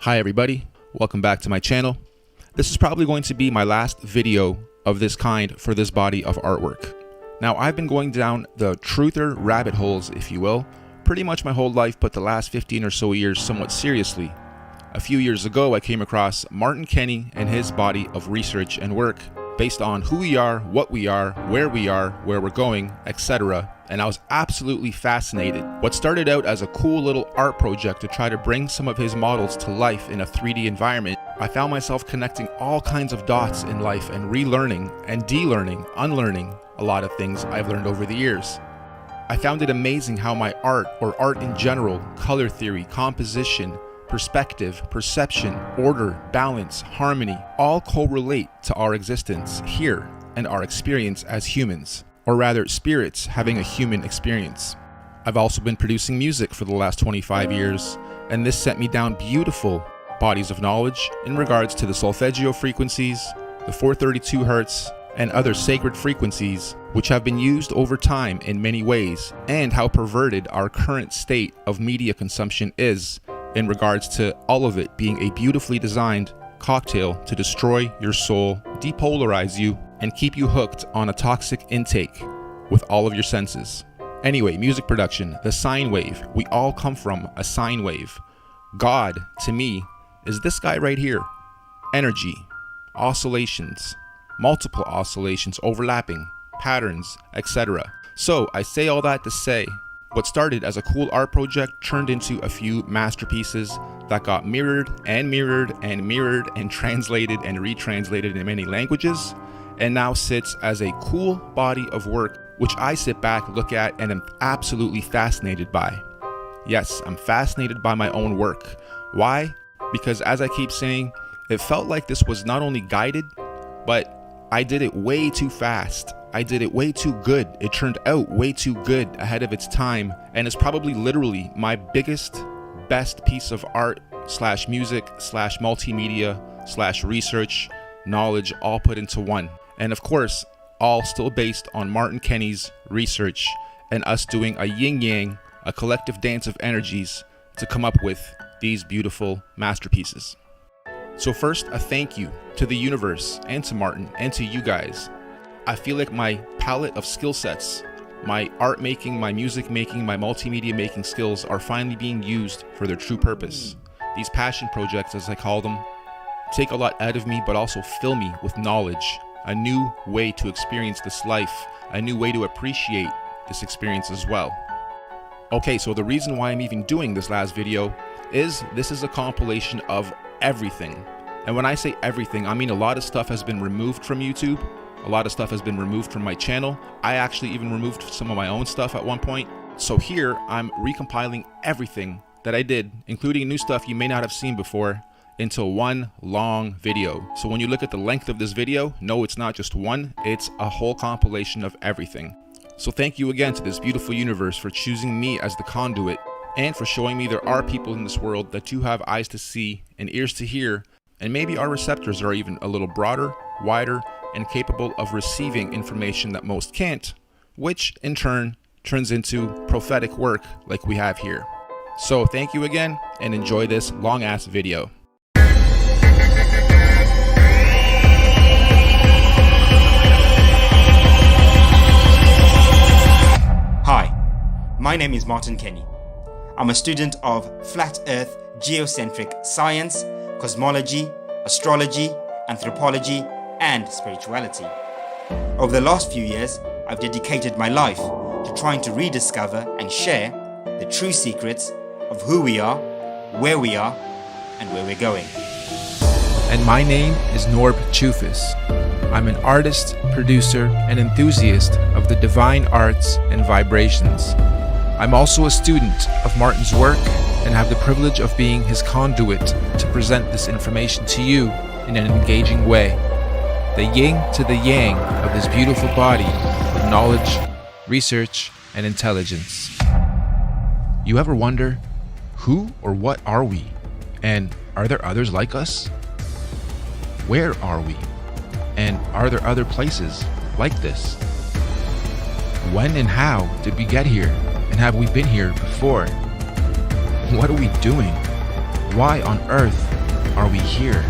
Hi everybody, welcome back to my channel. This is probably going to be my last video of this kind for this body of artwork. Now I've been going down the truther rabbit holes, if you will, pretty much my whole life, but the last 15 or so years somewhat seriously. A few years ago I came across Martin Kenny and his body of research and work based on who we are, what we are, where we're going, etc. And I was absolutely fascinated. What started out as a cool little art project to try to bring some of his models to life in a 3D environment, I found myself connecting all kinds of dots in life and relearning and de-learning, unlearning a lot of things I've learned over the years. I found it amazing how my art, or art in general, color theory, composition, perspective, perception, order, balance, harmony, all correlate to our existence here and our experience as humans, or rather spirits having a human experience. I've also been producing music for the last 25 years, and this sent me down beautiful bodies of knowledge in regards to the solfeggio frequencies, the 432 Hz, and other sacred frequencies which have been used over time in many ways, and how perverted our current state of media consumption is in regards to all of it being a beautifully designed cocktail to destroy your soul, depolarize you, and keep you hooked on a toxic intake with all of your senses. Anyway, music production, the sine wave. We all come from a sine wave. God, to me, is this guy right here. Energy, oscillations, multiple oscillations, overlapping, patterns, etc. So I say all that to say, what started as a cool art project turned into a few masterpieces that got mirrored and mirrored and mirrored and translated and retranslated in many languages, and now sits as a cool body of work which I sit back, look at, and am absolutely fascinated by. Yes, I'm fascinated by my own work. Why? Because as I keep saying, it felt like this was not only guided, but I did it way too fast. I did it way too good. It turned out way too good ahead of its time, and is probably literally my biggest, best piece of art slash music slash multimedia slash research, knowledge, all put into one. And of course, all still based on Martin Kenny's research and us doing a yin-yang, a collective dance of energies to come up with these beautiful masterpieces. So first, a thank you to the universe and to Martin and to you guys. I feel like my palette of skill sets, my art making, my music making, my multimedia making skills are finally being used for their true purpose. These passion projects, as I call them, take a lot out of me, but also fill me with knowledge, a new way to experience this life, a new way to appreciate this experience as well. Okay, so the reason why I'm even doing this last video is this is a compilation of everything. And when I say everything, I mean a lot of stuff has been removed from YouTube. A lot of stuff has been removed from my channel. I actually even removed some of my own stuff at one point. So here I'm recompiling everything that I did, including new stuff you may not have seen before, into one long video. So when you look at the length of this video, no, it's not just one, it's a whole compilation of everything. So thank you again to this beautiful universe for choosing me as the conduit, and for showing me there are people in this world that do have eyes to see and ears to hear, and maybe our receptors are even a little broader, wider, and capable of receiving information that most can't, which in turn turns into prophetic work like we have here. So thank you again, and enjoy this long ass video. Hi, my name is Martin Kenny. I'm a student of flat earth geocentric science, cosmology, astrology, anthropology, and spirituality. Over the last few years, I've dedicated my life to trying to rediscover and share the true secrets of who we are, and where we're going. And my name is Norb Chufis. I'm an artist, producer, and enthusiast of the divine arts and vibrations. I'm also a student of Martin's work and have the privilege of being his conduit to present this information to you in an engaging way. The yin to the yang of this beautiful body of knowledge, research, and intelligence. You ever wonder, who or what are we? And are there others like us? Where are we? And are there other places like this? When and how did we get here? And have we been here before? What are we doing? Why on earth are we here?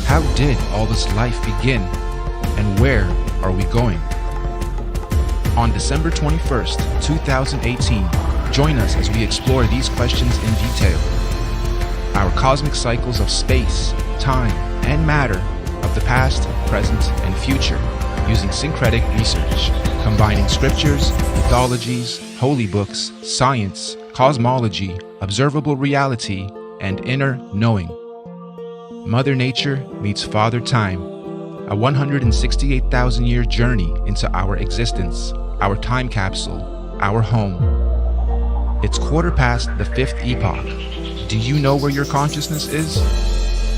How did all this life begin? And where are we going? On December 21st, 2018, join us as we explore these questions in detail. Our cosmic cycles of space, time, and matter of the past, present, and future, using syncretic research, combining scriptures, mythologies, holy books, science, cosmology, observable reality, and inner knowing. Mother Nature meets Father Time, a 168,000-year journey into our existence, our time capsule, our home. It's quarter past the fifth epoch. Do you know where your consciousness is?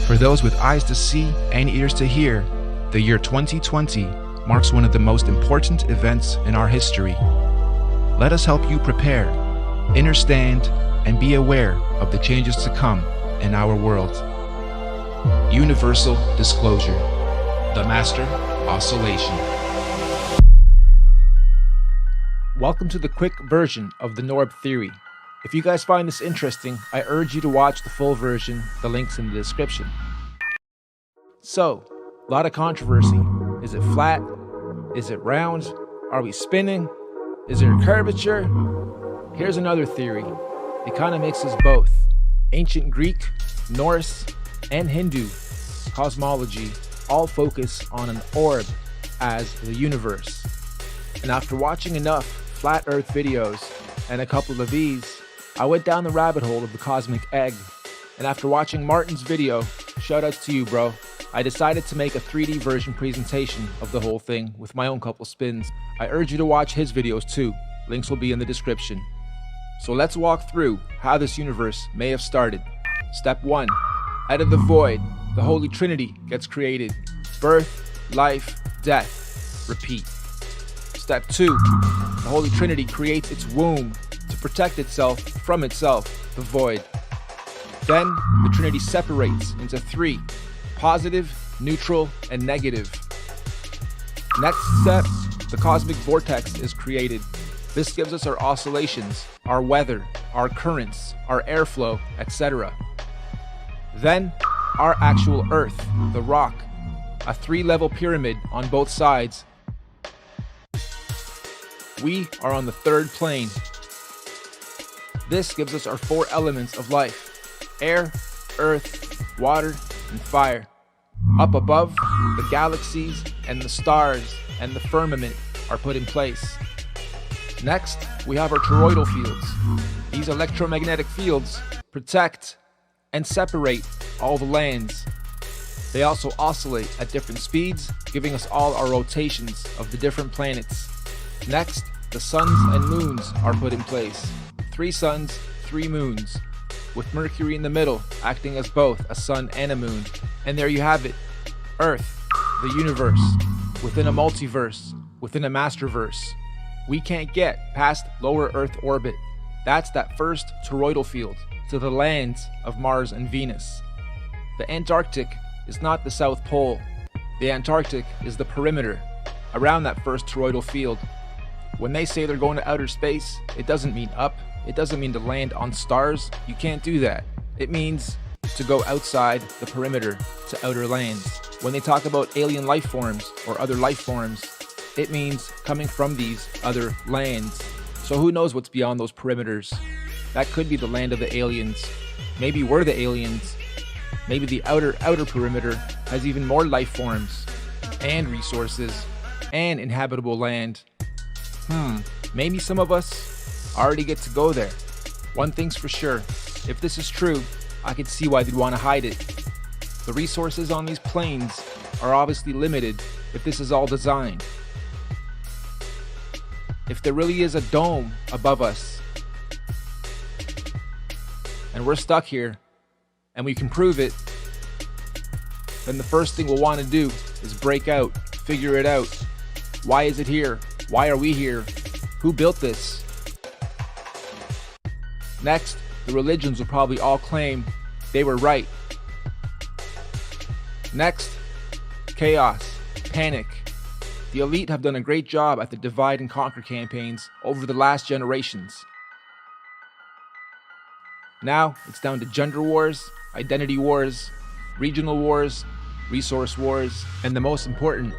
For those with eyes to see and ears to hear, the year 2020 marks one of the most important events in our history. Let us help you prepare, understand, and be aware of the changes to come in our world. Universal disclosure. The Master Oscillation. Welcome to the quick version of the Norb Theory. If you guys find this interesting, I urge you to watch the full version. The link's in the description. So, a lot of controversy. Is it flat? Is it round? Are we spinning? Is there curvature? Here's another theory. It kind of mixes both. Ancient Greek, Norse, and Hindu cosmology all focus on an orb as the universe. And after watching enough flat earth videos and a couple of these, I went down the rabbit hole of the cosmic egg. And after watching Martin's video, shout outs to you, bro, I decided to make a 3D version presentation of the whole thing with my own couple spins. I urge you to watch his videos too. Links will be in the description. So let's walk through how this universe may have started. Step 1. Out of the void, the Holy Trinity gets created. Birth, life, death. Repeat. Step 2. The Holy Trinity creates its womb to protect itself from itself, the void. Then the Trinity separates into 3. Positive, neutral, and negative. Next step, the cosmic vortex is created. This gives us our oscillations, our weather, our currents, our airflow, etc. Then, our actual Earth, the rock, a 3-level pyramid on both sides. We are on the 3rd plane. This gives us our 4 elements of life: air, earth, water, and fire. Up above, the galaxies and the stars and the firmament are put in place. Next, we have our toroidal fields. These electromagnetic fields protect and separate all the lands. They also oscillate at different speeds, giving us all our rotations of the different planets. Next, the suns and moons are put in place. 3 suns, 3 moons, with Mercury in the middle, acting as both a sun and a moon. And there you have it, Earth, the universe, within a multiverse, within a masterverse. We can't get past lower Earth orbit. That's that first toroidal field to the lands of Mars and Venus. The Antarctic is not the South Pole. The Antarctic is the perimeter around that first toroidal field. When they say they're going to outer space, it doesn't mean up. It doesn't mean to land on stars. You can't do that. It means to go outside the perimeter to outer lands. When they talk about alien life forms or other life forms, it means coming from these other lands. So who knows what's beyond those perimeters? That could be the land of the aliens. Maybe we're the aliens. Maybe the outer perimeter has even more life forms and resources and inhabitable land. Maybe some of us already get to go there. One thing's for sure, if this is true, I could see why they'd want to hide it. The resources on these planes are obviously limited if this is all designed. If there really is a dome above us, and we're stuck here, and we can prove it, then the first thing we'll want to do is break out, figure it out. Why is it here? Why are we here? Who built this? Next, the religions will probably all claim they were right. Next, chaos, panic. The elite have done a great job at the divide and conquer campaigns over the last generations. Now it's down to gender wars, identity wars, regional wars, resource wars, and the most important,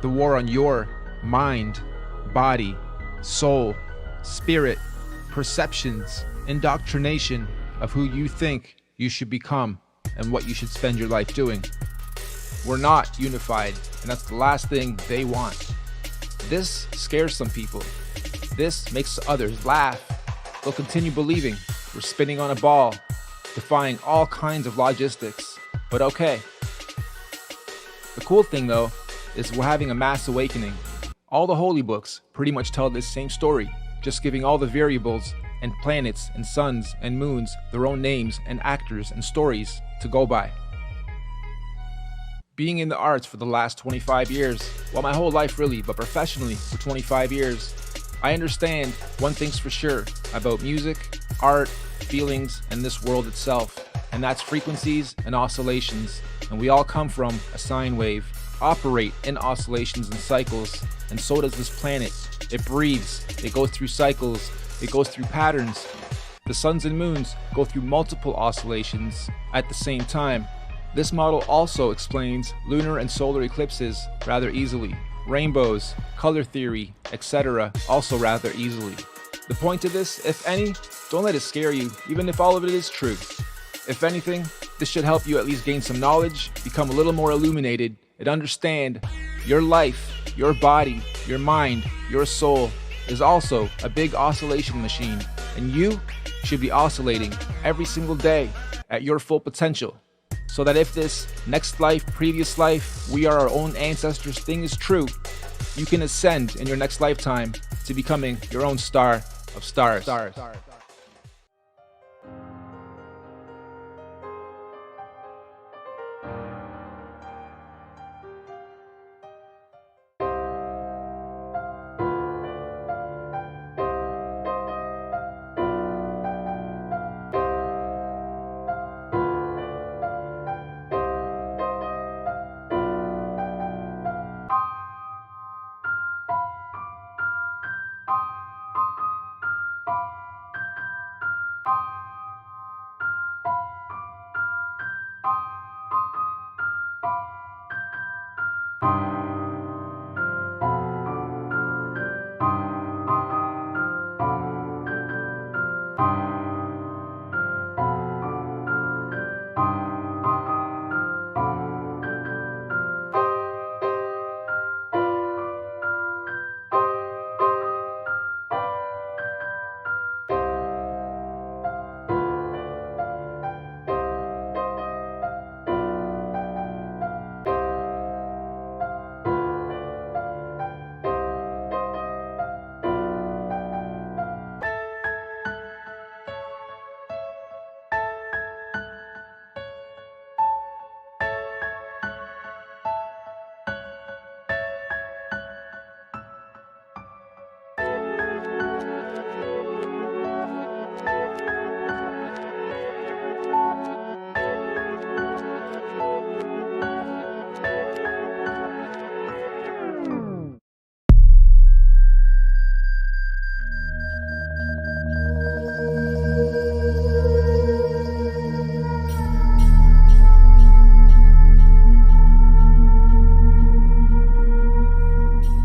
the war on your mind, body, soul, spirit, perceptions, indoctrination of who you think you should become and what you should spend your life doing. We're not unified, and that's the last thing they want. This scares some people. This makes others laugh. They'll continue believing we're spinning on a ball, defying all kinds of logistics. But okay. The cool thing though is we're having a mass awakening. All the holy books pretty much tell this same story, just giving all the variables and planets and suns and moons their own names and actors and stories to go by. Being in the arts for the last 25 years, well, my whole life really, but professionally for 25 years, I understand one thing's for sure about music, art, feelings, and this world itself, and that's frequencies and oscillations. And we all come from a sine wave, operate in oscillations and cycles, and so does this planet. It breathes, it goes through cycles, it goes through patterns. The suns and moons go through multiple oscillations at the same time. This model also explains lunar and solar eclipses rather easily. Rainbows, color theory, etc. also rather easily. The point of this, if any, don't let it scare you, even if all of it is true. If anything, this should help you at least gain some knowledge, become a little more illuminated, and understand your life, your body, your mind, your soul is also a big oscillation machine, and you should be oscillating every single day at your full potential. So that if this next life, previous life, we are our own ancestors thing is true, you can ascend in your next lifetime to becoming your own star of stars.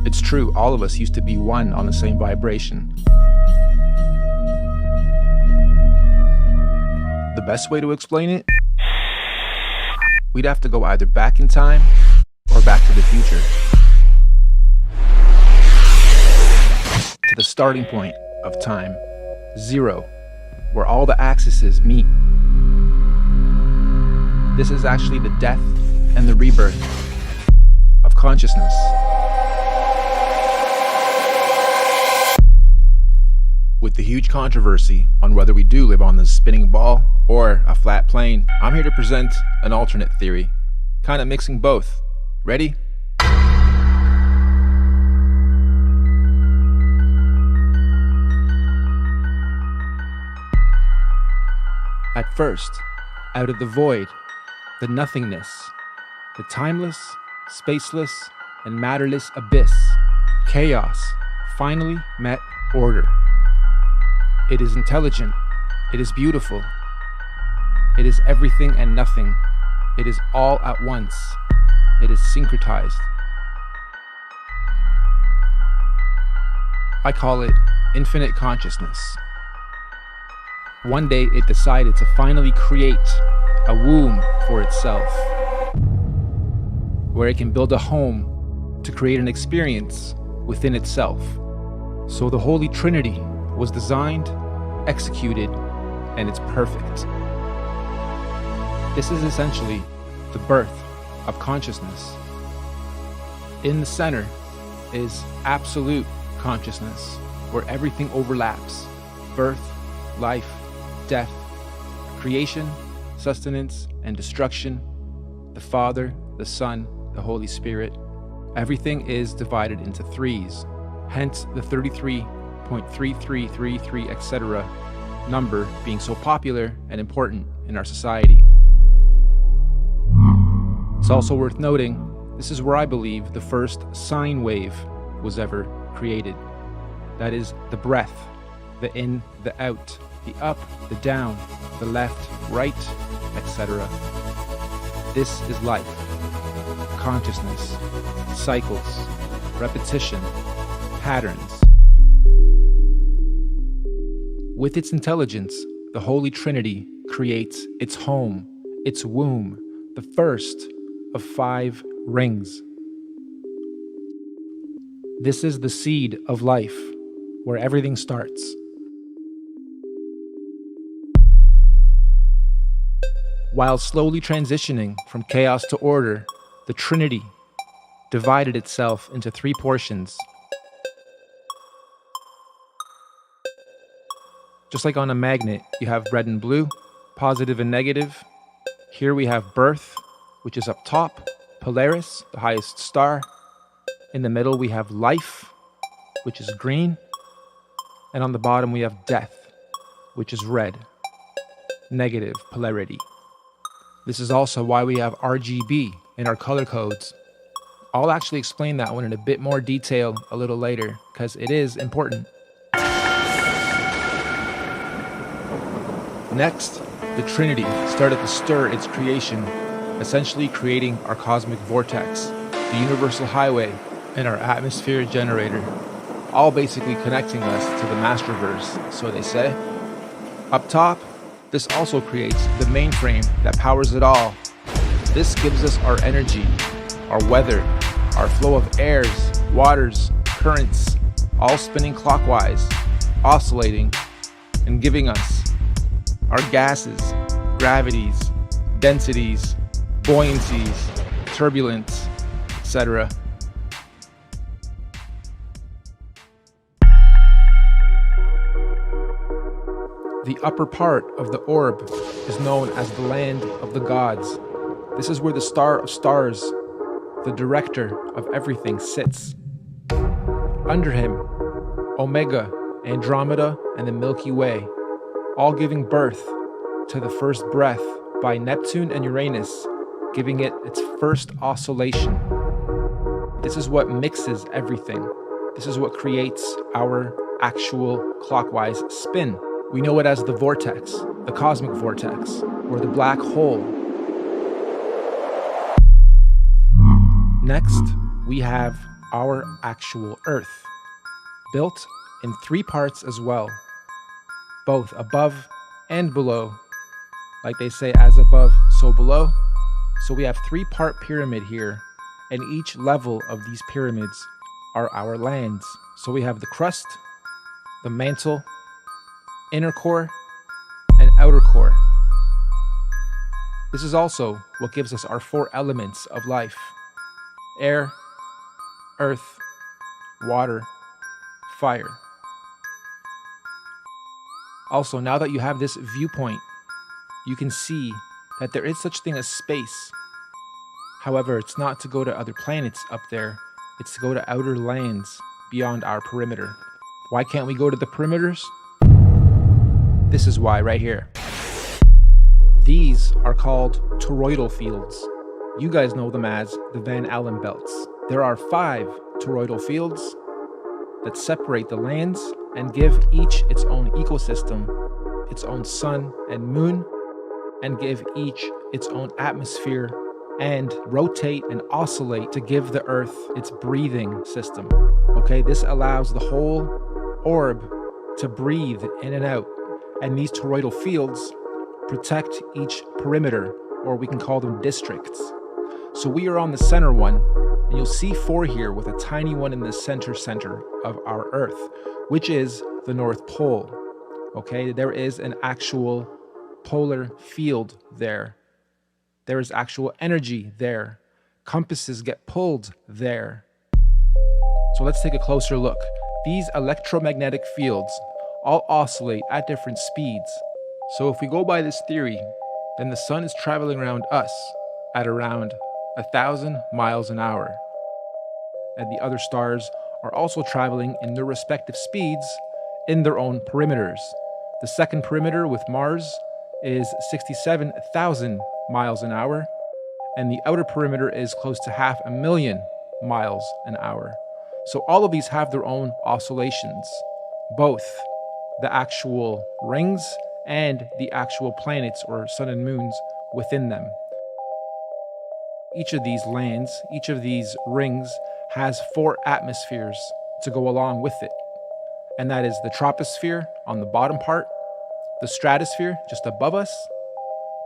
It's true, all of us used to be one on the same vibration. The best way to explain it? We'd have to go either back in time or back to the future. To the starting point of time, 0, where all the axes meet. This is actually the death and the rebirth of consciousness. With the huge controversy on whether we do live on this spinning ball or a flat plane, I'm here to present an alternate theory, kind of mixing both. Ready? At first, out of the void, the nothingness, the timeless, spaceless, and matterless abyss, chaos finally met order. It is intelligent, it is beautiful, It is everything and nothing. It is all at once. It is syncretized. I call it infinite consciousness. One day it decided to finally create a womb for itself, where it can build a home to create an experience within itself. So the Holy Trinity was designed, executed, and it's perfect. This is essentially the birth of consciousness. In the center is absolute consciousness, where everything overlaps: birth, life, death, creation, sustenance, and destruction, the Father, the Son, the Holy Spirit. Everything is divided into threes, hence the 33.3333, etc. number being so popular and important in our society. It's also worth noting, this is where I believe the first sine wave was ever created. That is the breath, the in, the out, the up, the down, the left, right, etc. This is life, consciousness, cycles, repetition, patterns. With its intelligence, the Holy Trinity creates its home, its womb, the first of 5 rings. This is the seed of life, where everything starts. While slowly transitioning from chaos to order, the Trinity divided itself into 3 portions. Just like on a magnet, you have red and blue, positive and negative. Here we have birth, which is up top, Polaris, the highest star. In the middle, we have life, which is green. And on the bottom, we have death, which is red, negative polarity. This is also why we have RGB in our color codes. I'll actually explain that one in a bit more detail a little later, because it is important. Next, the Trinity started to stir its creation, essentially creating our cosmic vortex, the universal highway, and our atmosphere generator, all basically connecting us to the Masterverse, so they say. Up top, this also creates the mainframe that powers it all. This gives us our energy, our weather, our flow of airs, waters, currents, all spinning clockwise, oscillating, and giving us our gases, gravities, densities, buoyancies, turbulence, etc. The upper part of the orb is known as the land of the gods. This is where the star of stars, the director of everything, sits. Under him, Omega, Andromeda, and the Milky Way, all giving birth to the first breath by Neptune and Uranus, giving it its first oscillation. This is what mixes everything. This is what creates our actual clockwise spin. We know it as the vortex, the cosmic vortex, or the black hole. Next, we have our actual Earth, built in 3 parts as well, both above and below. Like they say, as above, so below. So we have 3-part pyramid here, and each level of these pyramids are our lands. So we have the crust, the mantle, inner core, and outer core. This is also what gives us our 4 elements of life: air, earth, water, fire. Also, now that you have this viewpoint, you can see that there is such thing as space. However, it's not to go to other planets up there, it's to go to outer lands beyond our perimeter. Why can't we go to the perimeters? This is why right here. These are called toroidal fields. You guys know them as the Van Allen belts. There are 5 toroidal fields that separate the lands and give each its own ecosystem, its own sun and moon, and give each its own atmosphere and rotate and oscillate to give the Earth its breathing system. Okay, this allows the whole orb to breathe in and out, and these toroidal fields protect each perimeter, or we can call them districts. So we are on the center one, and you'll see 4 here with a tiny one in the center of our Earth, which is the North Pole. Okay, there is an actual polar field there. There is actual energy there. Compasses get pulled there. So let's take a closer look. These electromagnetic fields all oscillate at different speeds. So if we go by this theory, then the sun is traveling around us at around 1,000 miles an hour. And the other stars are also traveling in their respective speeds in their own perimeters. The second perimeter with Mars is 67,000 miles an hour, and the outer perimeter is close to 500,000 miles an hour. So all of these have their own oscillations, both the actual rings and the actual planets or sun and moons within them. Each of these lands, each of these rings has 4 atmospheres to go along with it. And that is the troposphere on the bottom part, the stratosphere just above us,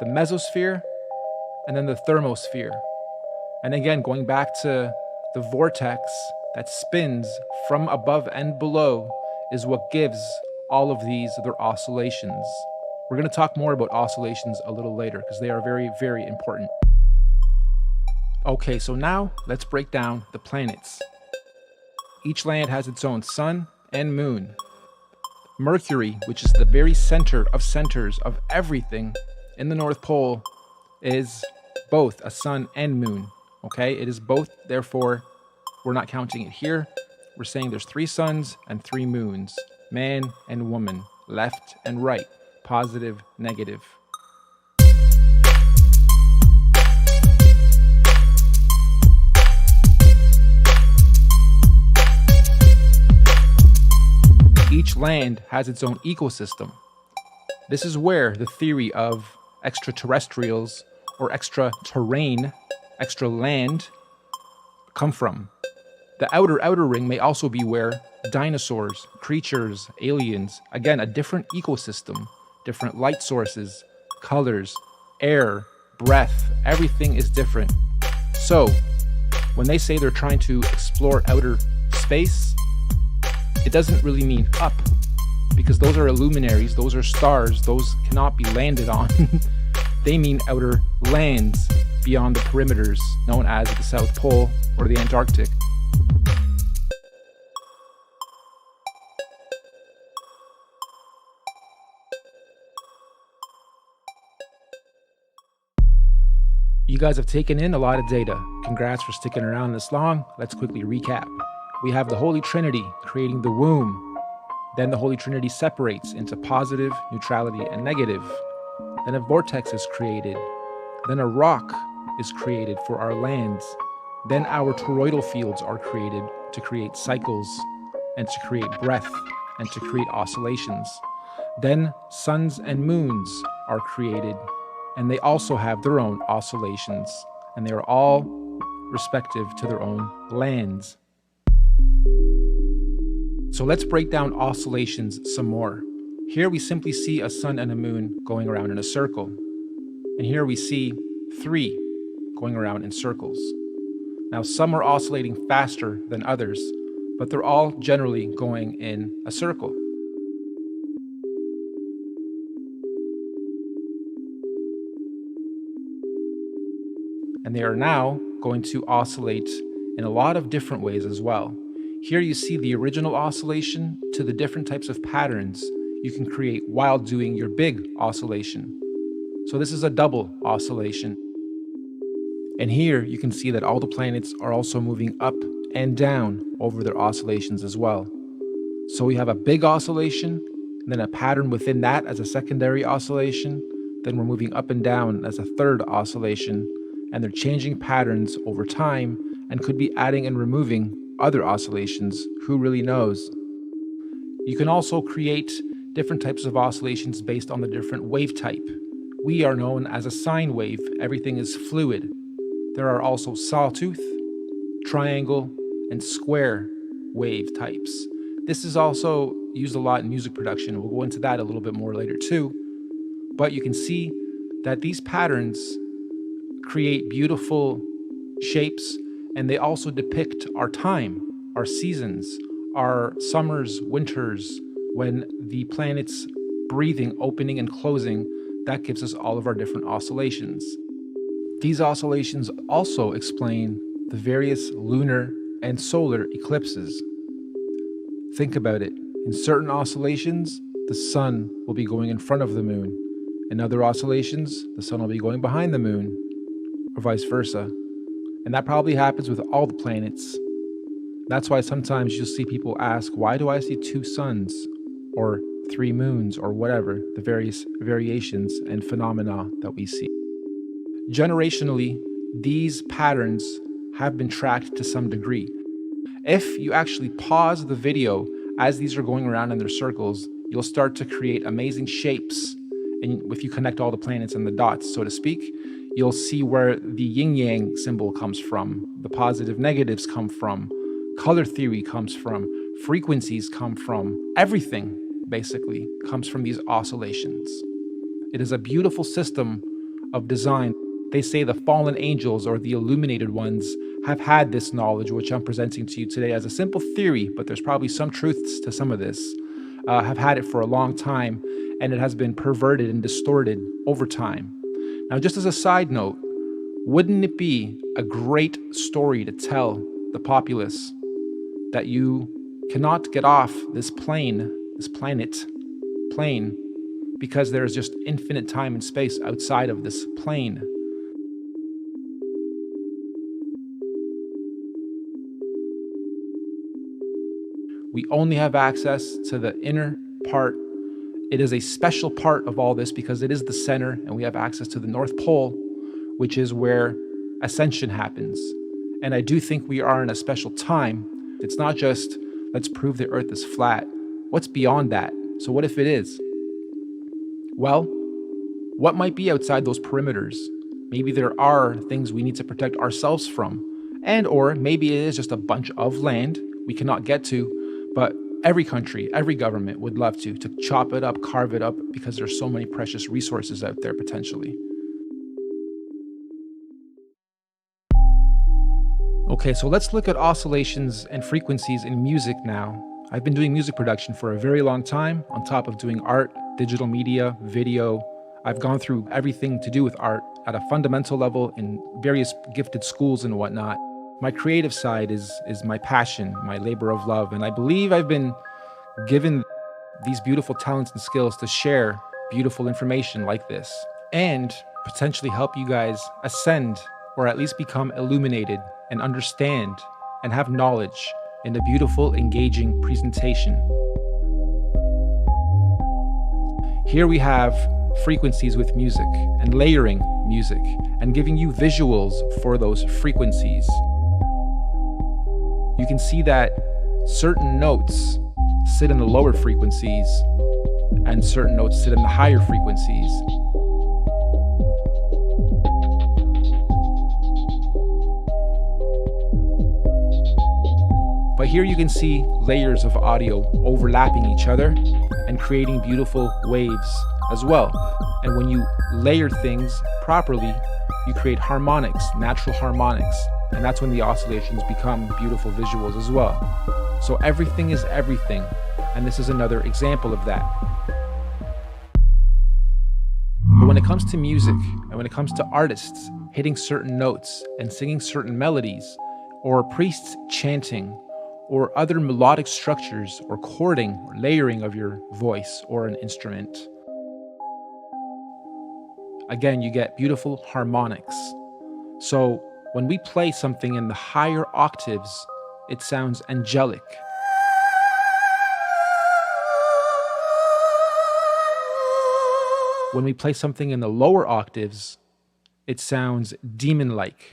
the mesosphere, and then the thermosphere. And again, going back to the vortex that spins from above and below is what gives all of these their oscillations. We're going to talk more about oscillations a little later because they are very, very important. Okay, so now let's break down the planets. Each land has its own sun and moon. Mercury, which is the very center of centers of everything in the North Pole, is both a sun and moon. Okay, it is both, therefore, we're not counting it here. We're saying there's 3 suns and 3 moons, man and woman, left and right, positive, negative. Each land has its own ecosystem. This is where the theory of extraterrestrials or extra terrain, extra land, come from. The outer ring may also be where dinosaurs, creatures, aliens, again, a different ecosystem, different light sources, colors, air, breath, everything is different. So, when they say they're trying to explore outer space, it doesn't really mean up, because those are luminaries, those are stars, those cannot be landed on. They mean outer lands beyond the perimeters known as the South Pole or the Antarctic. You guys have taken in a lot of data. Congrats for sticking around this long. Let's quickly recap. We have the Holy Trinity creating the womb. Then the Holy Trinity separates into positive, neutrality, and negative. Then a vortex is created. Then a rock is created for our lands. Then our toroidal fields are created to create cycles and to create breath and to create oscillations. Then suns and moons are created, and they also have their own oscillations, and they are all respective to their own lands. So let's break down oscillations some more. Here we simply see a sun and a moon going around in a circle. And here we see 3 going around in circles. Now some are oscillating faster than others, but they're all generally going in a circle. And they are now going to oscillate in a lot of different ways as well. Here you see the original oscillation to the different types of patterns you can create while doing your big oscillation. So this is a double oscillation. And here you can see that all the planets are also moving up and down over their oscillations as well. So we have a big oscillation, and then a pattern within that as a secondary oscillation. Then we're moving up and down as a third oscillation, and they're changing patterns over time and could be adding and removing other oscillations. Who really knows? You can also create different types of oscillations based on the different wave type. We are known as a sine wave. Everything is fluid. There are also sawtooth, triangle, and square wave types. This is also used a lot in music production. We'll go into that a little bit more later too. But you can see that these patterns create beautiful shapes, and they also depict our time, our seasons, our summers, winters, when the planet's breathing, opening and closing. That gives us all of our different oscillations. These oscillations also explain the various lunar and solar eclipses. Think about it. In certain oscillations, the sun will be going in front of the moon. In other oscillations, the sun will be going behind the moon, or vice versa. And that probably happens with all the planets. That's why sometimes you'll see people ask, why do I see 2 suns or 3 moons or whatever, the various variations and phenomena that we see. Generationally, these patterns have been tracked to some degree. If you actually pause the video as these are going around in their circles, you'll start to create amazing shapes. And if you connect all the planets and the dots, so to speak, you'll see where the yin-yang symbol comes from, the positive negatives come from, color theory comes from, frequencies come from, everything basically comes from these oscillations. It is a beautiful system of design. They say the fallen angels or the illuminated ones have had this knowledge, which I'm presenting to you today as a simple theory, but there's probably some truths to some of this, have had it for a long time, and it has been perverted and distorted over time. Now, just as a side note, wouldn't it be a great story to tell the populace that you cannot get off this plane, this plane, because there is just infinite time and space outside of this plane? We only have access to the inner part. It is a special part of all this because it is the center, and we have access to the North Pole, which is where ascension happens. And I do think we are in a special time. It's not just, let's prove the Earth is flat. What's beyond that? So what if it is? Well, what might be outside those perimeters? Maybe there are things we need to protect ourselves from. And or maybe it is just a bunch of land we cannot get to, but every country, every government would love to chop it up, carve it up, because there's so many precious resources out there potentially. Okay, so let's look at oscillations and frequencies in music now. I've been doing music production for a very long time, on top of doing art, digital media, video. I've gone through everything to do with art at a fundamental level in various gifted schools and whatnot. My creative side is my passion, my labor of love, and I believe I've been given these beautiful talents and skills to share beautiful information like this and potentially help you guys ascend, or at least become illuminated and understand and have knowledge in a beautiful, engaging presentation. Here we have frequencies with music and layering music and giving you visuals for those frequencies. You can see that certain notes sit in the lower frequencies and certain notes sit in the higher frequencies. But here you can see layers of audio overlapping each other and creating beautiful waves as well. And when you layer things properly, you create harmonics, natural harmonics. And that's when the oscillations become beautiful visuals as well. So everything is everything. And this is another example of that. But when it comes to music, and when it comes to artists hitting certain notes and singing certain melodies, or priests chanting, or other melodic structures, or chording, or layering of your voice or an instrument, again, you get beautiful harmonics. So when we play something in the higher octaves, it sounds angelic. When we play something in the lower octaves, it sounds demon-like.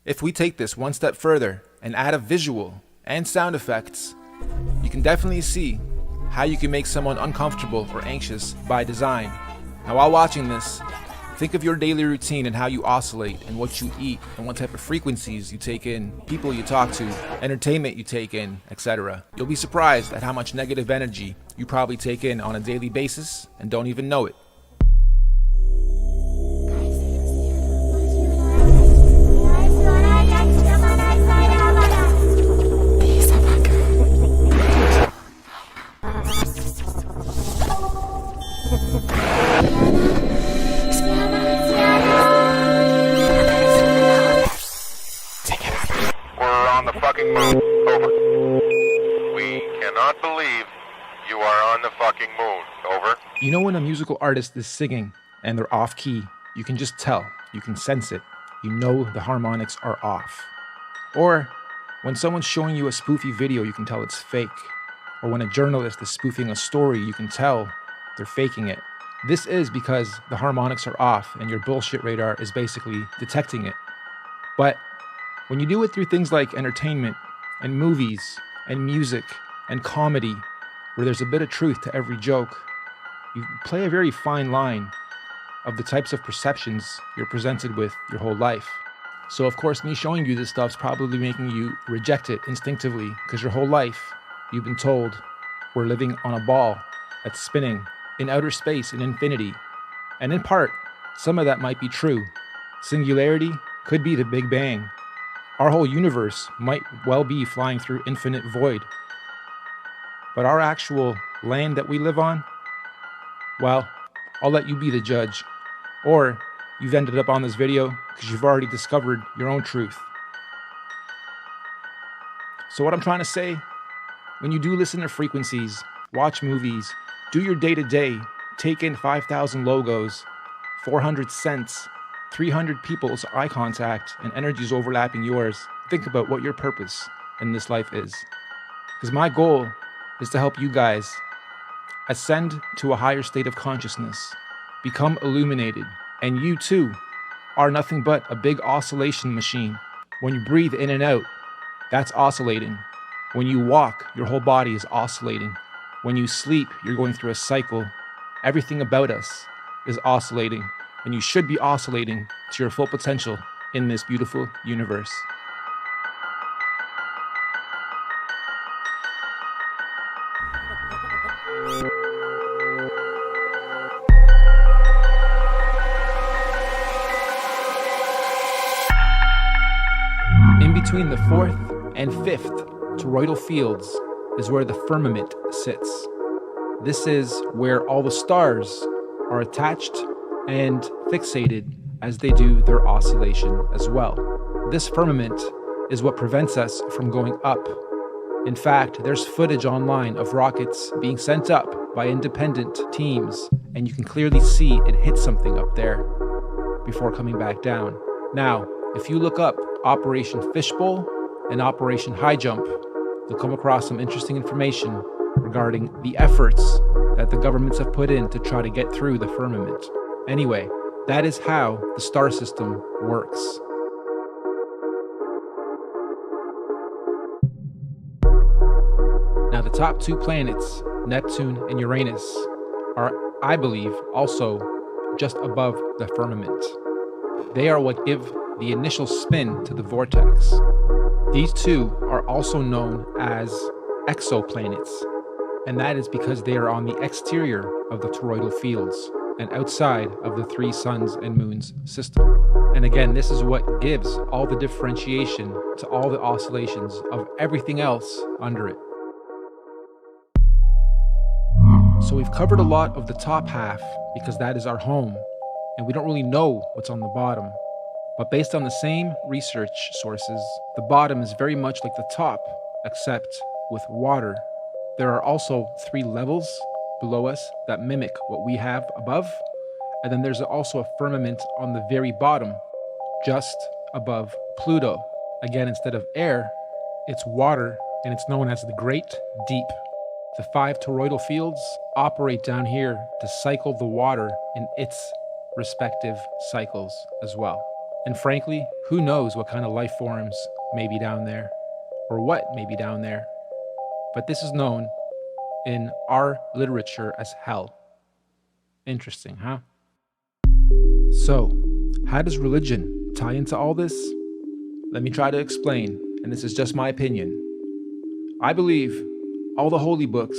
If we take this one step further and add a visual and sound effects, you can definitely see how you can make someone uncomfortable or anxious by design. Now, while watching this, think of your daily routine and how you oscillate and what you eat and what type of frequencies you take in, people you talk to, entertainment you take in, etc. You'll be surprised at how much negative energy you probably take in on a daily basis and don't even know it. Moon. Over. We cannot believe you are on the fucking moon. Over. You know when a musical artist is singing and they're off key, you can just tell, you can sense it. You know the harmonics are off. Or when someone's showing you a spoofy video, you can tell it's fake. Or when a journalist is spoofing a story, you can tell they're faking it. This is because the harmonics are off and your bullshit radar is basically detecting it. But when you do it through things like entertainment and movies and music and comedy, where there's a bit of truth to every joke, you play a very fine line of the types of perceptions you're presented with your whole life. So of course, me showing you this stuff's probably making you reject it instinctively, because your whole life you've been told we're living on a ball that's spinning in outer space in infinity. And in part, some of that might be true. Singularity could be the Big Bang. Our whole universe might well be flying through infinite void. But our actual land that we live on, well, I'll let you be the judge. Or you've ended up on this video because you've already discovered your own truth. So what I'm trying to say, when you do listen to frequencies, watch movies, do your day-to-day, take in 5,000 logos, 400 cents, 300 people's eye contact, and energies overlapping yours, think about what your purpose in this life is. Because my goal is to help you guys ascend to a higher state of consciousness, become illuminated, and you too are nothing but a big oscillation machine. When you breathe in and out, that's oscillating. When you walk, your whole body is oscillating. When you sleep, you're going through a cycle. Everything about us is oscillating, and you should be oscillating to your full potential in this beautiful universe. In between the fourth and fifth toroidal fields is where the firmament sits. This is where all the stars are attached and fixated as they do their oscillation as well. This firmament is what prevents us from going up. In fact, there's footage online of rockets being sent up by independent teams, and you can clearly see it hit something up there before coming back down. Now, if you look up Operation Fishbowl and Operation High Jump, you'll come across some interesting information regarding the efforts that the governments have put in to try to get through the firmament. Anyway, that is how the star system works. Now, the top two planets, Neptune and Uranus, are, I believe, also just above the firmament. They are what give the initial spin to the vortex. These two are also known as exoplanets, and that is because they are on the exterior of the toroidal fields and outside of the three suns and moons system. And again, this is what gives all the differentiation to all the oscillations of everything else under it. So we've covered a lot of the top half because that is our home, and we don't really know what's on the bottom. But based on the same research sources, the bottom is very much like the top, except with water. There are also 3 levels below us that mimic what we have above, and then there's also a firmament on the very bottom, just above Pluto. Again, instead of air, it's water, and it's known as the Great Deep. The 5 toroidal fields operate down here to cycle the water in its respective cycles as well. And frankly, who knows what kind of life forms may be down there, or what may be down there. but this is known in our literature as hell. Interesting, huh? So, how does religion tie into all this? Let me try to explain, and this is just my opinion. I believe all the holy books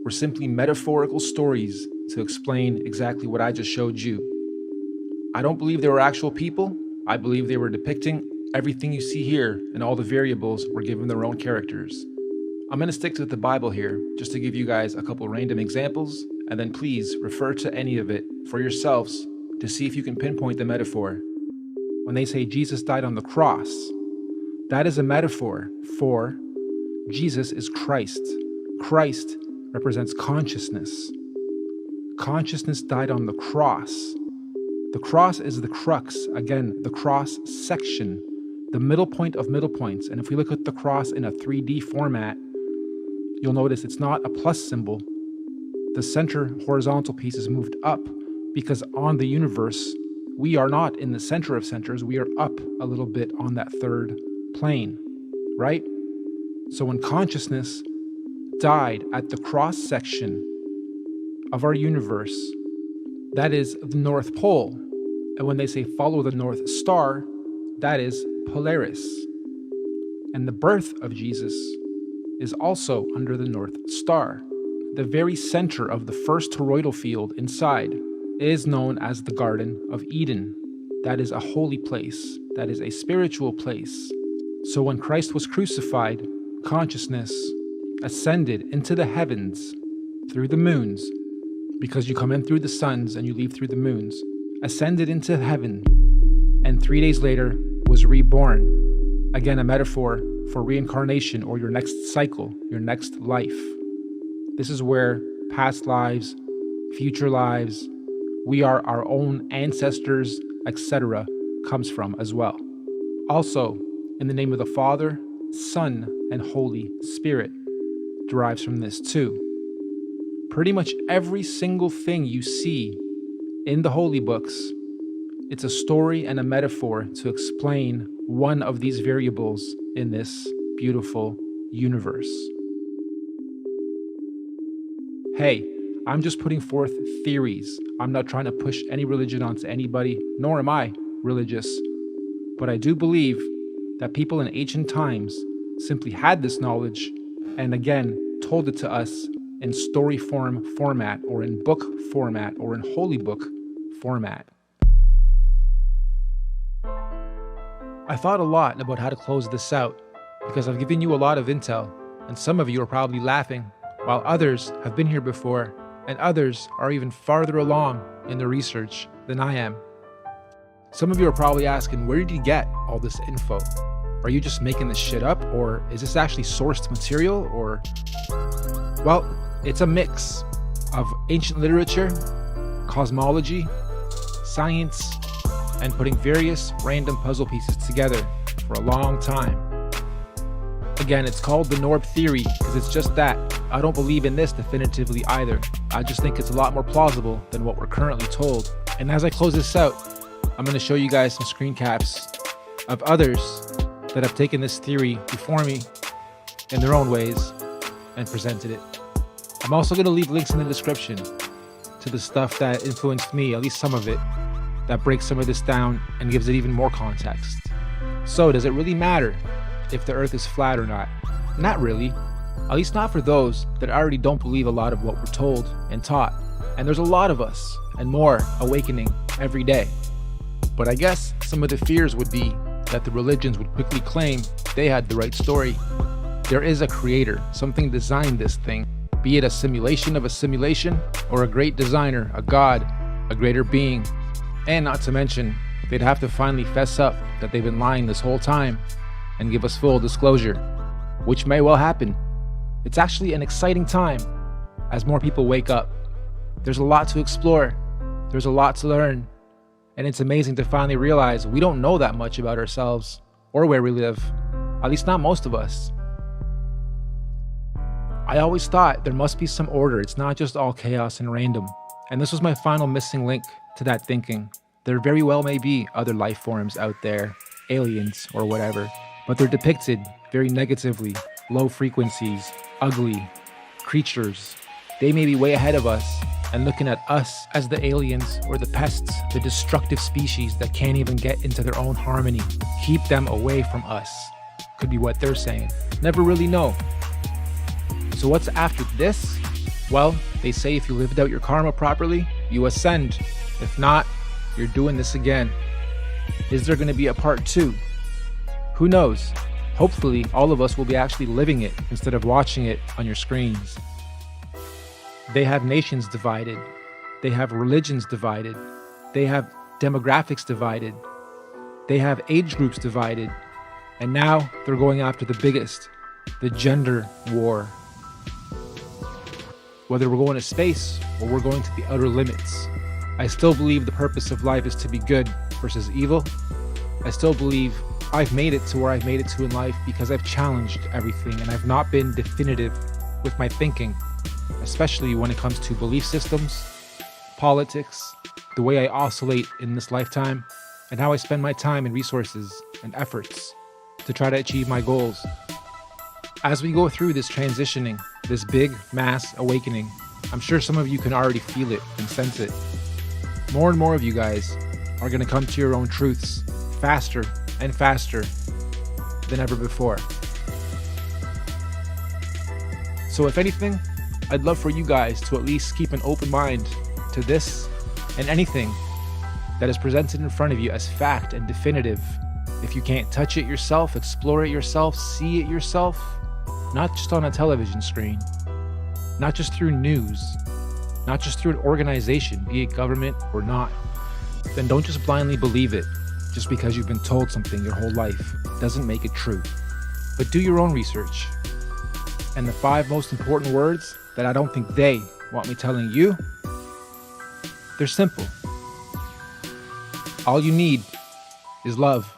were simply metaphorical stories to explain exactly what I just showed you. I don't believe they were actual people. I believe they were depicting everything you see here, and all the variables were given their own characters. I'm going to stick to the Bible here, just to give you guys a couple random examples, and then please refer to any of it for yourselves to see if you can pinpoint the metaphor. When they say Jesus died on the cross, that is a metaphor for Jesus is Christ. Christ represents consciousness. Consciousness died on the cross. The cross is the crux, again, the cross section, the middle point of middle points. And if we look at the cross in a 3D format, you'll notice it's not a plus symbol. The center horizontal piece is moved up because on the universe, we are not in the center of centers, we are up a little bit on that third plane, right? So when consciousness died at the cross section of our universe, that is the North Pole. And when they say follow the North Star, that is Polaris. And the birth of Jesus is also under the North Star. The very center of the first toroidal field inside is known as the Garden of Eden. That is a holy place. That is a spiritual place. So when Christ was crucified, consciousness ascended into the heavens through the moons, because you come in through the suns and you leave through the moons, ascended into heaven, and 3 days later was reborn. Again, a metaphor for reincarnation or your next cycle, your next life. This is where past lives, future lives, we are our own ancestors, etc., comes from as well. Also, in the name of the Father, Son, and Holy Spirit derives from this too. Pretty much every single thing you see in the holy books, it's a story and a metaphor to explain one of these variables in this beautiful universe. Hey, I'm just putting forth theories. I'm not trying to push any religion onto anybody, nor am I religious. But I do believe that people in ancient times simply had this knowledge and again told it to us in story format or in book format or in holy book format. I thought a lot about how to close this out because I've given you a lot of intel, and some of you are probably laughing, while others have been here before, and others are even farther along in the research than I am. Some of you are probably asking, where did you get all this info? Are you just making this shit up, or is this actually sourced material, or... Well, it's a mix of ancient literature, cosmology, science, and putting various random puzzle pieces together for a long time. Again, it's called the Norb theory because it's just that. I don't believe in this definitively either. I just think it's a lot more plausible than what we're currently told. And as I close this out, I'm going to show you guys some screen caps of others that have taken this theory before me in their own ways and presented it. I'm also going to leave links in the description to the stuff that influenced me, at least some of it, that breaks some of this down and gives it even more context. So, does it really matter if the earth is flat or not? Not really. At least not for those that already don't believe a lot of what we're told and taught. And there's a lot of us, and more, awakening every day. But I guess some of the fears would be that the religions would quickly claim they had the right story. There is a creator, something designed this thing, be it a simulation of a simulation, or a great designer, a god, a greater being. And not to mention, they'd have to finally fess up that they've been lying this whole time and give us full disclosure, which may well happen. It's actually an exciting time as more people wake up. There's a lot to explore. There's a lot to learn. And it's amazing to finally realize we don't know that much about ourselves or where we live, at least not most of us. I always thought there must be some order. It's not just all chaos and random. And this was my final missing link to that thinking. There very well may be other life forms out there, aliens or whatever, but they're depicted very negatively, low frequencies, ugly creatures. They may be way ahead of us and looking at us as the aliens or the pests, the destructive species that can't even get into their own harmony. Keep them away from us. Could be what they're saying. Never really know. So what's after this? Well, they say if you lived out your karma properly, you ascend. If not, you're doing this again. Is there going to be a part 2? Who knows? Hopefully, all of us will be actually living it instead of watching it on your screens. They have nations divided. They have religions divided. They have demographics divided. They have age groups divided. And now they're going after the biggest, the gender war. Whether we're going to space or we're going to the outer limits, I still believe the purpose of life is to be good versus evil. I still believe I've made it to where I've made it to in life because I've challenged everything and I've not been definitive with my thinking, especially when it comes to belief systems, politics, the way I oscillate in this lifetime, and how I spend my time and resources and efforts to try to achieve my goals. As we go through this transitioning, this big mass awakening, I'm sure some of you can already feel it and sense it. More and more of you guys are going to come to your own truths faster and faster than ever before. So if anything, I'd love for you guys to at least keep an open mind to this and anything that is presented in front of you as fact and definitive. If you can't touch it yourself, explore it yourself, see it yourself, not just on a television screen, not just through news, not just through an organization, be it government or not, then don't just blindly believe it just because you've been told something your whole life. Doesn't make it true. But do your own research. And the 5 most important words that I don't think they want me telling you, they're simple. All you need is love.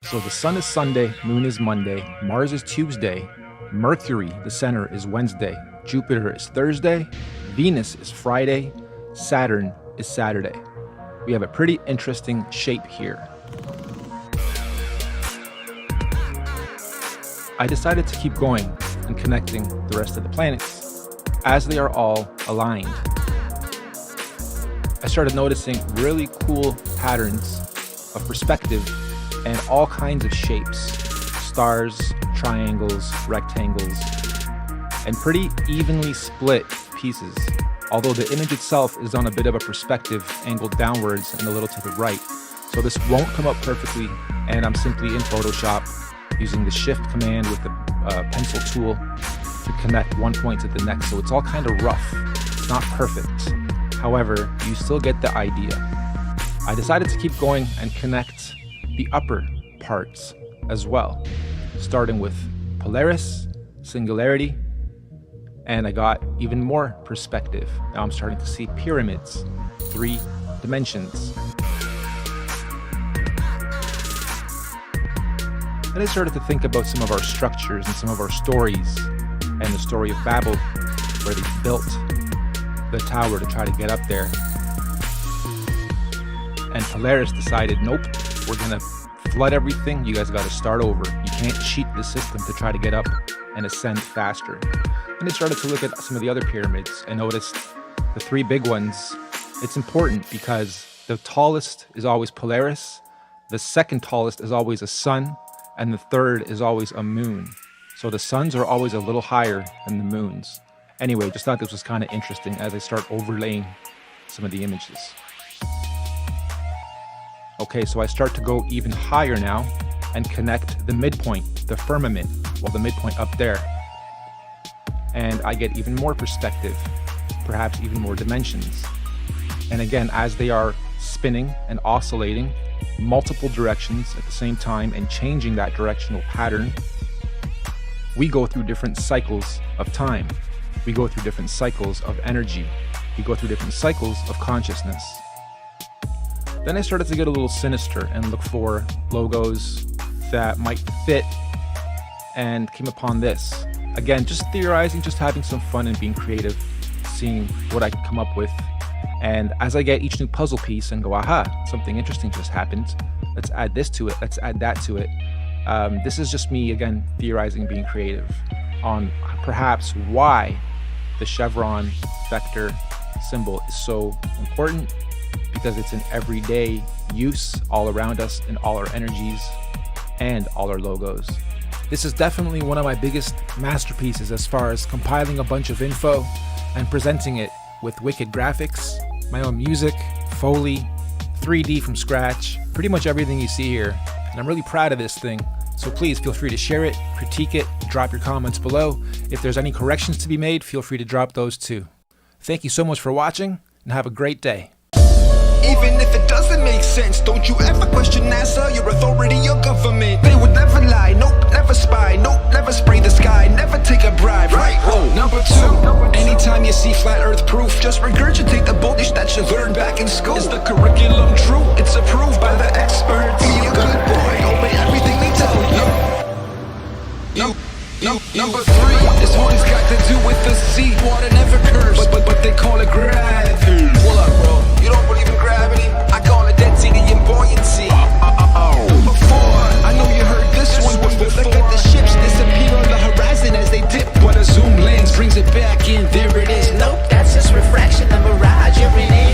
So the sun is Sunday, moon is Monday, Mars is Tuesday, Mercury, the center, is Wednesday, Jupiter is Thursday, Venus is Friday, Saturn is Saturday. We have a pretty interesting shape here. I decided to keep going and connecting the rest of the planets as they are all aligned. I started noticing really cool patterns of perspective and all kinds of shapes, stars, triangles, rectangles, and pretty evenly split pieces, although the image itself is on a bit of a perspective angled downwards and a little to the right. So this won't come up perfectly, and I'm simply in Photoshop using the shift command with the pencil tool to connect one point to the next. So it's all kind of rough, it's not perfect. However, you still get the idea. I decided to keep going and connect the upper parts as well, starting with Polaris, singularity, and I got even more perspective. Now I'm starting to see pyramids, 3 dimensions. Then I started to think about some of our structures and some of our stories, and the story of Babel, where they built the tower to try to get up there. And Polaris decided, nope, we're gonna flood everything. You guys gotta start over. You can't cheat the system to try to get up and ascend faster. And I started to look at some of the other pyramids and noticed the 3 big ones. It's important because the tallest is always Polaris, the second tallest is always a sun, and the third is always a moon. So the suns are always a little higher than the moons. Anyway, just thought this was kind of interesting as I start overlaying some of the images. Okay, so I start to go even higher now and connect the midpoint, the firmament, well, the midpoint up there. And I get even more perspective, perhaps even more dimensions. And again, as they are spinning and oscillating multiple directions at the same time and changing that directional pattern, We go through different cycles of time. We go through different cycles of energy. We go through different cycles of consciousness. Then I started to get a little sinister and look for logos that might fit, and came upon this. Again, just theorizing, just having some fun and being creative, seeing what I can come up with. And as I get each new puzzle piece and go, aha, something interesting just happened, let's add this to it, let's add that to it. This is just me, again, theorizing, being creative on perhaps why the chevron vector symbol is so important, because it's in everyday use all around us in all our energies and all our logos. This is definitely one of my biggest masterpieces as far as compiling a bunch of info and presenting it with wicked graphics, my own music, Foley, 3D from scratch, pretty much everything you see here. And I'm really proud of this thing. So please feel free to share it, critique it, drop your comments below. If there's any corrections to be made, feel free to drop those too. Thank you so much for watching, and have a great day. Even if it doesn't make sense, don't you ever question NASA, your authority, your government. They would never lie, nope, never spy, nope, never spray the sky, never take a bribe, right? Number two, anytime you see flat earth proof, just regurgitate the bullshit that you learned back in school. Is the curriculum true? It's approved by the experts. Be a good boy, obey everything they tell you. Number three, this one's got to do with the sea. Water never curves, but they call it gravity. Hold up, bro, you don't believe in gravity? I call it density and buoyancy. Number four, I know you heard this one before. Look at the ships disappear on the horizon as they dip, but a zoom lens brings it back in. There it is. Nope, that's just refraction, a mirage.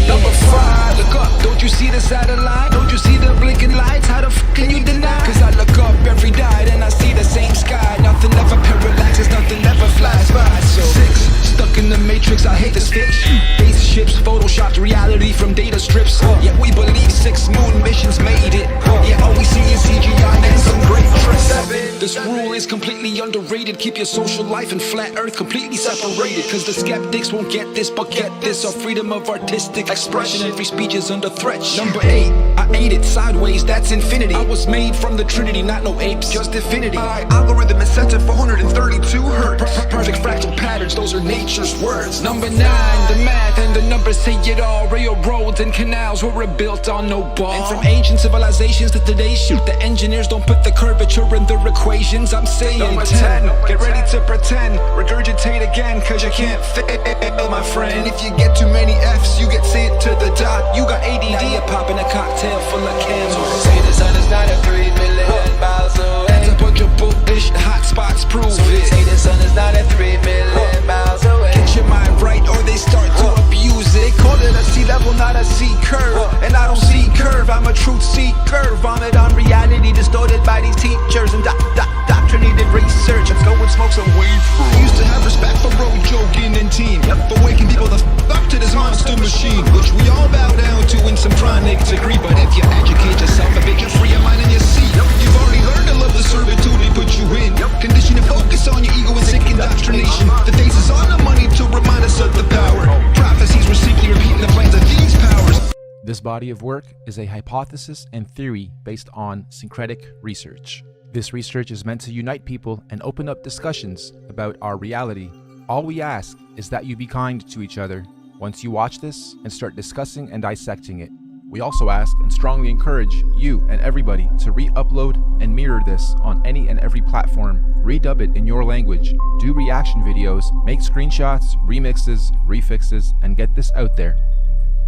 Number five, look up, don't you see the satellite? Don't you see the blinking lights? How the f can you deny? Cause I look up every night and I see the same sky. Nothing ever parallaxes, nothing ever flies by. So 6, stuck in the matrix, I hate this fix. Spaceships photoshopped reality from data strips. Yet we believe 6 moon missions made it. Yeah, all we see is CGI and some great tricks. 7, this rule is completely underrated. Keep your social life and flat earth completely separated. Cause the skeptics won't get this, but get this. Our freedom of artistic expression and free speech is under threat. Number 8, I ate it sideways, that's infinity. I was made from the Trinity, not no apes, just infinity. My algorithm is set to 432 hertz. Perfect fractal patterns, those are nature's words. Number 9, the math and the numbers say it all. Railroads and canals were built on no ball. And from ancient civilizations to today's shoot, the engineers don't put the curvature in their equations. I'm saying number 10, get ready to pretend, regurgitate again, cause you can't fail, my friend. If you get too many F's, you get sent to the doc. You got ADD, you're popping a cocktail full of candles. Say the sun is not a 3 million miles away. That's a bunch of bullish, hot spots prove it. Say the sun is not a 3 million miles away. Get your mind right or they start to abuse it. They call it a sea level, not a sea curve. And I don't see curve, I'm a truth seeker. Vomit on reality distorted by these teachers and doctrinated research. Let's go and smoke some weed. Used to have respect for road joking and team, but waking people the up to this monster machine, which we all bow down to in some chronic degree. But if you educate yourself a bit, you're free your mind and your seat. You've already learned to love the servitude we put you in. Condition to focus on your ego and sick indoctrination. The days is on the money to remind us of the power. Prophecies were simply repeating the plans of these powers. This body of work is a hypothesis and theory based on syncretic research. This research is meant to unite people and open up discussions about our reality. All we ask is that you be kind to each other once you watch this and start discussing and dissecting it. We also ask and strongly encourage you and everybody to re-upload and mirror this on any and every platform, redub it in your language, do reaction videos, make screenshots, remixes, refixes, and get this out there.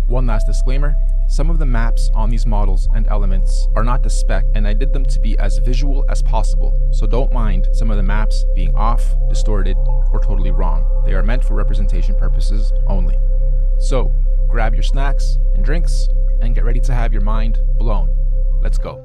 One last disclaimer, some of the maps on these models and elements are not to spec, and I did them to be as visual as possible, so don't mind some of the maps being off, distorted, or totally wrong. They are meant for representation purposes only. So, grab your snacks and drinks, and get ready to have your mind blown. Let's go.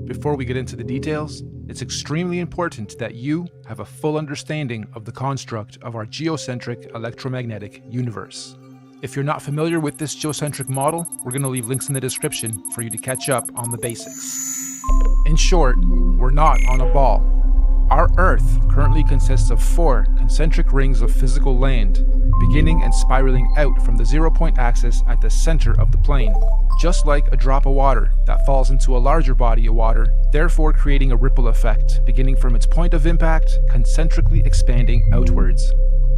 Before we get into the details, it's extremely important that you have a full understanding of the construct of our geocentric electromagnetic universe. If you're not familiar with this geocentric model, we're going to leave links in the description for you to catch up on the basics. In short, we're not on a ball. Our Earth currently consists of 4 concentric rings of physical land, beginning and spiraling out from the 0-point axis at the center of the plane, just like a drop of water that falls into a larger body of water, therefore creating a ripple effect, beginning from its point of impact, concentrically expanding outwards.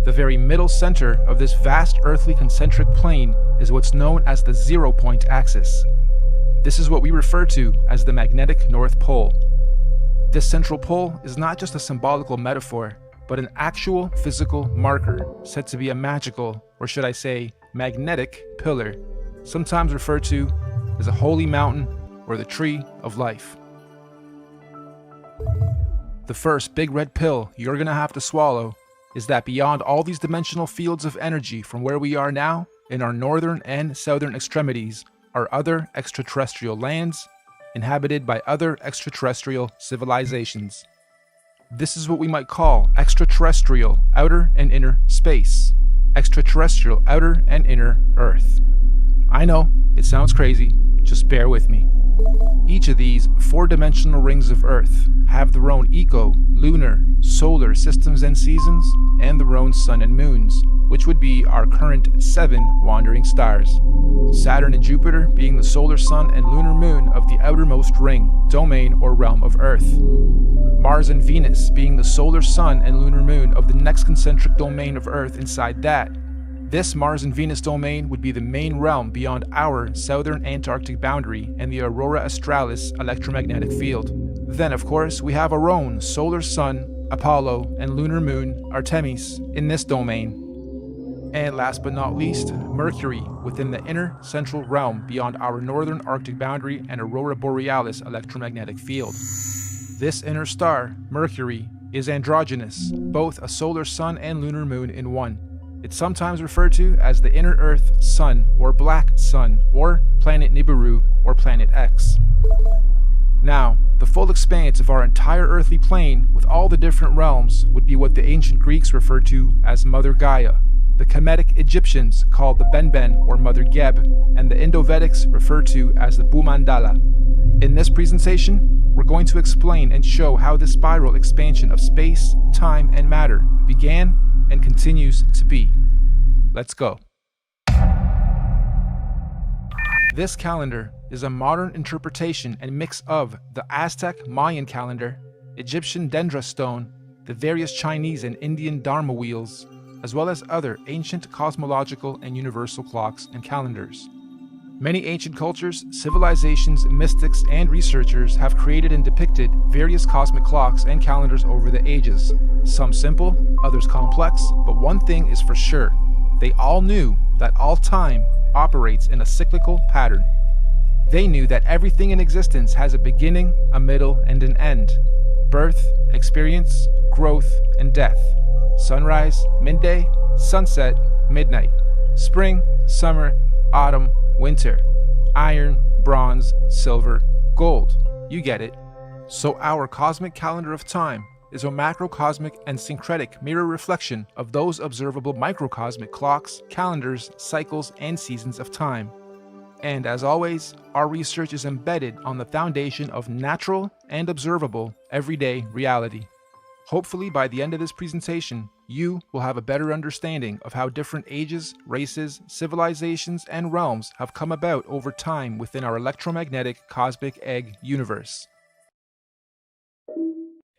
The very middle center of this vast earthly concentric plane is what's known as the 0-point axis. This is what we refer to as the magnetic North Pole. This central pole is not just a symbolical metaphor, but an actual physical marker, said to be a magical, or should I say, magnetic pillar, sometimes referred to as a holy mountain or the tree of life. The first big red pill you're gonna have to swallow is that beyond all these dimensional fields of energy from where we are now, in our northern and southern extremities, are other extraterrestrial lands inhabited by other extraterrestrial civilizations. This is what we might call extraterrestrial outer and inner space, extraterrestrial outer and inner Earth. I know, it sounds crazy, just bear with me. Each of these 4-dimensional rings of Earth have their own eco, lunar, solar systems and seasons, and their own sun and moons, which would be our current 7 wandering stars. Saturn and Jupiter being the solar sun and lunar moon of the outermost ring, domain, or realm of Earth. Mars and Venus being the solar sun and lunar moon of the next concentric domain of Earth inside that. This Mars and Venus domain would be the main realm beyond our southern Antarctic boundary and the Aurora Australis electromagnetic field. Then, of course, we have our own solar sun, Apollo, and lunar moon, Artemis, in this domain. And last but not least, Mercury within the inner central realm beyond our northern Arctic boundary and Aurora Borealis electromagnetic field. This inner star, Mercury, is androgynous, both a solar sun and lunar moon in one. It's sometimes referred to as the inner Earth Sun or Black Sun or Planet Nibiru or Planet X. Now, the full expanse of our entire earthly plane with all the different realms would be what the ancient Greeks referred to as Mother Gaia, the Kemetic Egyptians called the Benben or Mother Geb, and the Indo-Vedics referred to as the Bhumandala. In this presentation, we're going to explain and show how this spiral expansion of space, time, and matter began and continues to be. Let's go. This calendar is a modern interpretation and mix of the Aztec Mayan calendar, Egyptian Dendra stone, the various Chinese and Indian Dharma wheels, as well as other ancient cosmological and universal clocks and calendars. Many ancient cultures, civilizations, mystics, and researchers have created and depicted various cosmic clocks and calendars over the ages, some simple, others complex, but one thing is for sure, they all knew that all time operates in a cyclical pattern. They knew that everything in existence has a beginning, a middle, and an end. Birth, experience, growth, and death. Sunrise, midday, sunset, midnight. Spring, summer, autumn, winter. Iron, bronze, silver, gold. You get it. So our cosmic calendar of time is a macrocosmic and syncretic mirror reflection of those observable microcosmic clocks, calendars, cycles, and seasons of time. And as always, our research is embedded on the foundation of natural and observable everyday reality. Hopefully by the end of this presentation, you will have a better understanding of how different ages, races, civilizations, and realms have come about over time within our electromagnetic cosmic egg universe.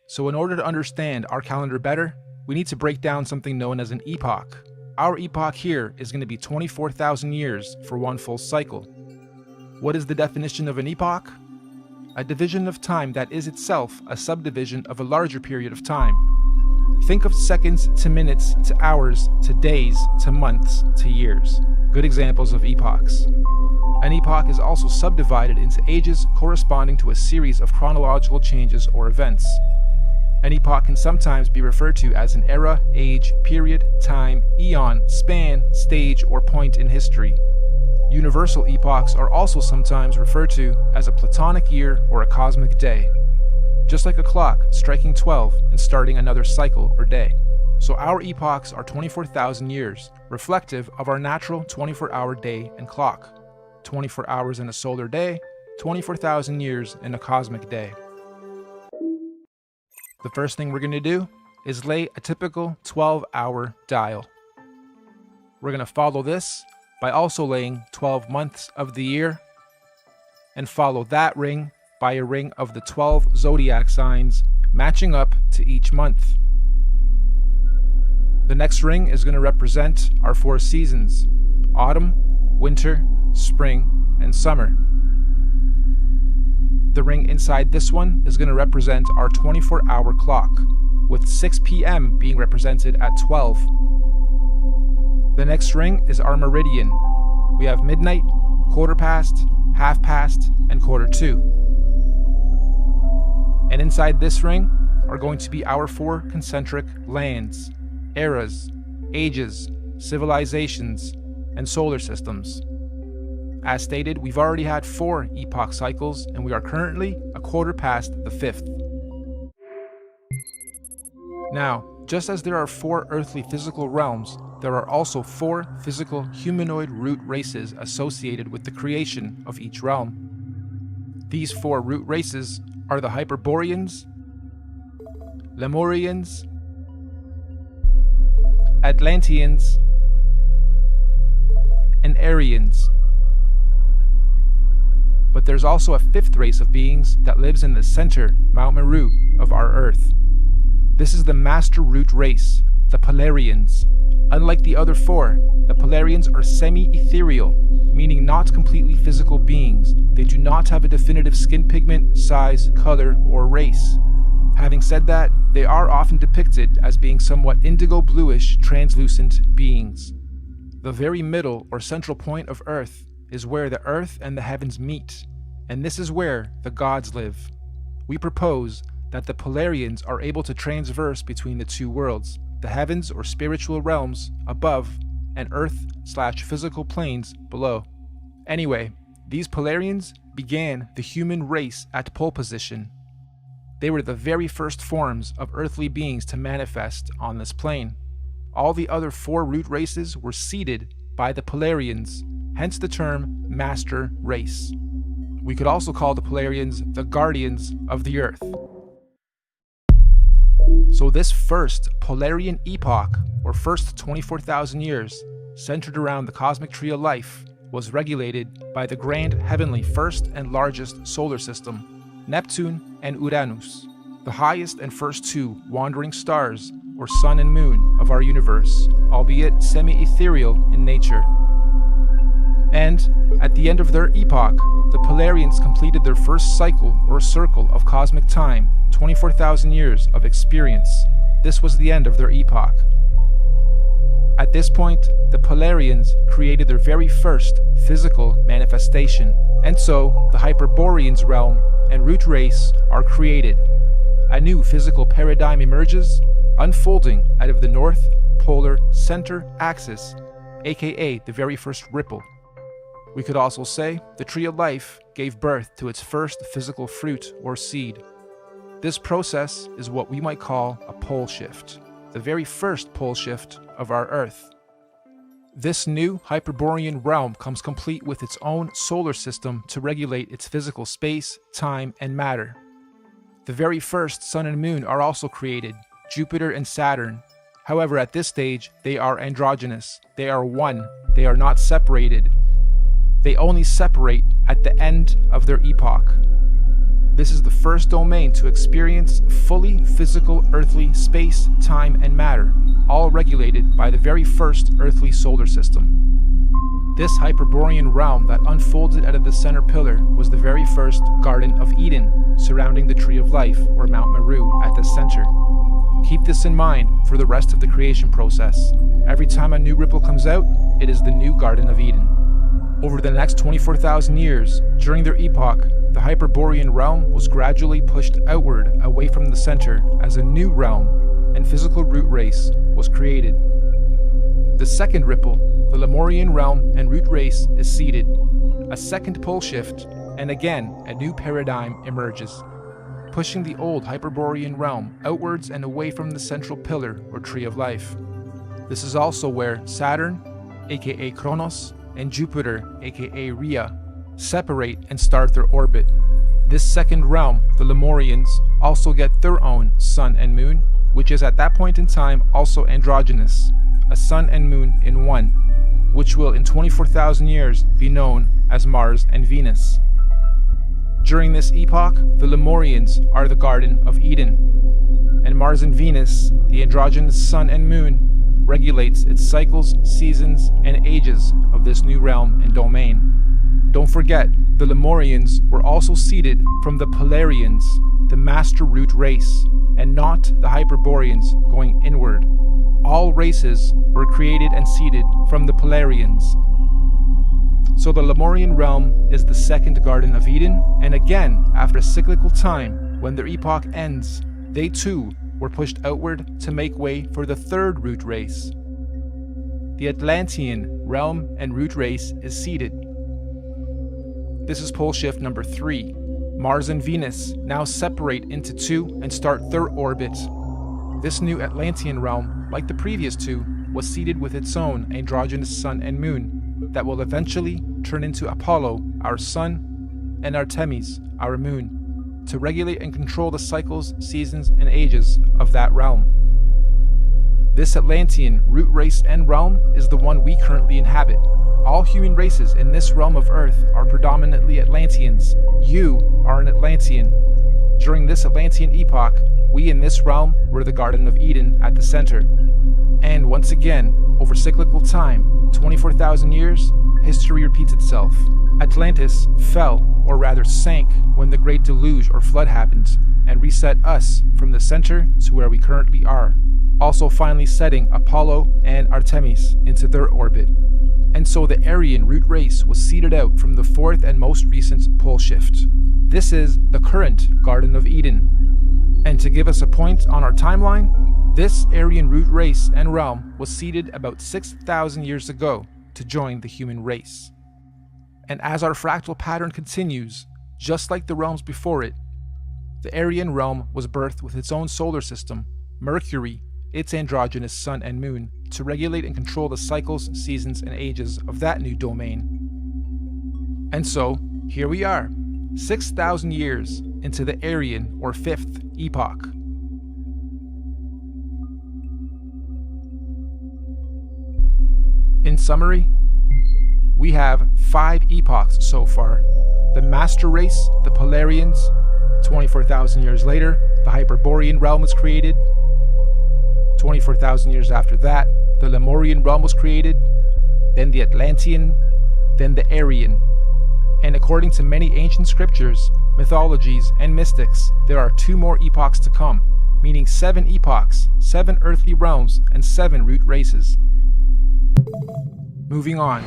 So in order to understand our calendar better, we need to break down something known as an epoch. Our epoch here is going to be 24,000 years for one full cycle. What is the definition of an epoch? A division of time that is itself a subdivision of a larger period of time. Think of seconds to minutes to hours to days to months to years. Good examples of epochs. An epoch is also subdivided into ages corresponding to a series of chronological changes or events. An epoch can sometimes be referred to as an era, age, period, time, eon, span, stage, or point in history. Universal epochs are also sometimes referred to as a platonic year or a cosmic day. Just like a clock striking 12 and starting another cycle or day. So our epochs are 24,000 years, reflective of our natural 24-hour day and clock. 24 hours in a solar day, 24,000 years in a cosmic day. The first thing we're going to do is lay a typical 12-hour dial. We're going to follow this by also laying 12 months of the year, and follow that ring by a ring of the 12 zodiac signs matching up to each month. The next ring is going to represent our 4 seasons: autumn, winter, spring, and summer. The ring inside this one is going to represent our 24-hour clock, with 6 p.m. being represented at 12. The next ring is our meridian. We have midnight, quarter past, half past, and quarter to. And inside this ring are going to be our 4 concentric lands, eras, ages, civilizations, and solar systems. As stated, we've already had 4 epoch cycles, and we are currently a quarter past the 5th. Now, just as there are 4 earthly physical realms, there are also 4 physical humanoid root races associated with the creation of each realm. These 4 root races are the Hyperboreans, Lemurians, Atlanteans, and Aryans. But there's also a 5th race of beings that lives in the center, Mount Meru, of our Earth. This is the Master Root race, the Polarians. Unlike the other 4, the Polarians are semi-ethereal, meaning not completely physical beings. They do not have a definitive skin pigment, size, color, or race. Having said that, they are often depicted as being somewhat indigo-bluish, translucent beings. The very middle or central point of Earth is where the Earth and the heavens meet, and this is where the gods live. We propose that the Polarians are able to transverse between the 2 worlds, the heavens or spiritual realms above, and Earth/physical planes below. Anyway, these Polarians began the human race at pole position. They were the very first forms of earthly beings to manifest on this plane. All the other 4 root races were seeded by the Polarians, hence the term Master Race. We could also call the Polarians the Guardians of the Earth. So this first Polarian epoch, or first 24,000 years, centered around the cosmic tree of life, was regulated by the grand heavenly first and largest solar system, Neptune and Uranus, the highest and first 2 wandering stars, or sun and moon, of our universe, albeit semi-ethereal in nature. And at the end of their epoch, the Polarians completed their first cycle or circle of cosmic time, 24,000 years of experience. This was the end of their epoch. At this point, the Polarians created their very first physical manifestation, and so the Hyperboreans realm and root race are created. A new physical paradigm emerges, unfolding out of the North Polar Center Axis, aka the very first ripple. We could also say the tree of life gave birth to its first physical fruit or seed. This process is what we might call a pole shift, the very first pole shift of our Earth. This new Hyperborean realm comes complete with its own solar system to regulate its physical space, time, and matter. The very first sun and moon are also created, Jupiter and Saturn. However, at this stage, they are androgynous. They are one. They are not separated. They only separate at the end of their epoch. This is the first domain to experience fully physical earthly space, time, and matter, all regulated by the very first earthly solar system. This Hyperborean realm that unfolded out of the center pillar was the very first Garden of Eden, surrounding the Tree of Life, or Mount Meru, at the center. Keep this in mind for the rest of the creation process. Every time a new ripple comes out, it is the new Garden of Eden. Over the next 24,000 years, during their epoch, the Hyperborean realm was gradually pushed outward away from the center as a new realm and physical root race was created. The second ripple, the Lemurian realm and root race, is seeded. A second pole shift, and again a new paradigm emerges, pushing the old Hyperborean realm outwards and away from the central pillar or tree of life. This is also where Saturn, aka Kronos, and Jupiter, aka Rhea, separate and start their orbit. This second realm, the Lemurians, also get their own sun and moon, which is at that point in time also androgynous, a sun and moon in one, which will in 24,000 years be known as Mars and Venus. During this epoch, the Lemurians are the Garden of Eden, and Mars and Venus, the androgynous sun and moon, regulates its cycles, seasons, and ages of this new realm and domain. Don't forget, the Lemurians were also seeded from the Polarians, the master root race, and not the Hyperboreans going inward. All races were created and seeded from the Polarians. So the Lemurian realm is the second Garden of Eden, and again, after a cyclical time, when their epoch ends, they too were pushed outward to make way for the third root race. The Atlantean realm and root race is seeded. This is pole shift number 3. Mars and Venus now separate into two and start their orbit. This new Atlantean realm, like the previous two, was seeded with its own androgynous sun and moon that will eventually turn into Apollo, our sun, and Artemis, our moon, to regulate and control the cycles, seasons, and ages of that realm. This Atlantean root race and realm is the one we currently inhabit. All human races in this realm of Earth are predominantly Atlanteans. You are an Atlantean. During this Atlantean epoch, we in this realm were the Garden of Eden at the center. And once again, over cyclical time, 24,000 years, history repeats itself. Atlantis fell, or rather sank, when the Great Deluge or Flood happened, and reset us from the center to where we currently are, also finally setting Apollo and Artemis into their orbit. And so the Aryan root race was seeded out from the fourth and most recent pole shift. This is the current Garden of Eden. And to give us a point on our timeline, this Aryan root race and realm was seeded about 6,000 years ago to join the human race. And as our fractal pattern continues, just like the realms before it, the Aryan realm was birthed with its own solar system, Mercury, its androgynous sun and moon, to regulate and control the cycles, seasons, and ages of that new domain. And so, here we are, 6,000 years into the Aryan or fifth epoch. In summary, we have 5 epochs so far. The Master Race, the Polarians. 24,000 years later, the Hyperborean realm was created. 24,000 years after that, the Lemurian realm was created. Then the Atlantean, then the Aryan. And according to many ancient scriptures, mythologies, and mystics, there are 2 more epochs to come, meaning 7 epochs, 7 earthly realms, and 7 root races. Moving on.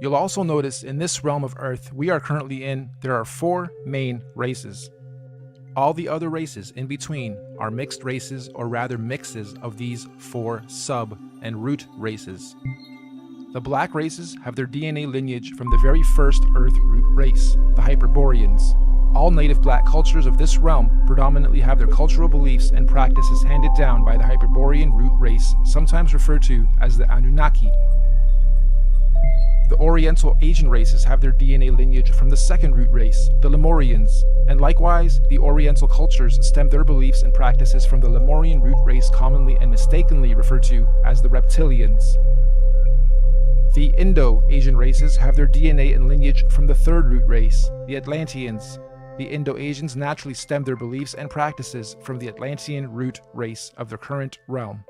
You'll also notice in this realm of Earth we are currently in, there are 4 main races. All the other races in between are mixed races, or rather mixes of these 4 sub and root races. The black races have their DNA lineage from the very first Earth root race, the Hyperboreans. All native black cultures of this realm predominantly have their cultural beliefs and practices handed down by the Hyperborean root race, sometimes referred to as the Anunnaki. The Oriental Asian races have their DNA lineage from the second root race, the Lemurians, and likewise, the Oriental cultures stem their beliefs and practices from the Lemurian root race, commonly and mistakenly referred to as the Reptilians. The Indo-Asian races have their DNA and lineage from the third root race, the Atlanteans. The Indo-Asians naturally stem their beliefs and practices from the Atlantean root race of their current realm.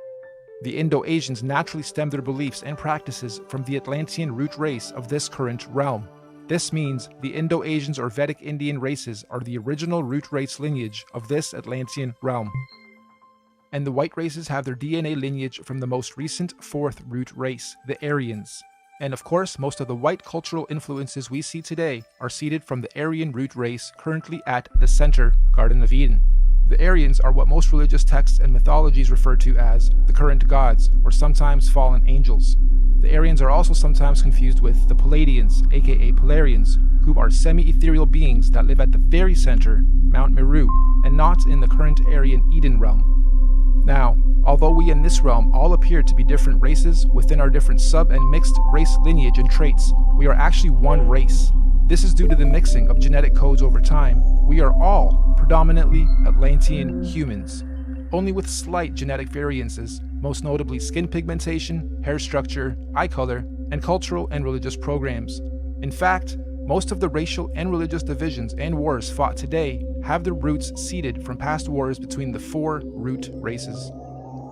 The Indo-Asians naturally stem their beliefs and practices from the Atlantean root race of this current realm. This means the Indo-Asians or Vedic Indian races are the original root race lineage of this Atlantean realm. And the white races have their DNA lineage from the most recent fourth root race, the Aryans. And of course, most of the white cultural influences we see today are seeded from the Aryan root race currently at the center, Garden of Eden. The Aryans are what most religious texts and mythologies refer to as the current gods, or sometimes fallen angels. The Aryans are also sometimes confused with the Palladians, aka Polarians, who are semi-ethereal beings that live at the very center, Mount Meru, and not in the current Aryan Eden realm. Now, although we in this realm all appear to be different races within our different sub and mixed race lineage and traits, we are actually one race. This is due to the mixing of genetic codes over time. We are all predominantly Atlantean humans. only with slight genetic variances, most notably skin pigmentation, hair structure, eye color, and cultural and religious programs. In fact, most of the racial and religious divisions and wars fought today have their roots seeded from past wars between the four root races.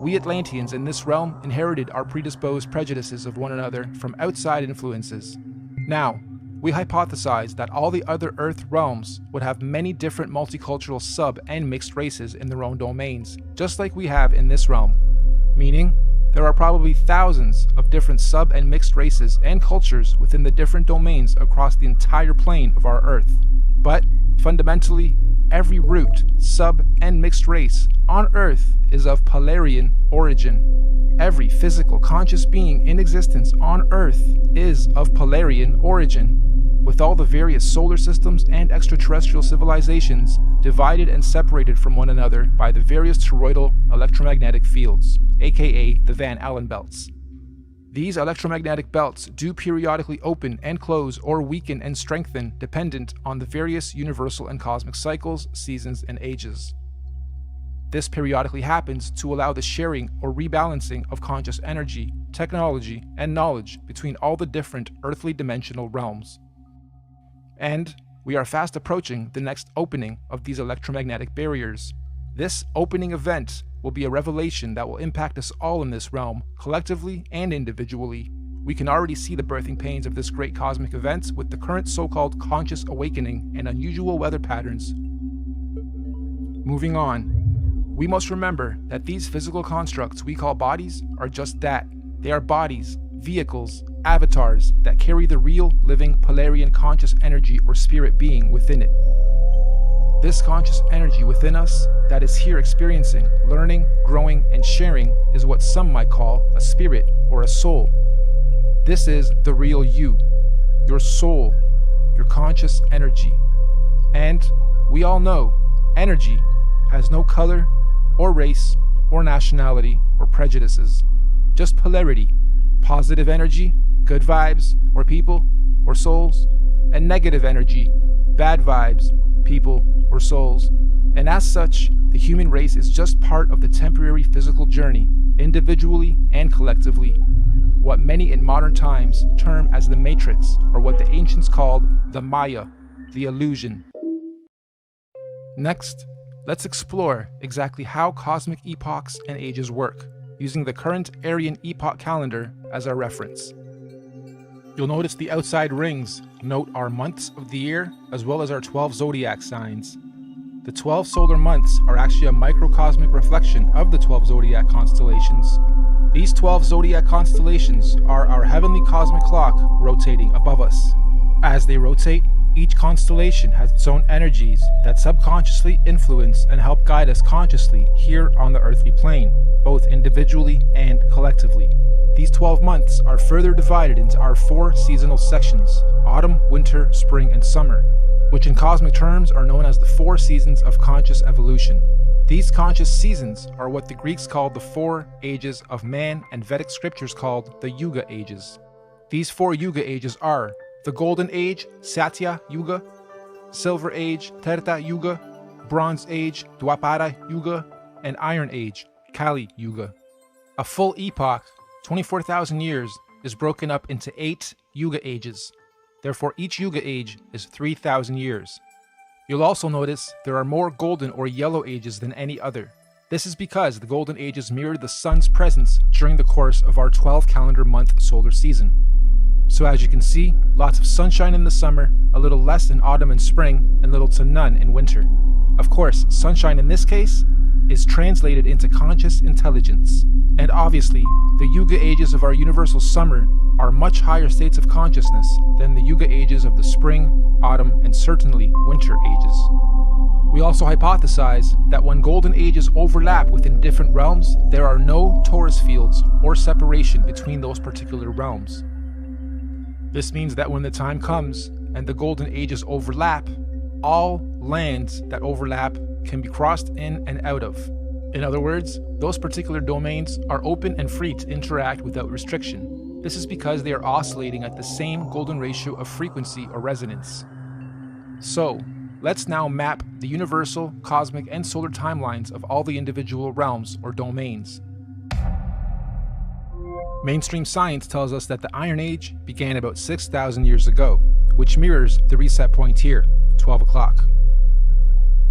We Atlanteans in this realm inherited our predisposed prejudices of one another from outside influences. Now, we hypothesize that all the other Earth realms would have many different multicultural sub- and mixed races in their own domains, just like we have in this realm. Meaning, there are probably thousands of different sub- and mixed races and cultures within the different domains across the entire plane of our Earth. But, fundamentally, every root, sub- and mixed race on Earth is of Polarian origin. Every physical conscious being in existence on Earth is of Polarian origin, with all the various solar systems and extraterrestrial civilizations divided and separated from one another by the various toroidal electromagnetic fields, aka the Van Allen belts. These electromagnetic belts do periodically open and close or weaken and strengthen dependent on the various universal and cosmic cycles, seasons, and ages. This periodically happens to allow the sharing or rebalancing of conscious energy, technology, and knowledge between all the different earthly dimensional realms. And we are fast approaching the next opening of these electromagnetic barriers. This opening event will be a revelation that will impact us all in this realm, collectively and individually. We can already see the birthing pains of this great cosmic event with the current so-called conscious awakening and unusual weather patterns. Moving on, we must remember that these physical constructs we call bodies are just that. They are bodies, vehicles, avatars that carry the real, living, Polarian conscious energy or spirit being within it. This conscious energy within us that is here experiencing, learning, growing, and sharing is what some might call a spirit or a soul. This is the real you, your soul, your conscious energy. And we all know energy has no color or race or nationality or prejudices, just polarity, positive energy, good vibes or people or souls, and negative energy, bad vibes, people or souls. And as such, the human race is just part of the temporary physical journey, individually and collectively, what many in modern times term as the matrix, or what the ancients called the Maya, the illusion. Next, let's explore exactly how cosmic epochs and ages work, using the current Aryan epoch calendar as our reference. You'll notice the outside rings note our months of the year as well as our 12 zodiac signs. The 12 solar months are actually a microcosmic reflection of the 12 zodiac constellations. These 12 zodiac constellations are our heavenly cosmic clock rotating above us. As they rotate, each constellation has its own energies that subconsciously influence and help guide us consciously here on the earthly plane, both individually and collectively. These 12 months are further divided into our 4 seasonal sections: autumn, winter, spring, and summer, which in cosmic terms are known as the 4 seasons of conscious evolution. These conscious seasons are what the Greeks called the 4 ages of man and Vedic scriptures called the Yuga ages. These 4 Yuga ages are the Golden Age, Satya Yuga, Silver Age, Treta Yuga, Bronze Age, Dwapara Yuga, and Iron Age, Kali Yuga. A full epoch, 24,000 years, is broken up into 8 Yuga ages. Therefore, each Yuga age is 3,000 years. You'll also notice there are more golden or yellow ages than any other. This is because the golden ages mirror the sun's presence during the course of our 12 calendar month solar season. So as you can see, lots of sunshine in the summer, a little less in autumn and spring, and little to none in winter. Of course, sunshine in this case is translated into conscious intelligence. And obviously, the Yuga ages of our universal summer are much higher states of consciousness than the Yuga ages of the spring, autumn, and certainly winter ages. We also hypothesize that when golden ages overlap within different realms, there are no torus fields or separation between those particular realms. This means that when the time comes and the golden ages overlap, all lands that overlap can be crossed in and out of. In other words, those particular domains are open and free to interact without restriction. This is because they are oscillating at the same golden ratio of frequency or resonance. So, let's now map the universal, cosmic, and solar timelines of all the individual realms or domains. Mainstream science tells us that the Iron Age began about 6,000 years ago, which mirrors the reset point here, 12 o'clock.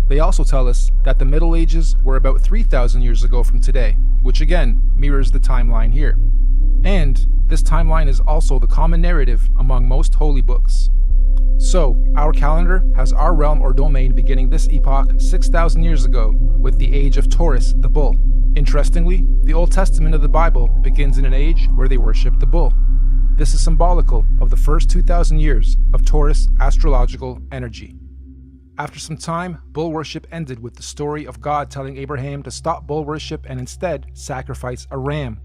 They also tell us that the Middle Ages were about 3,000 years ago from today, which again mirrors the timeline here. And this timeline is also the common narrative among most holy books. So, our calendar has our realm or domain beginning this epoch 6,000 years ago with the age of Taurus, the bull. Interestingly, the Old Testament of the Bible begins in an age where they worship the bull. This is symbolical of the first 2,000 years of Taurus astrological energy. After some time, bull worship ended with the story of God telling Abraham to stop bull worship and instead sacrifice a ram.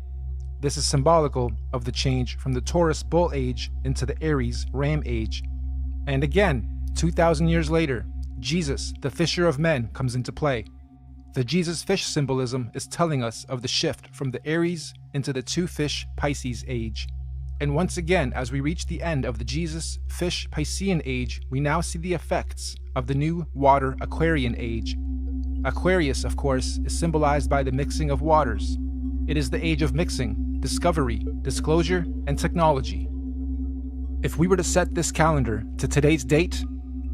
This is symbolical of the change from the Taurus bull age into the Aries ram age. And again, 2,000 years later, Jesus, the fisher of men, comes into play. The Jesus fish symbolism is telling us of the shift from the Aries into the two fish Pisces age. And once again, as we reach the end of the Jesus fish Piscean age, we now see the effects of the new water Aquarian age. Aquarius, of course, is symbolized by the mixing of waters. It is the age of mixing, discovery, disclosure, and technology. If we were to set this calendar to today's date,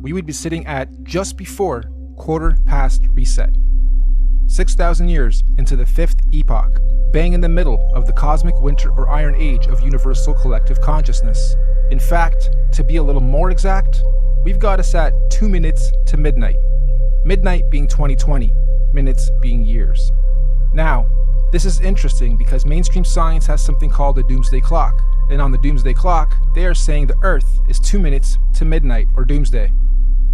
we would be sitting at just before quarter past reset. 6,000 years into the fifth epoch, bang in the middle of the cosmic winter or iron age of universal collective consciousness. In fact, to be a little more exact, we've got us at 2 minutes to midnight. Midnight being 2020, minutes being years. Now, this is interesting because mainstream science has something called a doomsday clock. And on the doomsday clock, they are saying the Earth is 2 minutes to midnight or doomsday.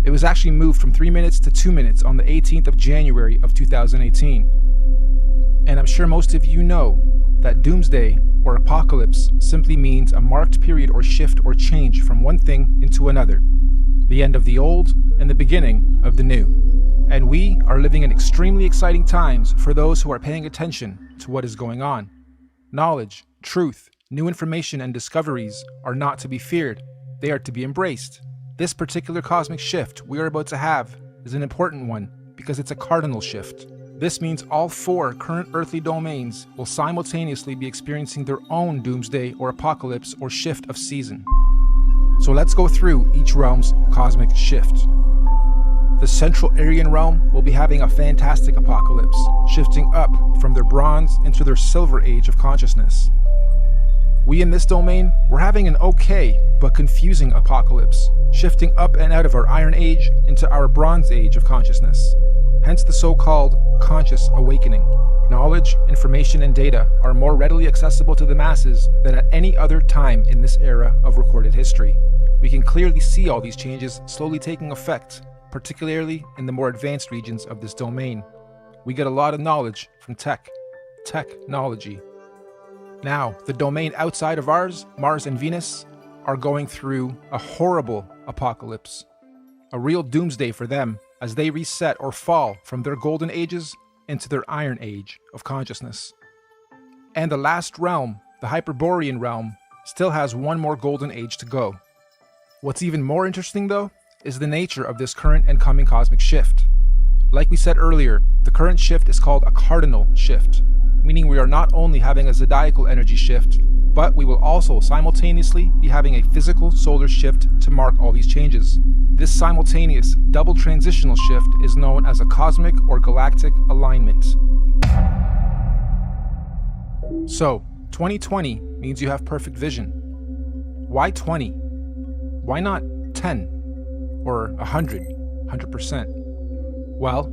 It was actually moved from 3 minutes to 2 minutes on the 18th of January of 2018. And I'm sure most of you know that doomsday or apocalypse simply means a marked period or shift or change from one thing into another. The end of the old and the beginning of the new. And we are living in extremely exciting times for those who are paying attention to what is going on. Knowledge, truth, new information and discoveries are not to be feared. They are to be embraced. This particular cosmic shift we are about to have is an important one because it's a cardinal shift. This means all 4 current earthly domains will simultaneously be experiencing their own doomsday or apocalypse or shift of season. So let's go through each realm's cosmic shift. The Central Aryan realm will be having a fantastic apocalypse, shifting up from their bronze into their silver age of consciousness. We in this domain, we're having an okay but confusing apocalypse, shifting up and out of our Iron Age into our Bronze Age of consciousness. Hence the so-called conscious awakening. Knowledge, information, and data are more readily accessible to the masses than at any other time in this era of recorded history. We can clearly see all these changes slowly taking effect, particularly in the more advanced regions of this domain. We get a lot of knowledge from technology. Now, the domain outside of ours, Mars and Venus, are going through a horrible apocalypse. A real doomsday for them as they reset or fall from their golden ages into their iron age of consciousness. And the last realm, the Hyperborean realm, still has one more golden age to go. What's even more interesting though, is the nature of this current and coming cosmic shift. Like we said earlier, the current shift is called a cardinal shift, meaning we are not only having a zodiacal energy shift, but we will also simultaneously be having a physical solar shift to mark all these changes. This simultaneous double transitional shift is known as a cosmic or galactic alignment. So, 2020 means you have perfect vision. Why 20? Why not 10? Or 100%? Well,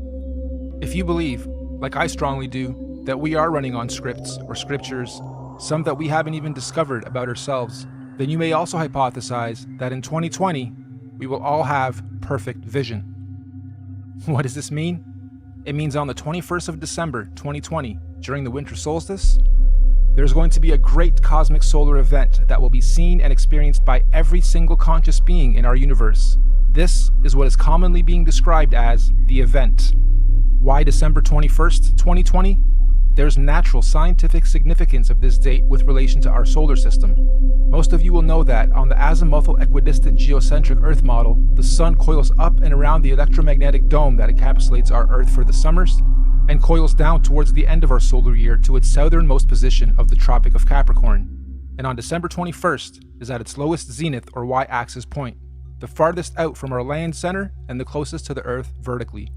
if you believe, like I strongly do, that we are running on scripts or scriptures, some that we haven't even discovered about ourselves, then you may also hypothesize that in 2020, we will all have perfect vision. What does this mean? It means on the 21st of December, 2020, during the winter solstice, there's going to be a great cosmic solar event that will be seen and experienced by every single conscious being in our universe. This is what is commonly being described as the event. Why December 21st, 2020? there's natural scientific significance of this date with relation to our solar system. Most of you will know that on the azimuthal equidistant geocentric Earth model, the Sun coils up and around the electromagnetic dome that encapsulates our Earth for the summers, and coils down towards the end of our solar year to its southernmost position of the Tropic of Capricorn, and on December 21st is at its lowest zenith or y-axis point, the farthest out from our land center and the closest to the Earth vertically.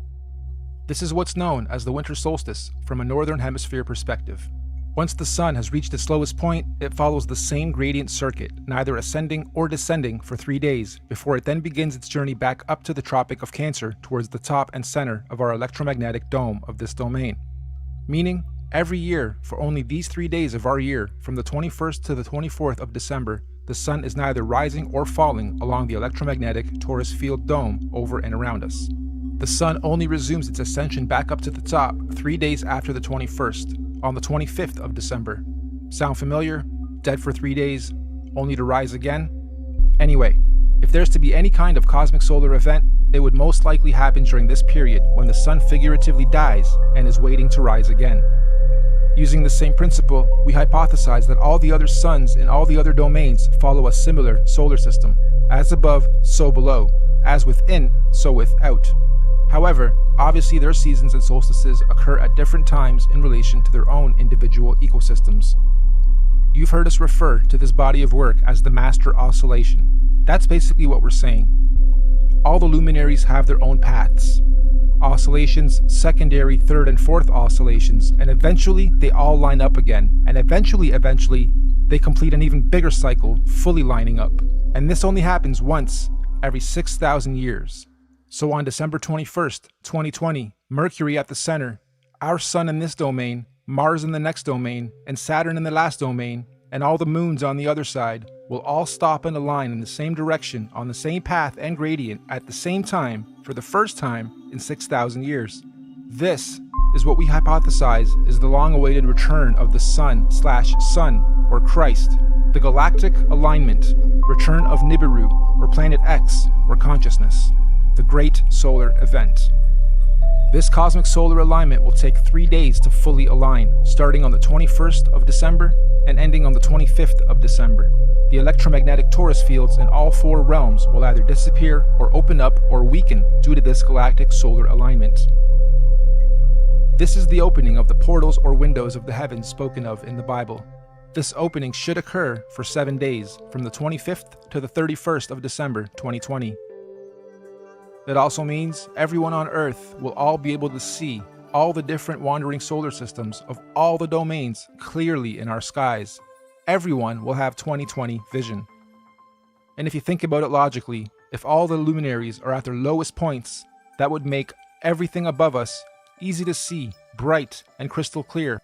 This is what's known as the winter solstice from a northern hemisphere perspective. Once the Sun has reached its lowest point, it follows the same gradient circuit, neither ascending or descending for 3 days, before it then begins its journey back up to the Tropic of Cancer towards the top and center of our electromagnetic dome of this domain. Meaning, every year, for only these 3 days of our year, from the 21st to the 24th of December, the Sun is neither rising or falling along the electromagnetic torus field dome over and around us. The Sun only resumes its ascension back up to the top 3 days after the 21st, on the 25th of December. Sound familiar? Dead for 3 days, only to rise again? Anyway, if there's to be any kind of cosmic solar event, it would most likely happen during this period when the Sun figuratively dies and is waiting to rise again. Using the same principle, we hypothesize that all the other suns in all the other domains follow a similar solar system. As above, so below. As within, so without. However, obviously their seasons and solstices occur at different times in relation to their own individual ecosystems. You've heard us refer to this body of work as the master oscillation. That's basically what we're saying. All the luminaries have their own paths. Oscillations, secondary, third, and fourth oscillations, and eventually they all line up again, and eventually, they complete an even bigger cycle, fully lining up. And this only happens once every 6,000 years. So on December 21st, 2020, Mercury at the center, our Sun in this domain, Mars in the next domain, and Saturn in the last domain, and all the moons on the other side, will all stop and align in the same direction on the same path and gradient at the same time for the first time in 6,000 years. This is what we hypothesize is the long-awaited return of the Sun/Sun, or Christ, the galactic alignment, return of Nibiru, or Planet X, or consciousness, the great solar event. This cosmic solar alignment will take 3 days to fully align, starting on the 21st of December and ending on the 25th of December. The electromagnetic torus fields in all 4 realms will either disappear or open up or weaken due to this galactic solar alignment. This is the opening of the portals or windows of the heavens spoken of in the Bible. This opening should occur for 7 days, from the 25th to the 31st of December 2020. It also means everyone on Earth will all be able to see all the different wandering solar systems of all the domains clearly in our skies. Everyone will have 20/20 vision. And if you think about it logically, if all the luminaries are at their lowest points, that would make everything above us easy to see, bright, and crystal clear.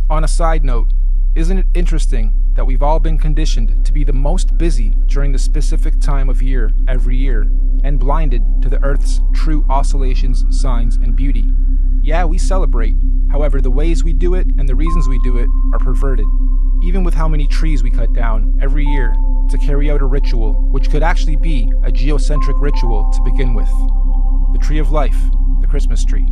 On a side note, isn't it interesting that we've all been conditioned to be the most busy during the specific time of year every year, and blinded to the Earth's true oscillations, signs, and beauty? Yeah, we celebrate. However, the ways we do it and the reasons we do it are perverted. Even with how many trees we cut down every year to carry out a ritual, which could actually be a geocentric ritual to begin with. The tree of life, the Christmas tree.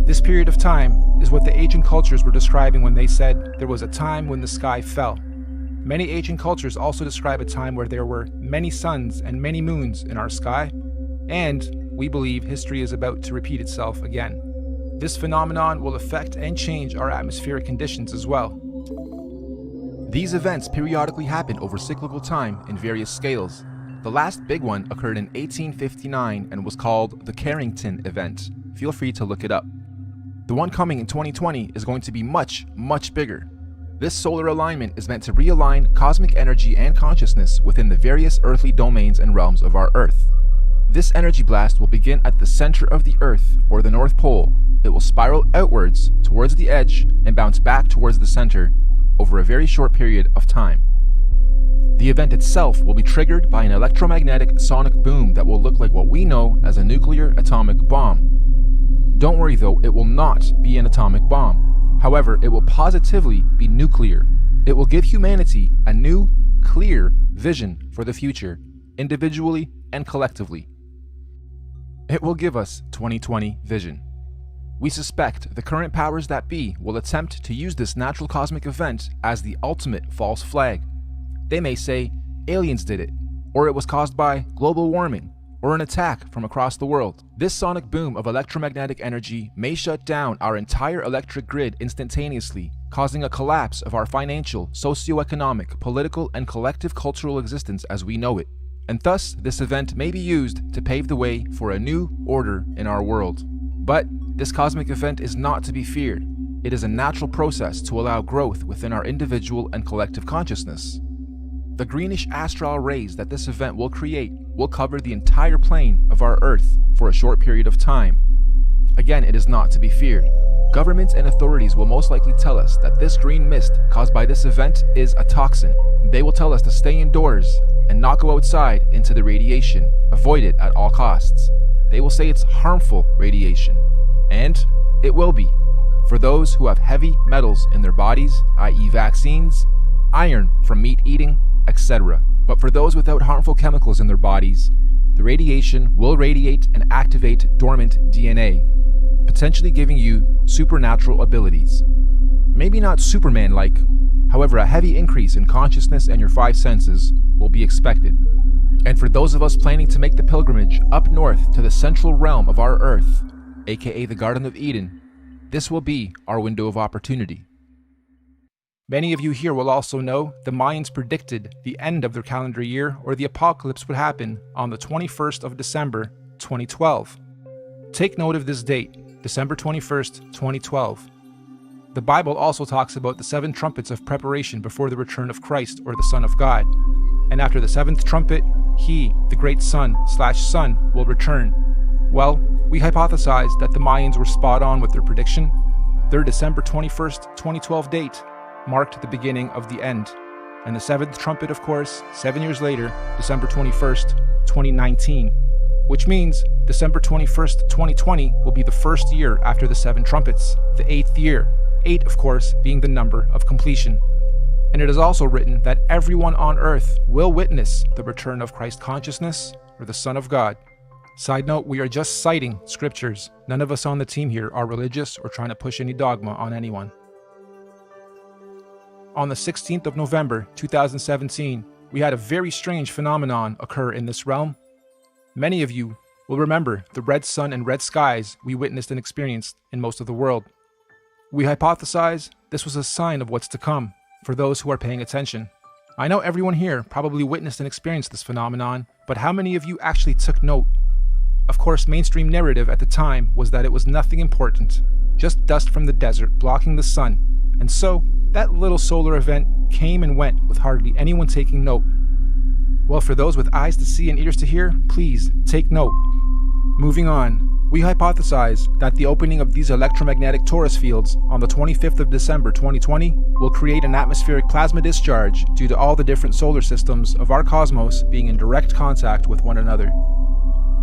This period of time is what the ancient cultures were describing when they said there was a time when the sky fell. Many ancient cultures also describe a time where there were many suns and many moons in our sky, and we believe history is about to repeat itself again. This phenomenon will affect and change our atmospheric conditions as well. These events periodically happen over cyclical time in various scales. The last big one occurred in 1859 and was called the Carrington event. Feel free to look it up. The one coming in 2020 is going to be much, much bigger. This solar alignment is meant to realign cosmic energy and consciousness within the various earthly domains and realms of our Earth. This energy blast will begin at the center of the Earth, or the North Pole. It will spiral outwards towards the edge and bounce back towards the center over a very short period of time. The event itself will be triggered by an electromagnetic sonic boom that will look like what we know as a nuclear atomic bomb. Don't worry though, it will not be an atomic bomb. However, it will positively be nuclear. It will give humanity a new, clear vision for the future, individually and collectively. It will give us 20/20 vision. We suspect the current powers that be will attempt to use this natural cosmic event as the ultimate false flag. They may say aliens did it, or it was caused by global warming, or an attack from across the world. This sonic boom of electromagnetic energy may shut down our entire electric grid instantaneously, causing a collapse of our financial, socio-economic, political, and collective cultural existence as we know it. And thus, this event may be used to pave the way for a new order in our world. But this cosmic event is not to be feared. It is a natural process to allow growth within our individual and collective consciousness. The greenish astral rays that this event will create will cover the entire plane of our Earth for a short period of time. Again, it is not to be feared. Governments and authorities will most likely tell us that this green mist caused by this event is a toxin. They will tell us to stay indoors and not go outside into the radiation. Avoid it at all costs. They will say it's harmful radiation. And it will be. For those who have heavy metals in their bodies, i.e. vaccines, iron from meat eating, etc. But for those without harmful chemicals in their bodies, the radiation will radiate and activate dormant DNA, potentially giving you supernatural abilities. Maybe not Superman-like, however a heavy increase in consciousness and your 5 senses will be expected. And for those of us planning to make the pilgrimage up north to the central realm of our Earth, aka the Garden of Eden, this will be our window of opportunity. Many of you here will also know the Mayans predicted the end of their calendar year, or the apocalypse, would happen on the 21st of December, 2012. Take note of this date, December 21st, 2012. The Bible also talks about the 7 trumpets of preparation before the return of Christ, or the Son of God. And after the 7th trumpet, he, the great Son, will return. Well, we hypothesized that the Mayans were spot on with their prediction. Their December 21st, 2012 date marked the beginning of the end. And the 7th trumpet, of course, 7 years later, December 21st, 2019. Which means December 21st, 2020 will be the first year after the 7 trumpets, the 8th year. 8, of course, being the number of completion. And it is also written that everyone on earth will witness the return of Christ consciousness, or the Son of God. Side note, we are just citing scriptures. None of us on the team here are religious or trying to push any dogma on anyone. On the 16th of November, 2017, we had a very strange phenomenon occur in this realm. Many of you will remember the red sun and red skies we witnessed and experienced in most of the world. We hypothesize this was a sign of what's to come for those who are paying attention. I know everyone here probably witnessed and experienced this phenomenon, but how many of you actually took note? Of course, mainstream narrative at the time was that it was nothing important, just dust from the desert blocking the sun, and so that little solar event came and went with hardly anyone taking note. Well, for those with eyes to see and ears to hear, please take note. Moving on, we hypothesize that the opening of these electromagnetic torus fields on the 25th of December 2020 will create an atmospheric plasma discharge due to all the different solar systems of our cosmos being in direct contact with one another.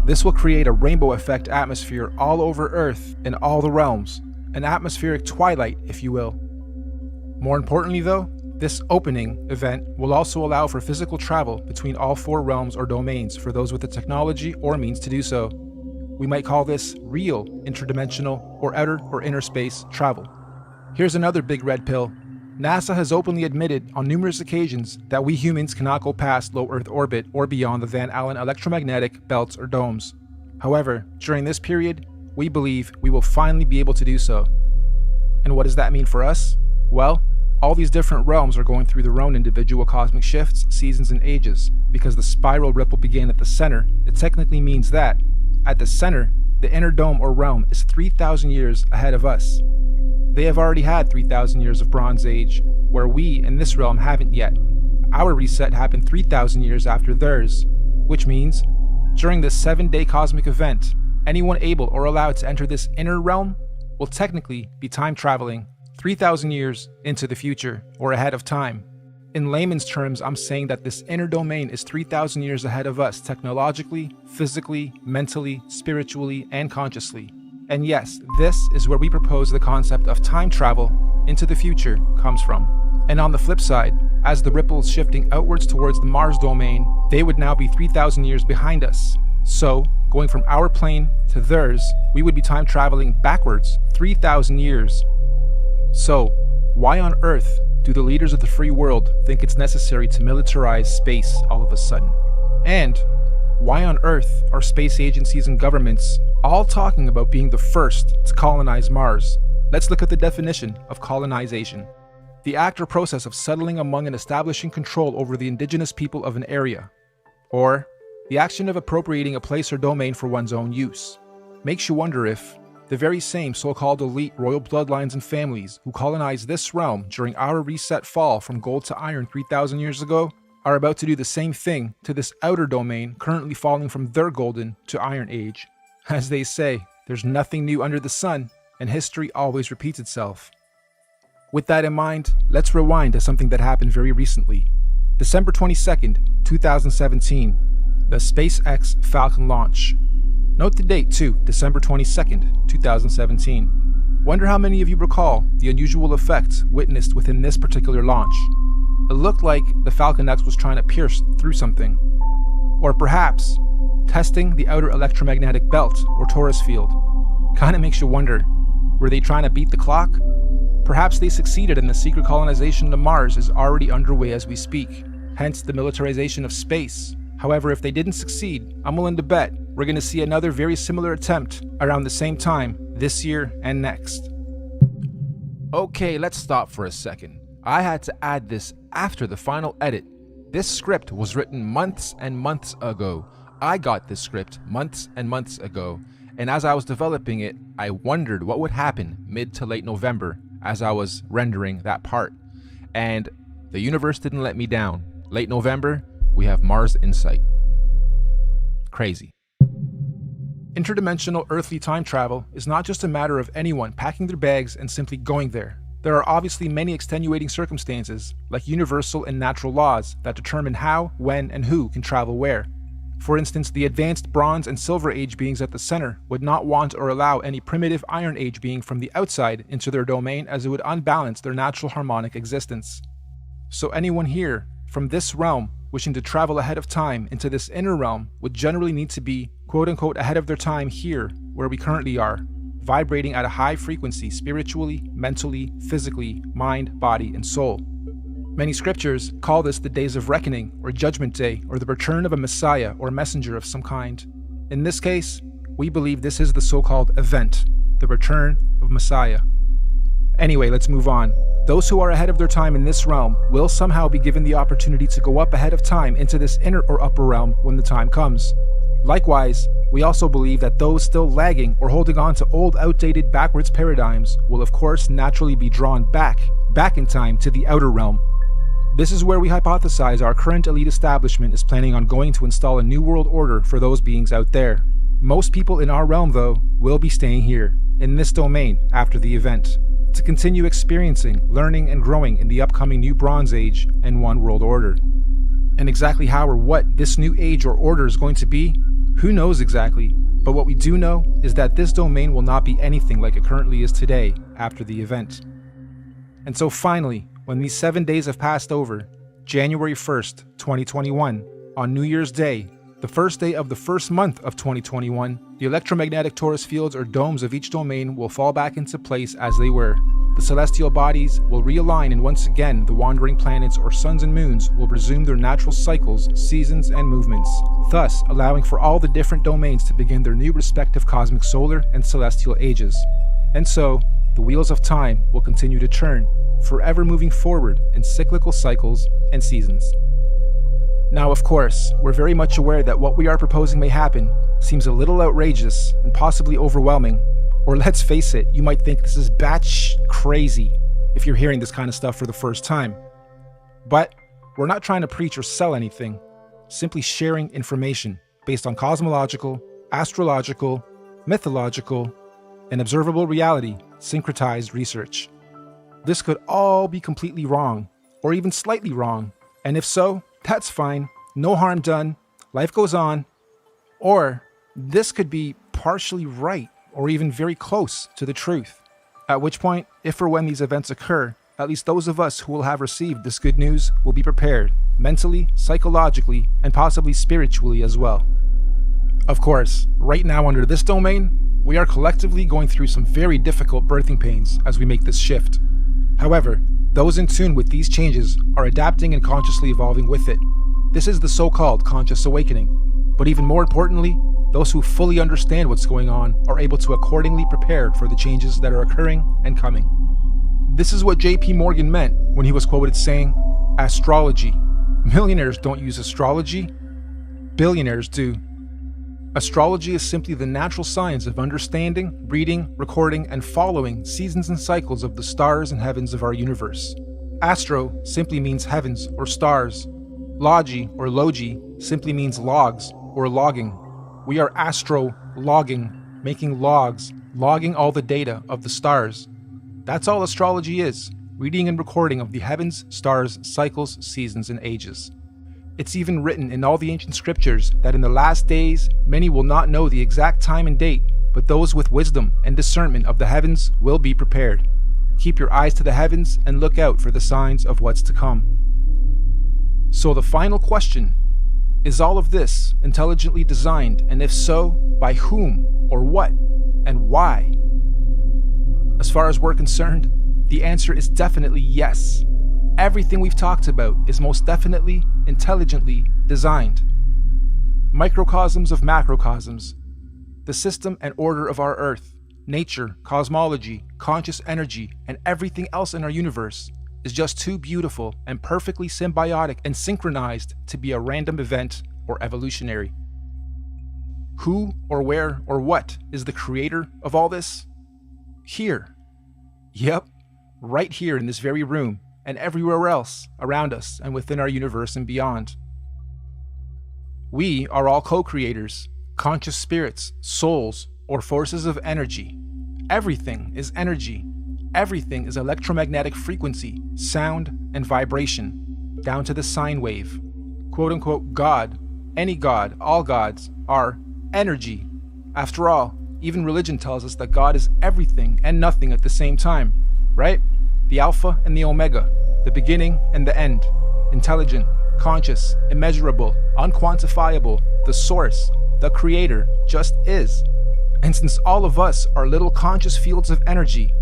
This will create a rainbow effect atmosphere all over Earth in all the realms, an atmospheric twilight, if you will. More importantly though, this opening event will also allow for physical travel between all 4 realms or domains for those with the technology or means to do so. We might call this real interdimensional or outer or inner space travel. Here's another big red pill. NASA has openly admitted on numerous occasions that we humans cannot go past low Earth orbit or beyond the Van Allen electromagnetic belts or domes. However, during this period, we believe we will finally be able to do so. And what does that mean for us? Well, all these different realms are going through their own individual cosmic shifts, seasons, and ages. Because the spiral ripple began at the center, it technically means that, at the center, the inner dome or realm is 3,000 years ahead of us. They have already had 3,000 years of Bronze Age, where we in this realm haven't yet. Our reset happened 3,000 years after theirs, which means, during this 7-day cosmic event, anyone able or allowed to enter this inner realm will technically be time traveling 3,000 years into the future, or ahead of time. In layman's terms, I'm saying that this inner domain is 3,000 years ahead of us technologically, physically, mentally, spiritually, and consciously. And yes, this is where we propose the concept of time travel into the future comes from. And on the flip side, as the ripples shifting outwards towards the Mars domain, they would now be 3,000 years behind us. So, going from our plane to theirs, we would be time traveling backwards 3,000 years. So, why on earth do the leaders of the free world think it's necessary to militarize space all of a sudden? And why on earth are space agencies and governments all talking about being the first to colonize Mars? Let's look at the definition of colonization. The act or process of settling among and establishing control over the indigenous people of an area. Or the action of appropriating a place or domain for one's own use. Makes you wonder if the very same so-called elite royal bloodlines and families who colonized this realm during our reset fall from gold to iron 3,000 years ago are about to do the same thing to this outer domain currently falling from their golden to iron age. As they say, there's nothing new under the sun, and history always repeats itself. With that in mind, let's rewind to something that happened very recently. December 22nd, 2017, the SpaceX Falcon launch. Note the date too, December 22nd, 2017. Wonder how many of you recall the unusual effects witnessed within this particular launch. It looked like the Falcon X was trying to pierce through something. Or perhaps, testing the outer electromagnetic belt or torus field. Kinda makes you wonder, were they trying to beat the clock? Perhaps they succeeded and the secret colonization to Mars is already underway as we speak, hence the militarization of space. However, if they didn't succeed, I'm willing to bet we're going to see another very similar attempt around the same time this year and next. Okay, let's stop for a second. I had to add this after the final edit. This script was written months and months ago. I got this script months and months ago, and as I was developing it, I wondered what would happen mid to late November as I was rendering that part. And the universe didn't let me down. Late November, we have Mars Insight. Crazy. Interdimensional earthly time travel is not just a matter of anyone packing their bags and simply going there. There are obviously many extenuating circumstances, like universal and natural laws, that determine how, when, and who can travel where. For instance, the advanced Bronze and Silver Age beings at the center would not want or allow any primitive Iron Age being from the outside into their domain, as it would unbalance their natural harmonic existence. So anyone here, from this realm, wishing to travel ahead of time into this inner realm would generally need to be, quote-unquote, ahead of their time here, where we currently are, vibrating at a high frequency spiritually, mentally, physically, mind, body, and soul. Many scriptures call this the days of reckoning, or judgment day, or the return of a messiah or messenger of some kind. In this case, we believe this is the so-called event, the return of Messiah. Anyway, let's move on. Those who are ahead of their time in this realm will somehow be given the opportunity to go up ahead of time into this inner or upper realm when the time comes. Likewise, we also believe that those still lagging or holding on to old, outdated, backwards paradigms will of course naturally be drawn back in time to the outer realm. This is where we hypothesize our current elite establishment is planning on going to install a new world order for those beings out there. Most people in our realm, though, will be staying here, in this domain, after the event, to continue experiencing, learning, and growing in the upcoming new Bronze Age and One World Order. And exactly how or what this new age or order is going to be, who knows exactly, but what we do know is that this domain will not be anything like it currently is today after the event. And so finally, when these 7 days have passed over, January 1st, 2021, on New Year's Day, the first day of the first month of 2021, the electromagnetic torus fields or domes of each domain will fall back into place as they were. The celestial bodies will realign, and once again the wandering planets or suns and moons will resume their natural cycles, seasons, and movements, thus allowing for all the different domains to begin their new respective cosmic solar and celestial ages. And so, the wheels of time will continue to turn, forever moving forward in cyclical cycles and seasons. Now, of course, we're very much aware that what we are proposing may happen seems a little outrageous and possibly overwhelming, or let's face it, you might think this is batsh crazy if you're hearing this kind of stuff for the first time. But we're not trying to preach or sell anything, simply sharing information based on cosmological, astrological, mythological, and observable reality syncretized research. This could all be completely wrong, or even slightly wrong, and if so, that's fine, no harm done, life goes on. Or this could be partially right, or even very close to the truth. At which point, if or when these events occur, at least those of us who will have received this good news will be prepared, mentally, psychologically, and possibly spiritually as well. Of course, right now under this domain, we are collectively going through some very difficult birthing pains as we make this shift. However, those in tune with these changes are adapting and consciously evolving with it. This is the so-called conscious awakening. But even more importantly, those who fully understand what's going on are able to accordingly prepare for the changes that are occurring and coming. This is what J.P. Morgan meant when he was quoted saying, "Astrology. Millionaires don't use astrology. Billionaires do." Astrology is simply the natural science of understanding, reading, recording, and following seasons and cycles of the stars and heavens of our universe. Astro simply means heavens or stars. Logi or logi simply means logs or logging. We are astro-logging, making logs, logging all the data of the stars. That's all astrology is, reading and recording of the heavens, stars, cycles, seasons, and ages. It's even written in all the ancient scriptures that in the last days many will not know the exact time and date, but those with wisdom and discernment of the heavens will be prepared. Keep your eyes to the heavens and look out for the signs of what's to come. So the final question, is all of this intelligently designed, and if so, by whom or what and why? As far as we're concerned, the answer is definitely yes. Everything we've talked about is most definitely intelligently designed. Microcosms of macrocosms, the system and order of our Earth, nature, cosmology, conscious energy, and everything else in our universe is just too beautiful and perfectly symbiotic and synchronized to be a random event or evolutionary. Who or where or what is the creator of all this? Here. Yep, right here in this very room and everywhere else around us and within our universe and beyond. We are all co-creators, conscious spirits, souls, or forces of energy. Everything is energy. Everything is electromagnetic frequency, sound, and vibration, down to the sine wave. Quote-unquote God, any God, all gods, are energy. After all, even religion tells us that God is everything and nothing at the same time, right? The Alpha and the Omega, the beginning and the end, intelligent, conscious, immeasurable, unquantifiable, the source, the creator, just is. And since all of us are little conscious fields of energy,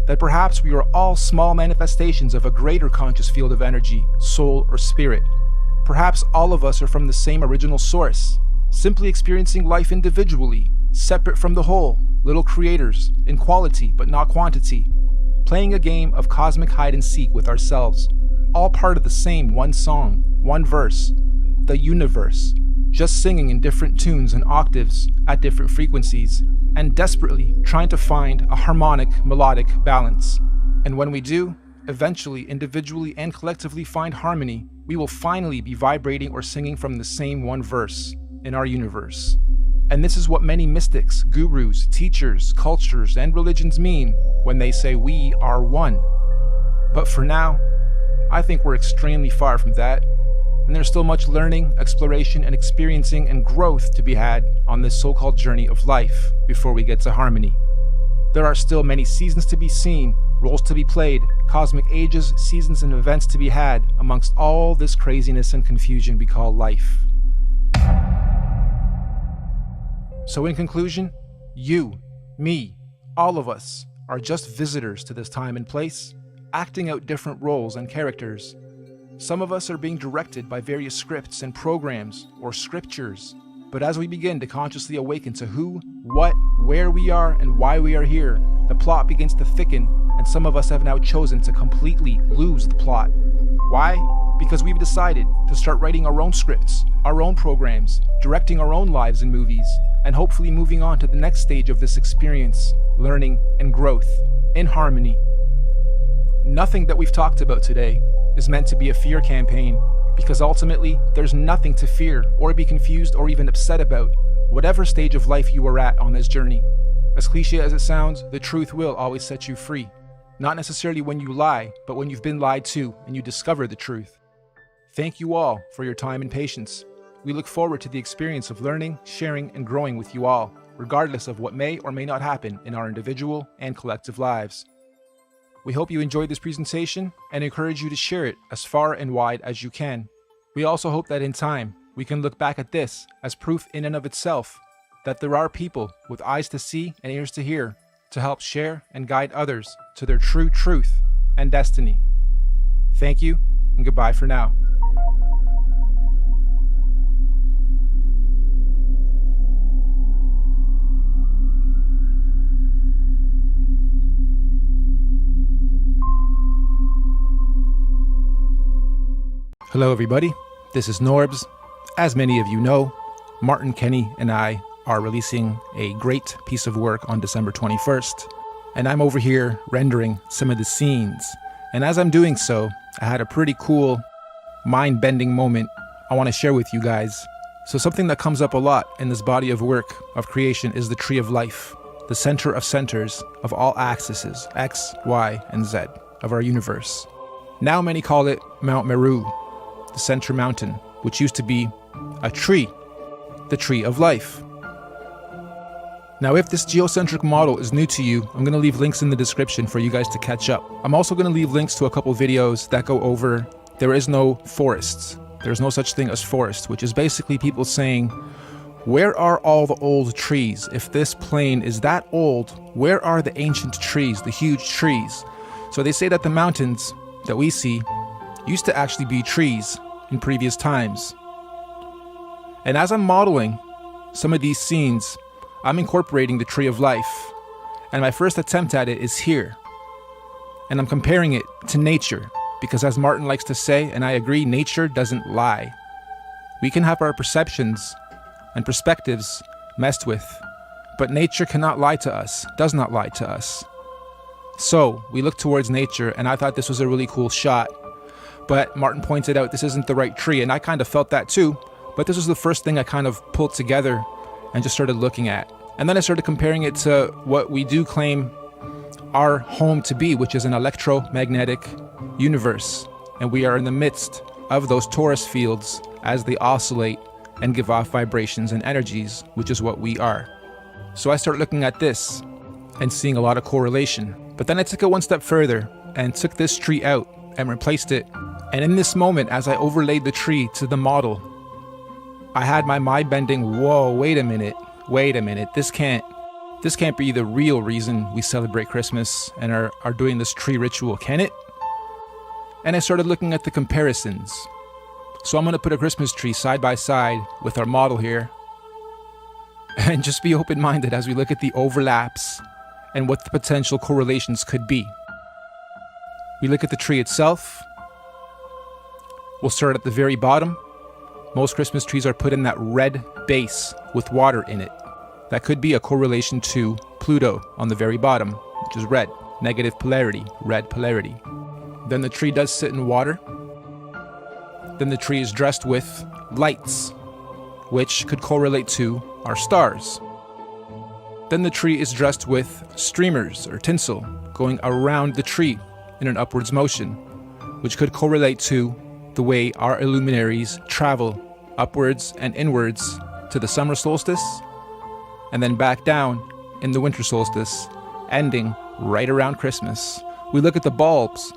that perhaps we are all small manifestations of a greater conscious field of energy, soul, or spirit. Perhaps all of us are from the same original source, simply experiencing life individually, separate from the whole, little creators, in quality but not quantity, playing a game of cosmic hide and seek with ourselves, all part of the same one song, one verse, the universe, just singing in different tunes and octaves at different frequencies, and desperately trying to find a harmonic, melodic balance. And when we do, eventually, individually and collectively find harmony, we will finally be vibrating or singing from the same one verse in our universe. And this is what many mystics, gurus, teachers, cultures, and religions mean when they say we are one. But for now, I think we're extremely far from that, and there's still much learning, exploration, and experiencing and growth to be had on this so-called journey of life before we get to harmony. There are still many seasons to be seen, roles to be played, cosmic ages, seasons, and events to be had amongst all this craziness and confusion we call life. So in conclusion, you, me, all of us are just visitors to this time and place, acting out different roles and characters. Some of us are being directed by various scripts and programs or scriptures, but as we begin to consciously awaken to who, what, where we are, and why we are here, the plot begins to thicken, and some of us have now chosen to completely lose the plot. Why? Because we've decided to start writing our own scripts, our own programs, directing our own lives and movies, and hopefully moving on to the next stage of this experience, learning and growth, in harmony. Nothing that we've talked about today is meant to be a fear campaign, because ultimately, there's nothing to fear or be confused or even upset about, whatever stage of life you are at on this journey. As cliche as it sounds, the truth will always set you free. Not necessarily when you lie, but when you've been lied to and you discover the truth. Thank you all for your time and patience. We look forward to the experience of learning, sharing, and growing with you all, regardless of what may or may not happen in our individual and collective lives. We hope you enjoyed this presentation and encourage you to share it as far and wide as you can. We also hope that in time, we can look back at this as proof in and of itself that there are people with eyes to see and ears to hear to help share and guide others to their true truth and destiny. Thank you, and goodbye for now. Hello everybody, this is Norbs. As many of you know, Martin Kenny and I are releasing a great piece of work on December 21st, and I'm over here rendering some of the scenes. And as I'm doing so, I had a pretty cool, mind-bending moment I want to share with you guys. So something that comes up a lot in this body of work of creation is the tree of life, the center of centers of all axes, X, Y, and Z of our universe. Now many call it Mount Meru, the center mountain, which used to be a tree, the tree of life. Now, if this geocentric model is new to you, I'm going to leave links in the description for you guys to catch up. I'm also going to leave links to a couple videos that go over there is no forests. There's no such thing as forest, which is basically people saying, where are all the old trees? If this plane is that old, where are the ancient trees, the huge trees? So they say that the mountains that we see used to actually be trees in previous times. And as I'm modeling some of these scenes, I'm incorporating the tree of life, and my first attempt at it is here. And I'm comparing it to nature, because as Martin likes to say, and I agree, nature doesn't lie. We can have our perceptions and perspectives messed with, but nature cannot lie to us, does not lie to us. So we look towards nature, and I thought this was a really cool shot, but Martin pointed out this isn't the right tree, and I kind of felt that too, but this was the first thing I kind of pulled together and just started looking at. And then I started comparing it to what we do claim our home to be, which is an electromagnetic universe. And we are in the midst of those torus fields as they oscillate and give off vibrations and energies, which is what we are. So I started looking at this and seeing a lot of correlation. But then I took it one step further and took this tree out and replaced it. And in this moment, as I overlaid the tree to the model, I had my mind bending, whoa, wait a minute, this can't be the real reason we celebrate Christmas and are doing this tree ritual, can it? And I started looking at the comparisons. So I'm going to put a Christmas tree side by side with our model here, and just be open-minded as we look at the overlaps and what the potential correlations could be. We look at the tree itself. We'll start at the very bottom. Most Christmas trees are put in that red base with water in it. That could be a correlation to Pluto on the very bottom, which is red, negative polarity, red polarity. Then the tree does sit in water. Then the tree is dressed with lights, which could correlate to our stars. Then the tree is dressed with streamers or tinsel going around the tree in an upwards motion, which could correlate to the way our illuminaries travel upwards and inwards to the summer solstice, and then back down in the winter solstice, ending right around Christmas. We look at the bulbs.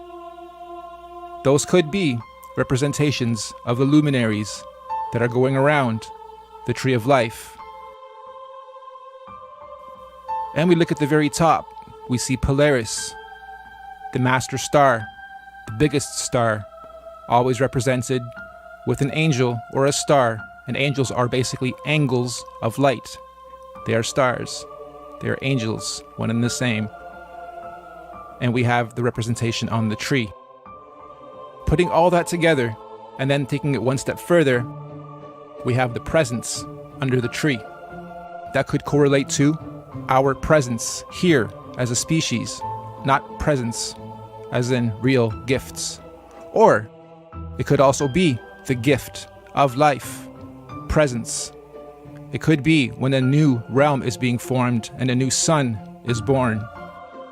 Those could be representations of the luminaries that are going around the tree of life. And we look at the very top. We see Polaris, the master star, the biggest star, always represented with an angel or a star. And angels are basically angles of light. They are stars. They are angels, one and the same. And we have the representation on the tree. Putting all that together and then taking it one step further, we have the presents under the tree. That could correlate to our presence here as a species, not presents as in real gifts. Or it could also be the gift of life, presence. It could be when a new realm is being formed and a new sun is born.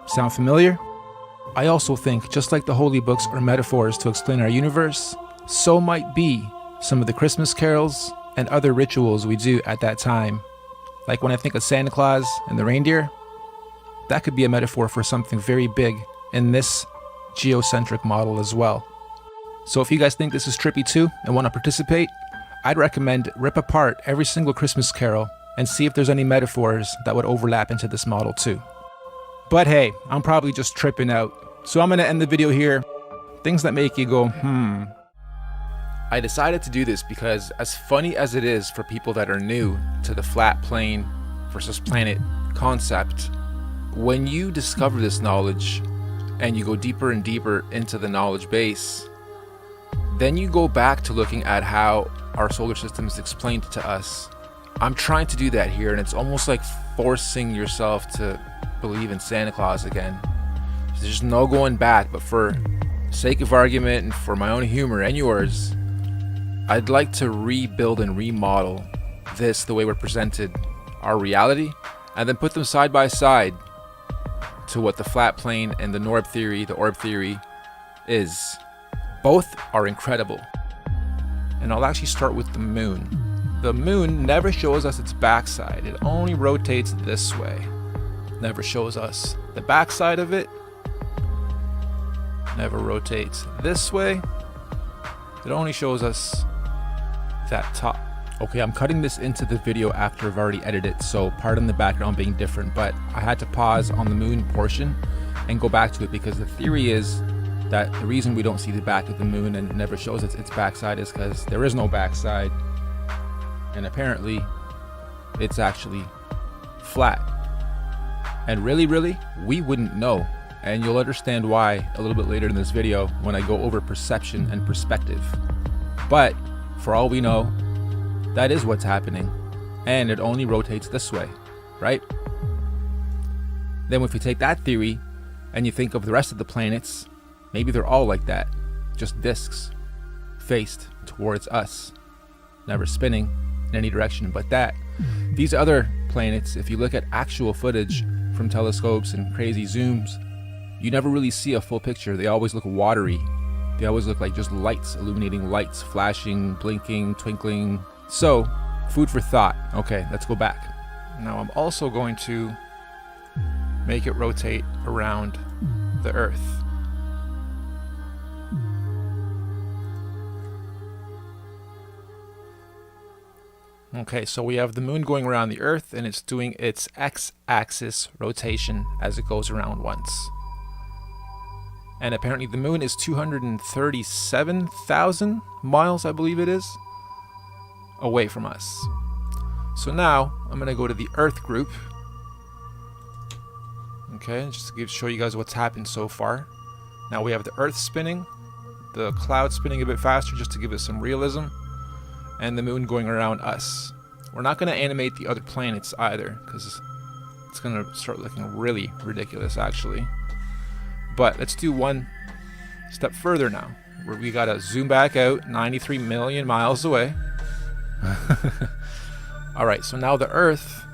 Sound familiar? I also think, just like the holy books are metaphors to explain our universe, so might be some of the Christmas carols and other rituals we do at that time. Like when I think of Santa Claus and the reindeer, that could be a metaphor for something very big in this geocentric model as well. So if you guys think this is trippy too and want to participate, I'd recommend rip apart every single Christmas carol and see if there's any metaphors that would overlap into this model too. But hey, I'm probably just tripping out, so I'm going to end the video here. Things that make you go, I decided to do this because, as funny as it is for people that are new to the flat plane versus planet concept, when you discover this knowledge and you go deeper and deeper into the knowledge base, then you go back to looking at how our solar system is explained to us. I'm trying to do that here, and it's almost like forcing yourself to believe in Santa Claus again. There's no going back, but for sake of argument and for my own humor and yours, I'd like to rebuild and remodel this the way we're presented, our reality, and then put them side by side to what the flat plane and the orb theory is. Both are incredible. And I'll actually start with the moon. The moon never shows us its backside. It only rotates this way. Never shows us the backside of it. Never rotates this way. It only shows us that top. Okay, I'm cutting this into the video after I've already edited it, so pardon the background being different, but I had to pause on the moon portion and go back to it because the theory is that the reason we don't see the back of the moon and it never shows its backside is because there is no backside, and apparently it's actually flat. And really, we wouldn't know, and you'll understand why a little bit later in this video when I go over perception and perspective. But for all we know, that is what's happening, and it only rotates this way, right? Then if you take that theory and you think of the rest of the planets, maybe they're all like that, just disks faced towards us, never spinning in any direction but that. These other planets, if you look at actual footage from telescopes and crazy zooms, you never really see a full picture. They always look watery. They always look like just lights, illuminating lights, flashing, blinking, twinkling. So, food for thought. Okay, let's go back. Now I'm also going to make it rotate around the Earth. Okay, so we have the moon going around the Earth, and it's doing its x-axis rotation as it goes around once. And apparently the moon is 237,000 miles, I believe it is, away from us. So now I'm going to go to the Earth group. Okay, just to show you guys what's happened so far. Now we have the Earth spinning, the cloud spinning a bit faster just to give it some realism, and the moon going around us. We're not going to animate the other planets either, because it's going to start looking really ridiculous actually. But let's do one step further now, where we got to zoom back out 93 million miles away. Alright, so now the Earth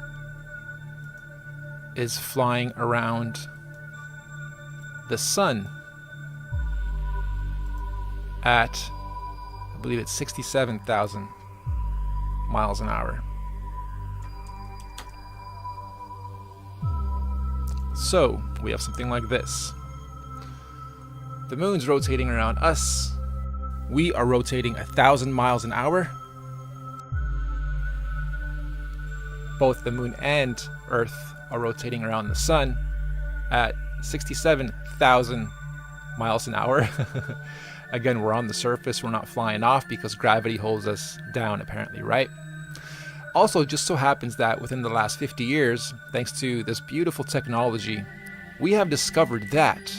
is flying around the Sun at, I believe it's 67,000 miles an hour. So we have something like this. The moon's rotating around us. We are rotating 1,000 miles an hour. Both the moon and Earth are rotating around the sun at 67,000 miles an hour. Again, we're on the surface, we're not flying off because gravity holds us down apparently, right? Also, just so happens that within the last 50 years, thanks to this beautiful technology, we have discovered that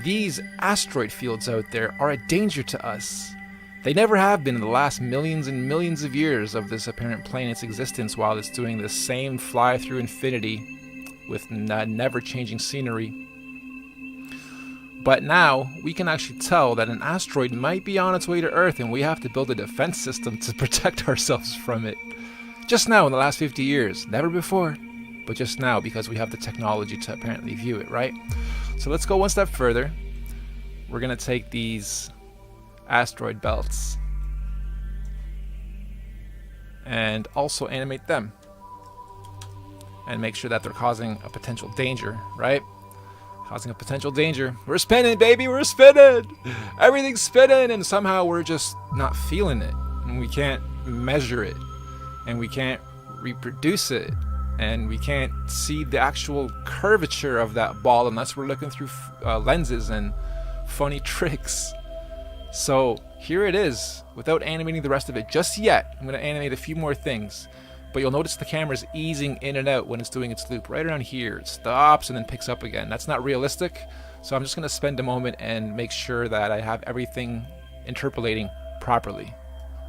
these asteroid fields out there are a danger to us. They never have been in the last millions and millions of years of this apparent planet's existence while it's doing the same fly through infinity with never-changing scenery. But now, we can actually tell that an asteroid might be on its way to Earth and we have to build a defense system to protect ourselves from it. Just now in the last 50 years, never before, but just now because we have the technology to apparently view it, right? So let's go one step further. We're going to take these asteroid belts and also animate them and make sure that they're causing a potential danger, right? Causing a potential danger. We're spinning, baby, we're spinning! Everything's spinning, and somehow we're just not feeling it, and we can't measure it, and we can't reproduce it, and we can't see the actual curvature of that ball unless we're looking through lenses and funny tricks. So here it is, without animating the rest of it just yet. I'm going to animate a few more things, but you'll notice the camera's easing in and out when it's doing its loop. Right around here, it stops and then picks up again. That's not realistic, so I'm just going to spend a moment and make sure that I have everything interpolating properly.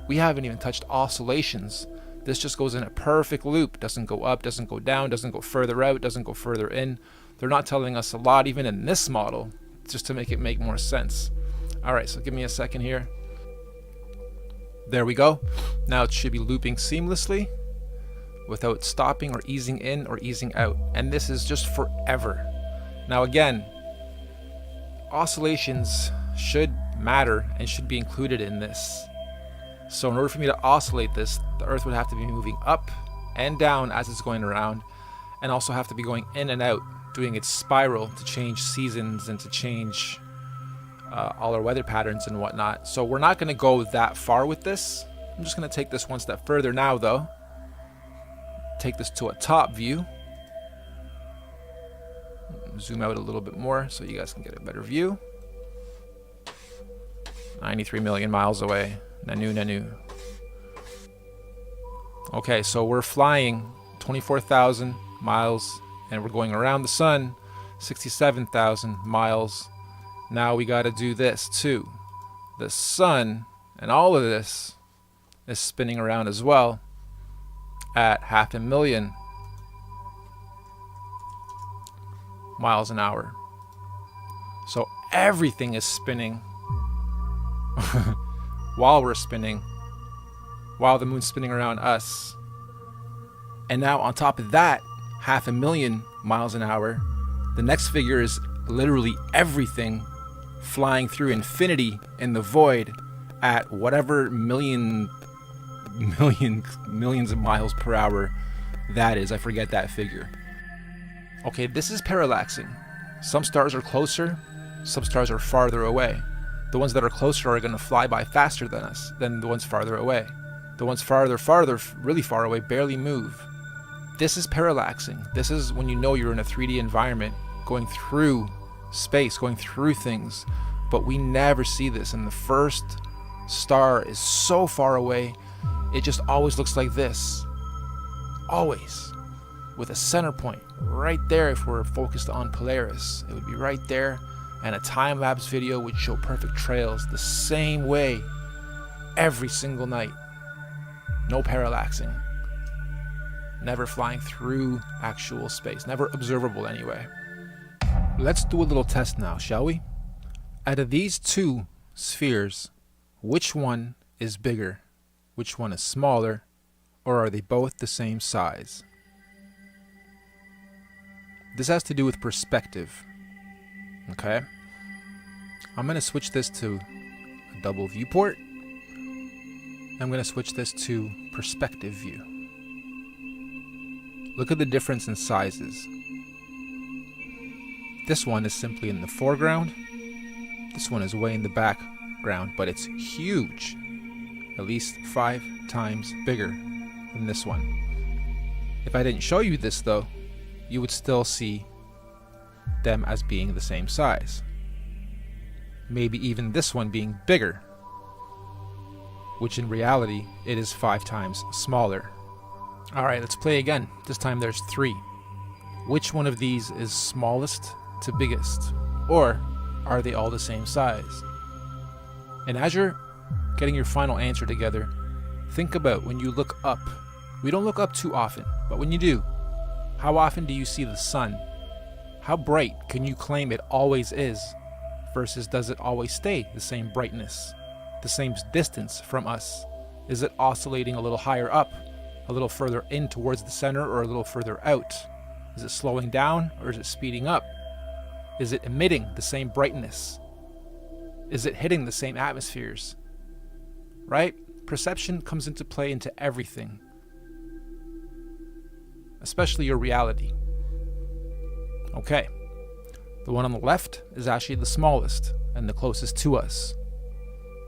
We haven't even touched oscillations. This just goes in a perfect loop. Doesn't go up, doesn't go down, doesn't go further out, doesn't go further in. They're not telling us a lot even in this model, just to make it make more sense. Alright, so give me a second here. There we go. Now it should be looping seamlessly without stopping or easing in or easing out. And this is just forever. Now again, oscillations should matter and should be included in this. So in order for me to oscillate this, the Earth would have to be moving up and down as it's going around, and also have to be going in and out, doing its spiral to change seasons and to change all our weather patterns and whatnot. So we're not going to go that far with this. I'm just going to take this one step further now though. Take this to a top view. Zoom out a little bit more so you guys can get a better view. 93 million miles away. Nanu. Okay, so we're flying 24,000 miles and we're going around the sun 67,000 miles. Now we got to do this too. The sun and all of this is spinning around as well at 500,000 miles an hour. So everything is spinning while we're spinning, while the moon's spinning around us. And now on top of that, 500,000 miles an hour, the next figure is literally everything flying through infinity in the void at whatever millions of miles per hour that is. I forget that figure. Okay, this is parallaxing. Some stars are closer, some stars are farther away. The ones that are closer are going to fly by faster than us, than the ones farther away. The ones farther, really far away, barely move. This is parallaxing. This is when you know you're in a 3D environment, going through space, going through things. But we never see this, and the first star is so far away, it just always looks like this. Always. With a center point right there. If we're focused on Polaris, it would be right there. And a time-lapse video would show perfect trails the same way every single night. No parallaxing. Never flying through actual space. Never observable anyway. Let's do a little test now, shall we? Out of these two spheres, which one is bigger? Which one is smaller? Or are they both the same size? This has to do with perspective. Okay? I'm going to switch this to a double viewport. I'm going to switch this to perspective view. Look at the difference in sizes. This one is simply in the foreground. This one is way in the background, but it's huge. At least 5 times bigger than this one. If I didn't show you this though, you would still see them as being the same size. Maybe even this one being bigger, which in reality it is 5 times smaller. Alright, let's play again. This time there's 3. Which one of these is smallest to biggest? Or are they all the same size? And as you're getting your final answer together, think about when you look up. We don't look up too often, but when you do, how often do you see the sun? How bright can you claim it always is, versus does it always stay the same brightness, the same distance from us? Is it oscillating a little higher up, a little further in towards the center, or a little further out? Is it slowing down or is it speeding up? Is it emitting the same brightness? Is it hitting the same atmospheres? Right? Perception comes into play into everything, especially your reality. Okay, the one on the left is actually the smallest and the closest to us.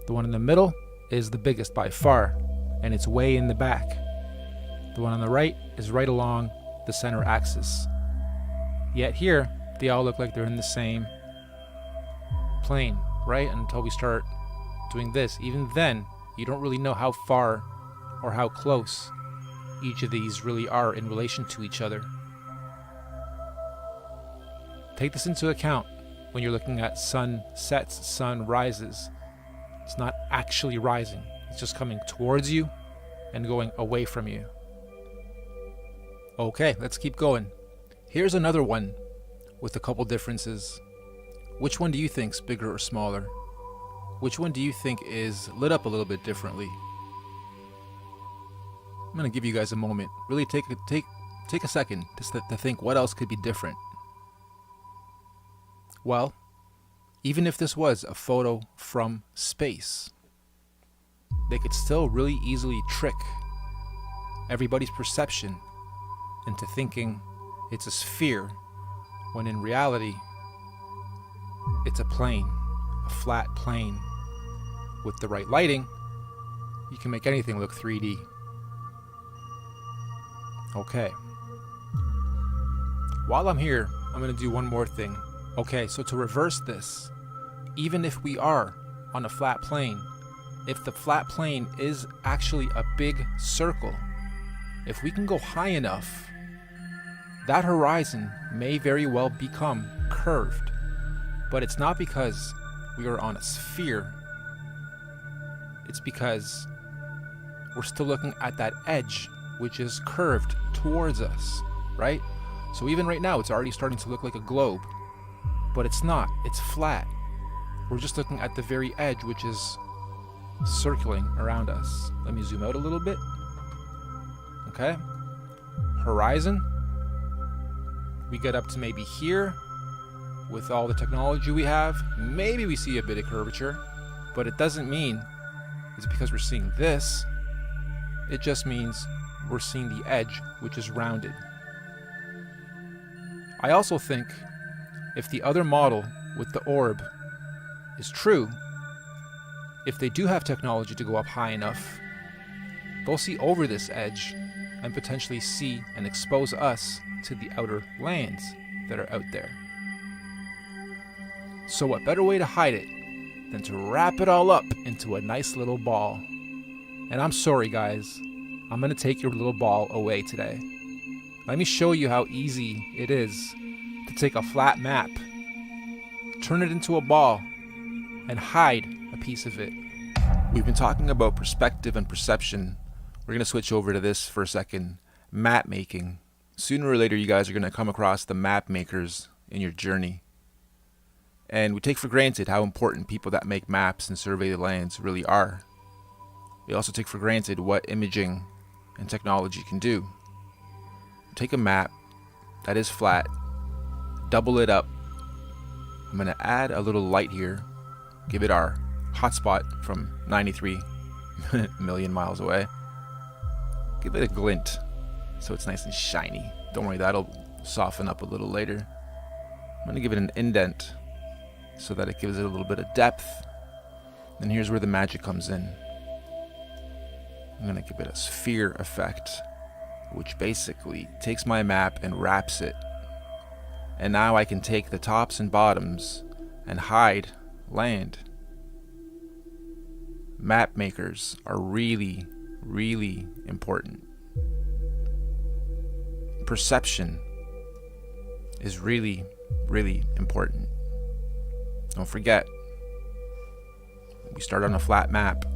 The one in the middle is the biggest by far, and it's way in the back. The one on the right is right along the center axis. Yet here, they all look like they're in the same plane, right? Until we start doing this. Even then, you don't really know how far or how close each of these really are in relation to each other. Take this into account when you're looking at sun sets, sun rises. It's not actually rising. It's just coming towards you and going away from you. Okay, let's keep going. Here's another one with a couple differences. Which one do you think's bigger or smaller? Which one do you think is lit up a little bit differently? I'm gonna give you guys a moment. Really take a second just to think what else could be different. Well, even if this was a photo from space, they could still really easily trick everybody's perception into thinking it's a sphere, when in reality, it's a plane, a flat plane. With the right lighting, you can make anything look 3D. Okay. While I'm here, I'm going to do one more thing. Okay, so to reverse this, even if we are on a flat plane, if the flat plane is actually a big circle, if we can go high enough, that horizon may very well become curved. But it's not because we are on a sphere. It's because we're still looking at that edge, which is curved towards us, right? So even right now, it's already starting to look like a globe. But it's not, it's flat. We're just looking at the very edge, which is circling around us. Let me zoom out a little bit. Okay. Horizon. We get up to maybe here. With all the technology we have, maybe we see a bit of curvature, but it doesn't mean it's because we're seeing this. It just means we're seeing the edge, which is rounded. I also think if the other model with the orb is true, if they do have technology to go up high enough, they'll see over this edge and potentially see and expose us to the outer lands that are out there. So what better way to hide it than to wrap it all up into a nice little ball? And I'm sorry guys, I'm gonna take your little ball away today. Let me show you how easy it is to take a flat map, turn it into a ball, and hide a piece of it. We've been talking about perspective and perception. We're gonna switch over to this for a second. Map making. Sooner or later you guys are gonna come across the map makers in your journey. And we take for granted how important people that make maps and survey the lands really are. We also take for granted what imaging and technology can do. Take a map that is flat, double it up. I'm going to add a little light here, give it our hotspot from 93 million miles away. Give it a glint so it's nice and shiny. Don't worry, that'll soften up a little later. I'm going to give it an indent so that it gives it a little bit of depth. And here's where the magic comes in. I'm going to give it a sphere effect, which basically takes my map and wraps it. And now I can take the tops and bottoms and hide land. Map makers are really, really important. Perception is really, really important. Don't forget, we start on a flat map.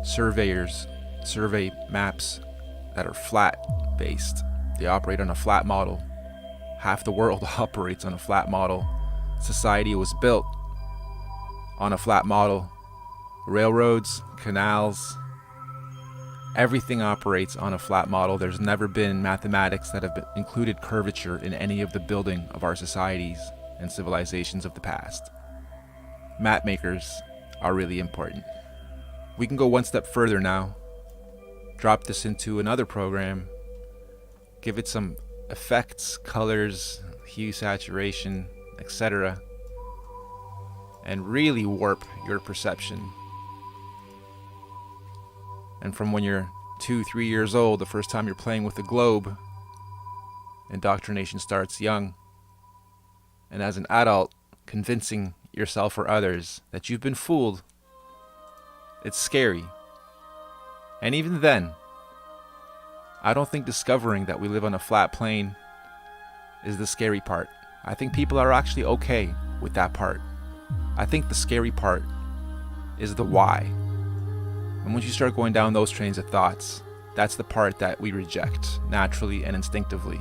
Surveyors survey maps that are flat based. They operate on a flat model. Half the world operates on a flat model. Society was built on a flat model. Railroads, canals, everything operates on a flat model. There's never been mathematics that have included curvature in any of the building of our societies and civilizations of the past. Map makers are really important. We can go one step further now. Drop this into another program. Give it some effects, colors, hue, saturation, etc. And really warp your perception. And from when you're 2, 3 years old, the first time you're playing with a globe, indoctrination starts young. And as an adult, convincing yourself or others that you've been fooled, it's scary. And even then, I don't think discovering that we live on a flat plane is the scary part. I think people are actually okay with that part. I think the scary part is the why. And once you start going down those trains of thoughts, that's the part that we reject naturally and instinctively.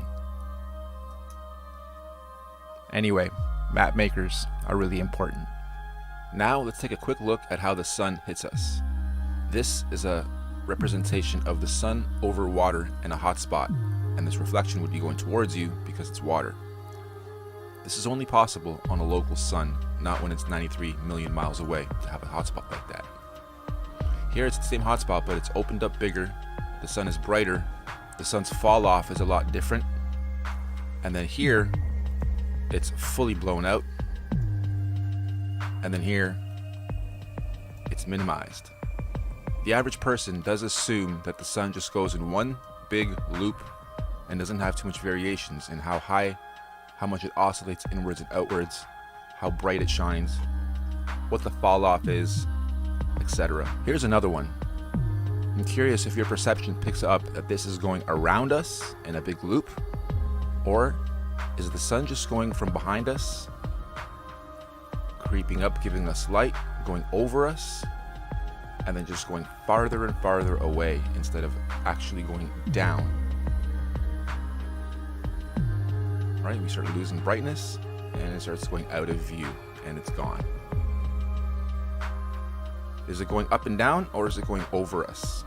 Anyway, map makers are really important. Now let's take a quick look at how the sun hits us. This is a representation of the sun over water in a hot spot, and this reflection would be going towards you because it's water. This is only possible on a local sun, not when it's 93 million miles away to have a hotspot like that. Here it's the same hotspot, but it's opened up bigger, the sun is brighter, the sun's fall off is a lot different, and then here it's fully blown out, and then here it's minimized. The average person does assume that the sun just goes in one big loop and doesn't have too much variations in how high, how much it oscillates inwards and outwards, how bright it shines, what the fall off is, etc. Here's another one. I'm curious if your perception picks up that this is going around us in a big loop, or is the sun just going from behind us, creeping up, giving us light, going over us, and then just going farther and farther away instead of actually going down. Right, we start losing brightness and it starts going out of view and it's gone. Is it going up and down, or is it going over us?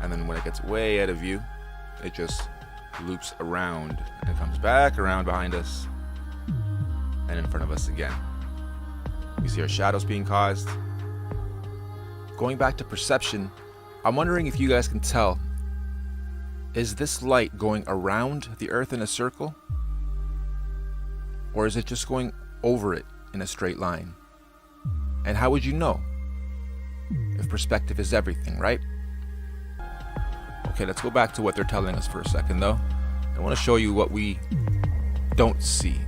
And then when it gets way out of view, it just loops around and comes back around behind us and in front of us again. We see our shadows being caused. Going back to perception, I'm wondering if you guys can tell, is this light going around the earth in a circle, or is it just going over it in a straight line? And how would you know if perspective is everything, right? Okay, let's go back to what they're telling us for a second though. I want to show you what we don't see.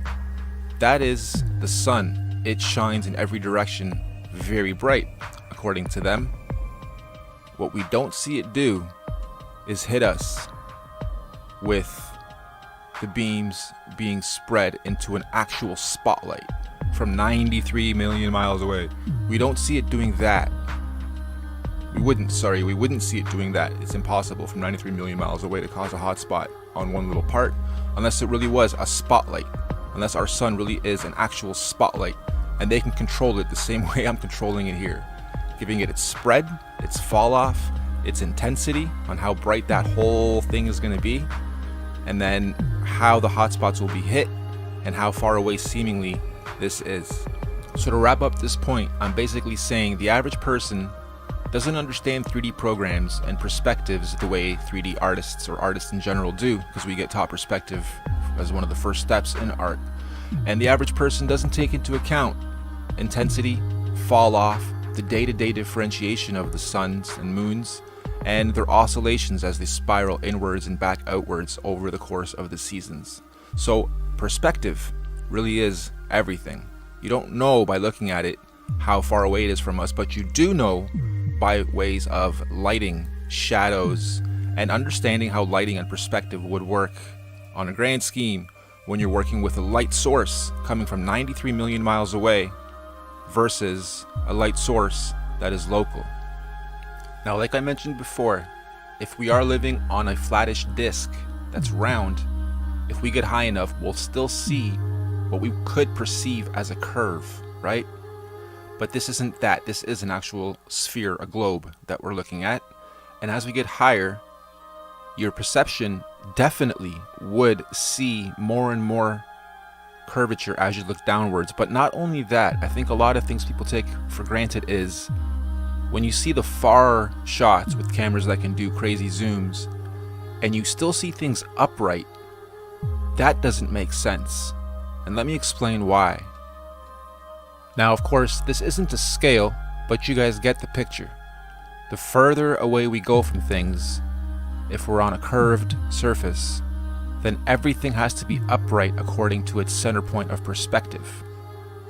That is the sun. It shines in every direction, very bright, according to them. What we don't see it do is hit us with the beams being spread into an actual spotlight from 93 million miles away. We don't see it doing that. We wouldn't see it doing that. It's impossible from 93 million miles away to cause a hot spot on one little part, unless it really was a spotlight, unless our sun really is an actual spotlight, and they can control it the same way I'm controlling it here, giving it its spread, its fall off, its intensity on how bright that whole thing is going to be, and then how the hotspots will be hit and how far away seemingly this is. So to wrap up this point, I'm basically saying the average person doesn't understand 3D programs and perspectives the way 3D artists or artists in general do, because we get taught perspective as one of the first steps in art. And the average person doesn't take into account intensity, fall off, the day-to-day differentiation of the suns and moons, and their oscillations as they spiral inwards and back outwards over the course of the seasons. So perspective really is everything. You don't know by looking at it how far away it is from us, but you do know by ways of lighting, shadows, and understanding how lighting and perspective would work on a grand scheme when you're working with a light source coming from 93 million miles away versus a light source that is local. Now, like I mentioned before, if we are living on a flattish disk that's round, if we get high enough, we'll still see what we could perceive as a curve, right? But this isn't that. This is an actual sphere, a globe that we're looking at. And as we get higher, your perception definitely would see more and more curvature as you look downwards. But not only that, I think a lot of things people take for granted is when you see the far shots with cameras that can do crazy zooms and you still see things upright, that doesn't make sense. And let me explain why. Now, of course, this isn't a scale, but you guys get the picture. The further away we go from things, if we're on a curved surface, then everything has to be upright according to its center point of perspective.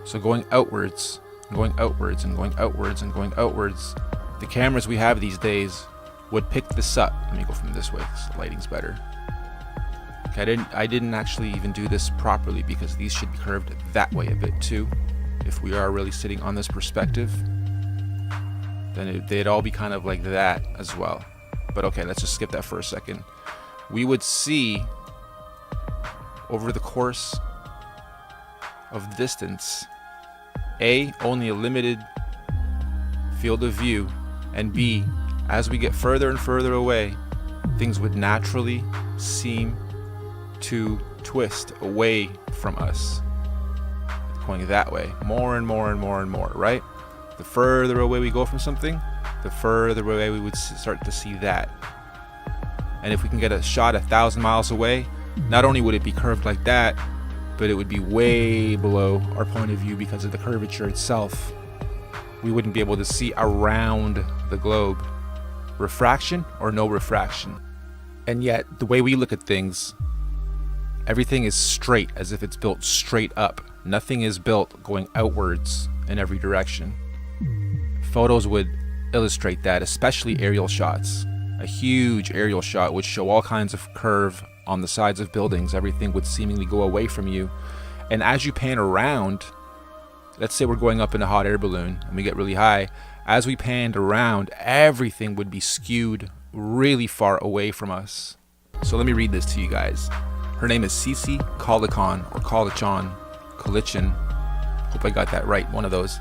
So going outwards, and going outwards, and going outwards, and going outwards, the cameras we have these days would pick this up. Let me go from this way, because the lighting's better. Okay, I didn't actually even do this properly, because these should be curved that way a bit too. If we are really sitting on this perspective, then they'd all be kind of like that as well. But okay, let's just skip that for a second. We would see over the course of distance, A, only a limited field of view, and B, as we get further and further away, things would naturally seem to twist away from us, going that way, more and more and more and more, right? The further away we go from something, the further away we would start to see that. And if we can get a shot 1,000 miles away, not only would it be curved like that, but it would be way below our point of view because of the curvature itself. We wouldn't be able to see around the globe. Refraction or no refraction. And yet, the way we look at things, everything is straight, as if it's built straight up. Nothing is built going outwards in every direction. Photos would illustrate that, especially aerial shots. A huge aerial shot would show all kinds of curve on the sides of buildings. Everything would seemingly go away from you. And as you pan around, let's say we're going up in a hot air balloon and we get really high. As we panned around, everything would be skewed really far away from us. So let me read this to you guys. Her name is Cici Kalichan or Kalichan. Hope I got that right, one of those.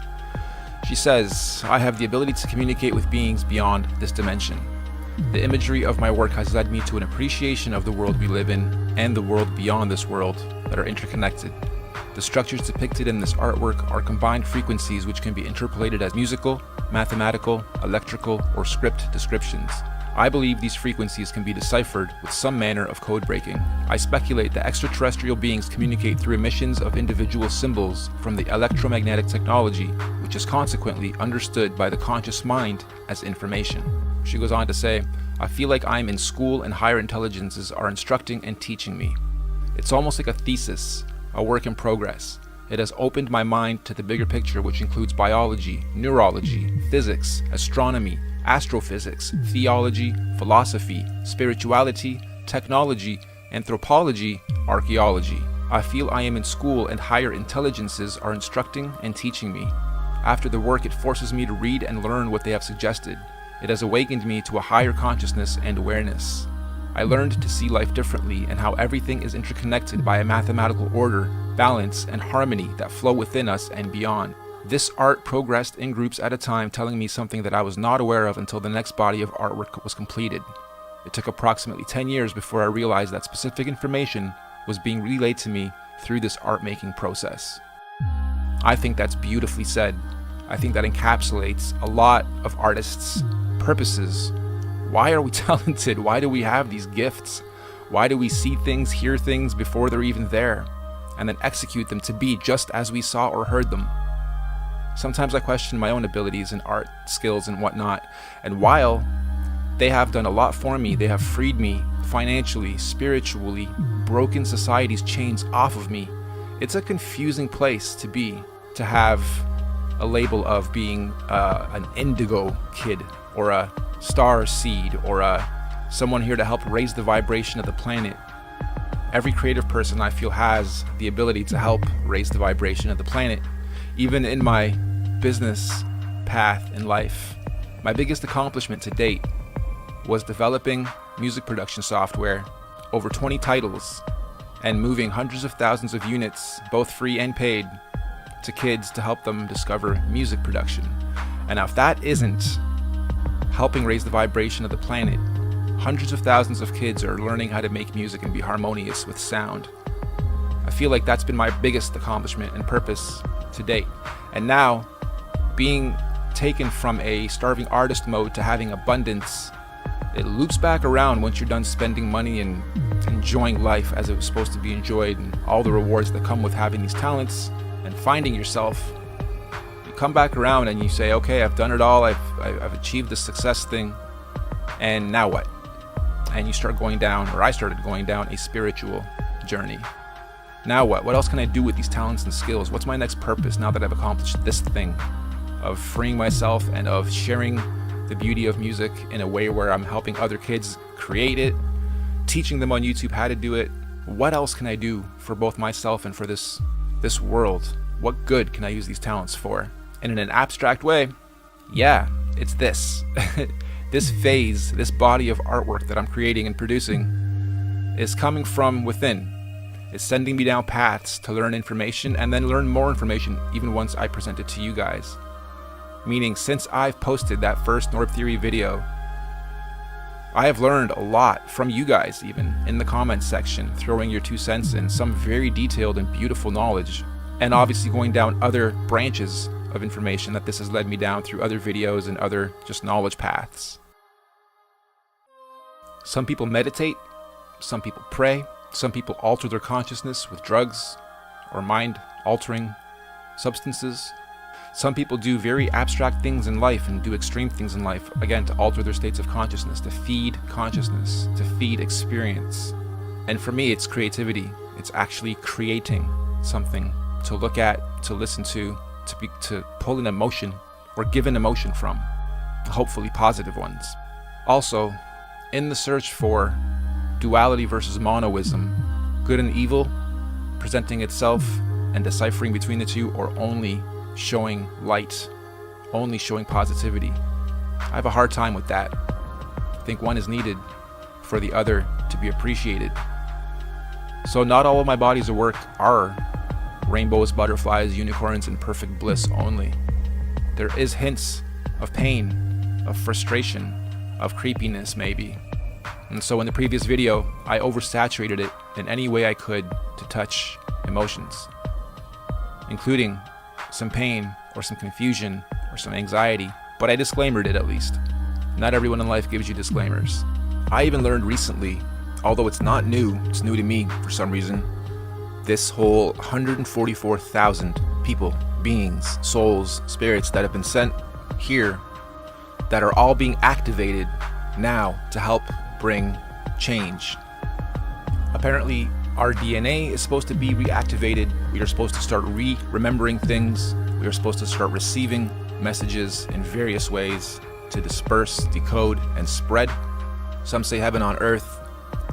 She says, I have the ability to communicate with beings beyond this dimension. The imagery of my work has led me to an appreciation of the world we live in and the world beyond this world that are interconnected. The structures depicted in this artwork are combined frequencies which can be interpolated as musical, mathematical, electrical, or script descriptions. I believe these frequencies can be deciphered with some manner of code breaking. I speculate that extraterrestrial beings communicate through emissions of individual symbols from the electromagnetic technology, which is consequently understood by the conscious mind as information. She goes on to say, I feel like I'm in school and higher intelligences are instructing and teaching me. It's almost like a thesis, a work in progress. It has opened my mind to the bigger picture, which includes biology, neurology, physics, astronomy, astrophysics, theology, philosophy, spirituality, technology, anthropology, archaeology. I feel I am in school and higher intelligences are instructing and teaching me. After the work, it forces me to read and learn what they have suggested. It has awakened me to a higher consciousness and awareness. I learned to see life differently and how everything is interconnected by a mathematical order, balance, and harmony that flow within us and beyond. This art progressed in groups at a time, telling me something that I was not aware of until the next body of artwork was completed. It took approximately 10 years before I realized that specific information was being relayed to me through this art-making process. I think that's beautifully said. I think that encapsulates a lot of artists' purposes. Why are we talented? Why do we have these gifts? Why do we see things, hear things before they're even there, and then execute them to be just as we saw or heard them? Sometimes I question my own abilities and art skills and whatnot, and while they have done a lot for me, they have freed me financially, spiritually, broken society's chains off of me. It's a confusing place to be, to have a label of being an indigo kid, or a star seed, or someone here to help raise the vibration of the planet. Every creative person I feel has the ability to help raise the vibration of the planet. Even in my business path in life, my biggest accomplishment to date was developing music production software, over 20 titles, and moving hundreds of thousands of units, both free and paid, to kids to help them discover music production. And now if that isn't helping raise the vibration of the planet, hundreds of thousands of kids are learning how to make music and be harmonious with sound. I feel like that's been my biggest accomplishment and purpose to date. And now, being taken from a starving artist mode to having abundance, it loops back around once you're done spending money and enjoying life as it was supposed to be enjoyed, and all the rewards that come with having these talents and finding yourself. You come back around and you say, okay, I've done it all, I've achieved this success thing, and now what? And you start going down, or I started going down, a spiritual journey. Now what? What else can I do with these talents and skills? What's my next purpose now that I've accomplished this thing of freeing myself and of sharing the beauty of music in a way where I'm helping other kids create it, teaching them on YouTube how to do it? What else can I do for both myself and for this world? What good can I use these talents for? And in an abstract way, yeah, it's this. This phase, this body of artwork that I'm creating and producing is coming from within. It's sending me down paths to learn information and then learn more information even once I present it to you guys. Meaning, since I've posted that first Norb Theory video, I have learned a lot from you guys, even in the comments section, throwing your 2 cents in, some very detailed and beautiful knowledge, and obviously going down other branches of information that this has led me down through other videos and other just knowledge paths. Some people meditate, some people pray, some people alter their consciousness with drugs or mind-altering substances. Some people do very abstract things in life and do extreme things in life, again, to alter their states of consciousness, to feed consciousness, to feed experience. And for me, it's creativity. It's actually creating something to look at, to listen to pull an emotion or give an emotion from, hopefully positive ones. Also, in the search for duality versus monoism, good and evil, presenting itself and deciphering between the two, or only showing light, only showing positivity, I have a hard time with that. I think one is needed for the other to be appreciated. So not all of my bodies of work are rainbows, butterflies, unicorns, and perfect bliss only. There is hints of pain, of frustration, of creepiness maybe. And so in the previous video, I oversaturated it in any way I could to touch emotions, including some pain or some confusion or some anxiety, but I disclaimered it at least. Not everyone in life gives you disclaimers. I even learned recently, although it's not new, it's new to me for some reason, this whole 144,000 people, beings, souls, spirits that have been sent here that are all being activated now to help bring change. Apparently, our DNA is supposed to be reactivated. We are supposed to start remembering things. We are supposed to start receiving messages in various ways to disperse, decode, and spread. Some say heaven on earth.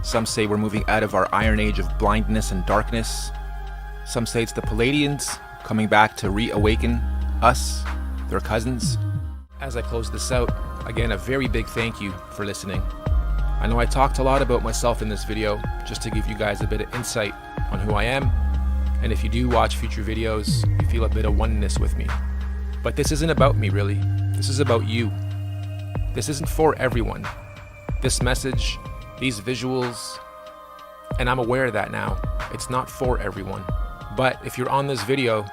Some say we're moving out of our iron age of blindness and darkness. Some say it's the Palladians coming back to reawaken us, their cousins. As I close this out, again, a very big thank you for listening. I know I talked a lot about myself in this video, just to give you guys a bit of insight on who I am. And if you do watch future videos, you feel a bit of oneness with me. But this isn't about me, really. This is about you. This isn't for everyone. This message, these visuals, and I'm aware of that now, it's not for everyone. But if you're on this video,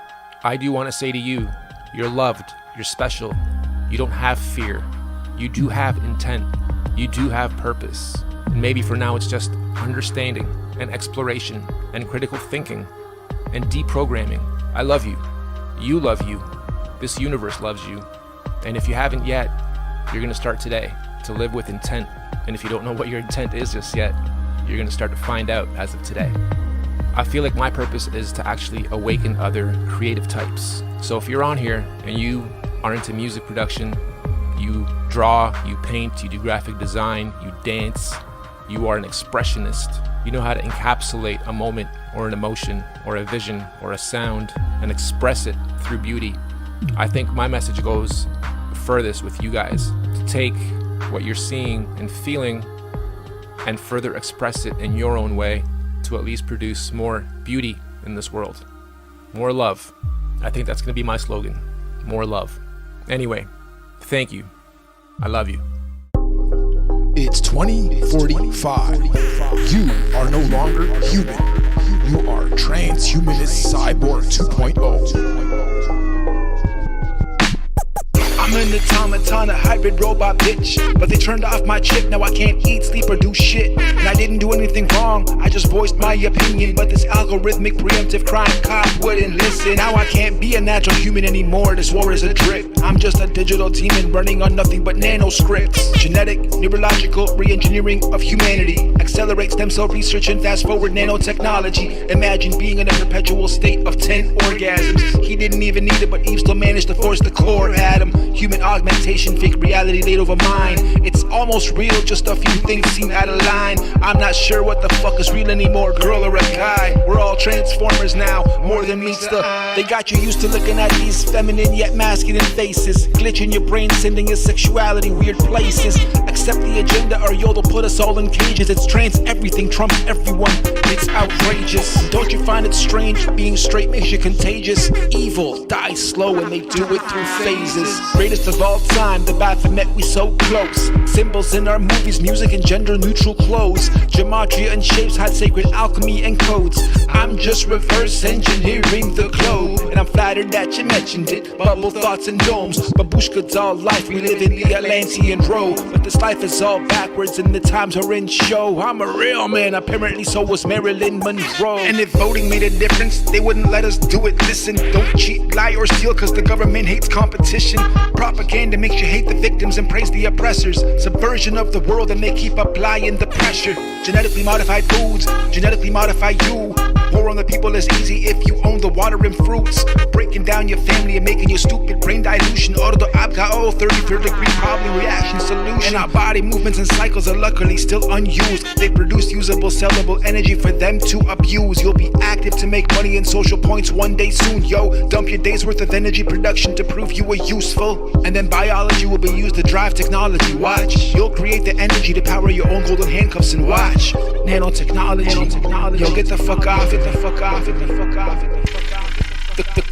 I do want to say to you, you're loved, you're special, you don't have fear, you do have intent, you do have purpose. And maybe for now it's just understanding and exploration and critical thinking and deprogramming. I love you, you love you, this universe loves you. And if you haven't yet, you're going to start today to live with intent. And if you don't know what your intent is just yet, you're going to start to find out as of today. I feel like my purpose is to actually awaken other creative types. So if you're on here and you are into music production, you draw, you paint, you do graphic design, you dance, you are an expressionist, you know how to encapsulate a moment or an emotion or a vision or a sound and express it through beauty, I think my message goes furthest with you guys, to take what you're seeing and feeling and further express it in your own way to at least produce more beauty in this world. More love. I think that's going to be my slogan. More love. Anyway, thank you. I love you. It's 2045. You are no longer human. You are transhumanist cyborg 2.0. I'm I'm an automaton, a hybrid robot bitch. But they turned off my chip, now I can't eat, sleep, or do shit. And I didn't do anything wrong, I just voiced my opinion. But this algorithmic preemptive crime cop wouldn't listen. Now I can't be a natural human anymore, this war is a drip. I'm just a digital demon running on nothing but nanoscripts. Genetic, neurological re-engineering of humanity. Accelerate stem cell research and fast forward nanotechnology. Imagine being in a perpetual state of 10 orgasms. He didn't even need it, but Eve still managed to force the core at him. Human augmentation, fake reality laid over mine. It's almost real, just a few things seem out of line. I'm not sure what the fuck is real anymore, girl or a guy. We're all transformers now, more than meets the. They got you used to looking at these feminine yet masculine faces. Glitch in your brain, sending your sexuality weird places. Accept the agenda or you'll put us all in cages. It's trans everything, trumps everyone. It's outrageous. Don't you find it strange? Being straight makes you contagious. Evil dies slow and they do it through phases. Greatest of all time, the Baphomet, we so close. Symbols in our movies, music and gender neutral clothes. Gematria and shapes hide sacred alchemy and codes. I'm just reverse engineering the globe. And I'm flattered that you mentioned it. Bubble thoughts and domes. Babushka doll life, we live in the Atlantean row. But this life is all backwards and the times are in show. I'm a real man, apparently so was Marilyn Monroe. And if voting made a difference, they wouldn't let us do it. Listen, don't cheat, lie or steal, cause the government hates competition. Propaganda makes you hate the victims and praise the oppressors. Subversion of the world and they keep applying the pressure. Genetically modified foods, genetically modify you. War on the people is easy if you own the water and fruits. Breaking down your family and making your stupid brain dilution. Order the ABCA 33rd degree problem reaction solution. And our body movements and cycles are luckily still unused. They produce usable sellable energy for them to abuse. You'll be active to make money and social points one day soon, yo. Dump your day's worth of energy production to prove you were useful. And then biology will be used to drive technology. Watch, you'll create the energy to power your own golden handcuffs and watch. Nanotechnology. Yo, get the fuck off, get the fuck off, get the fuck off, get the fuck off.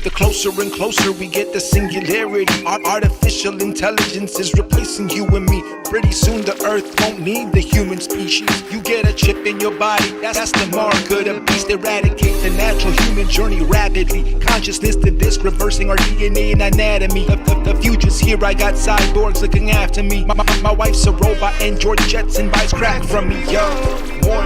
The closer and closer we get to singularity. Artificial intelligence is replacing you and me. Pretty soon the earth won't need the human species. You get a chip in your body, that's the mark of the beast. Eradicate the natural human journey rapidly. Consciousness to disc, reversing our DNA and anatomy. The future's here, I got cyborgs looking after me. My wife's a robot and George Jetson buys crack from me, yo. More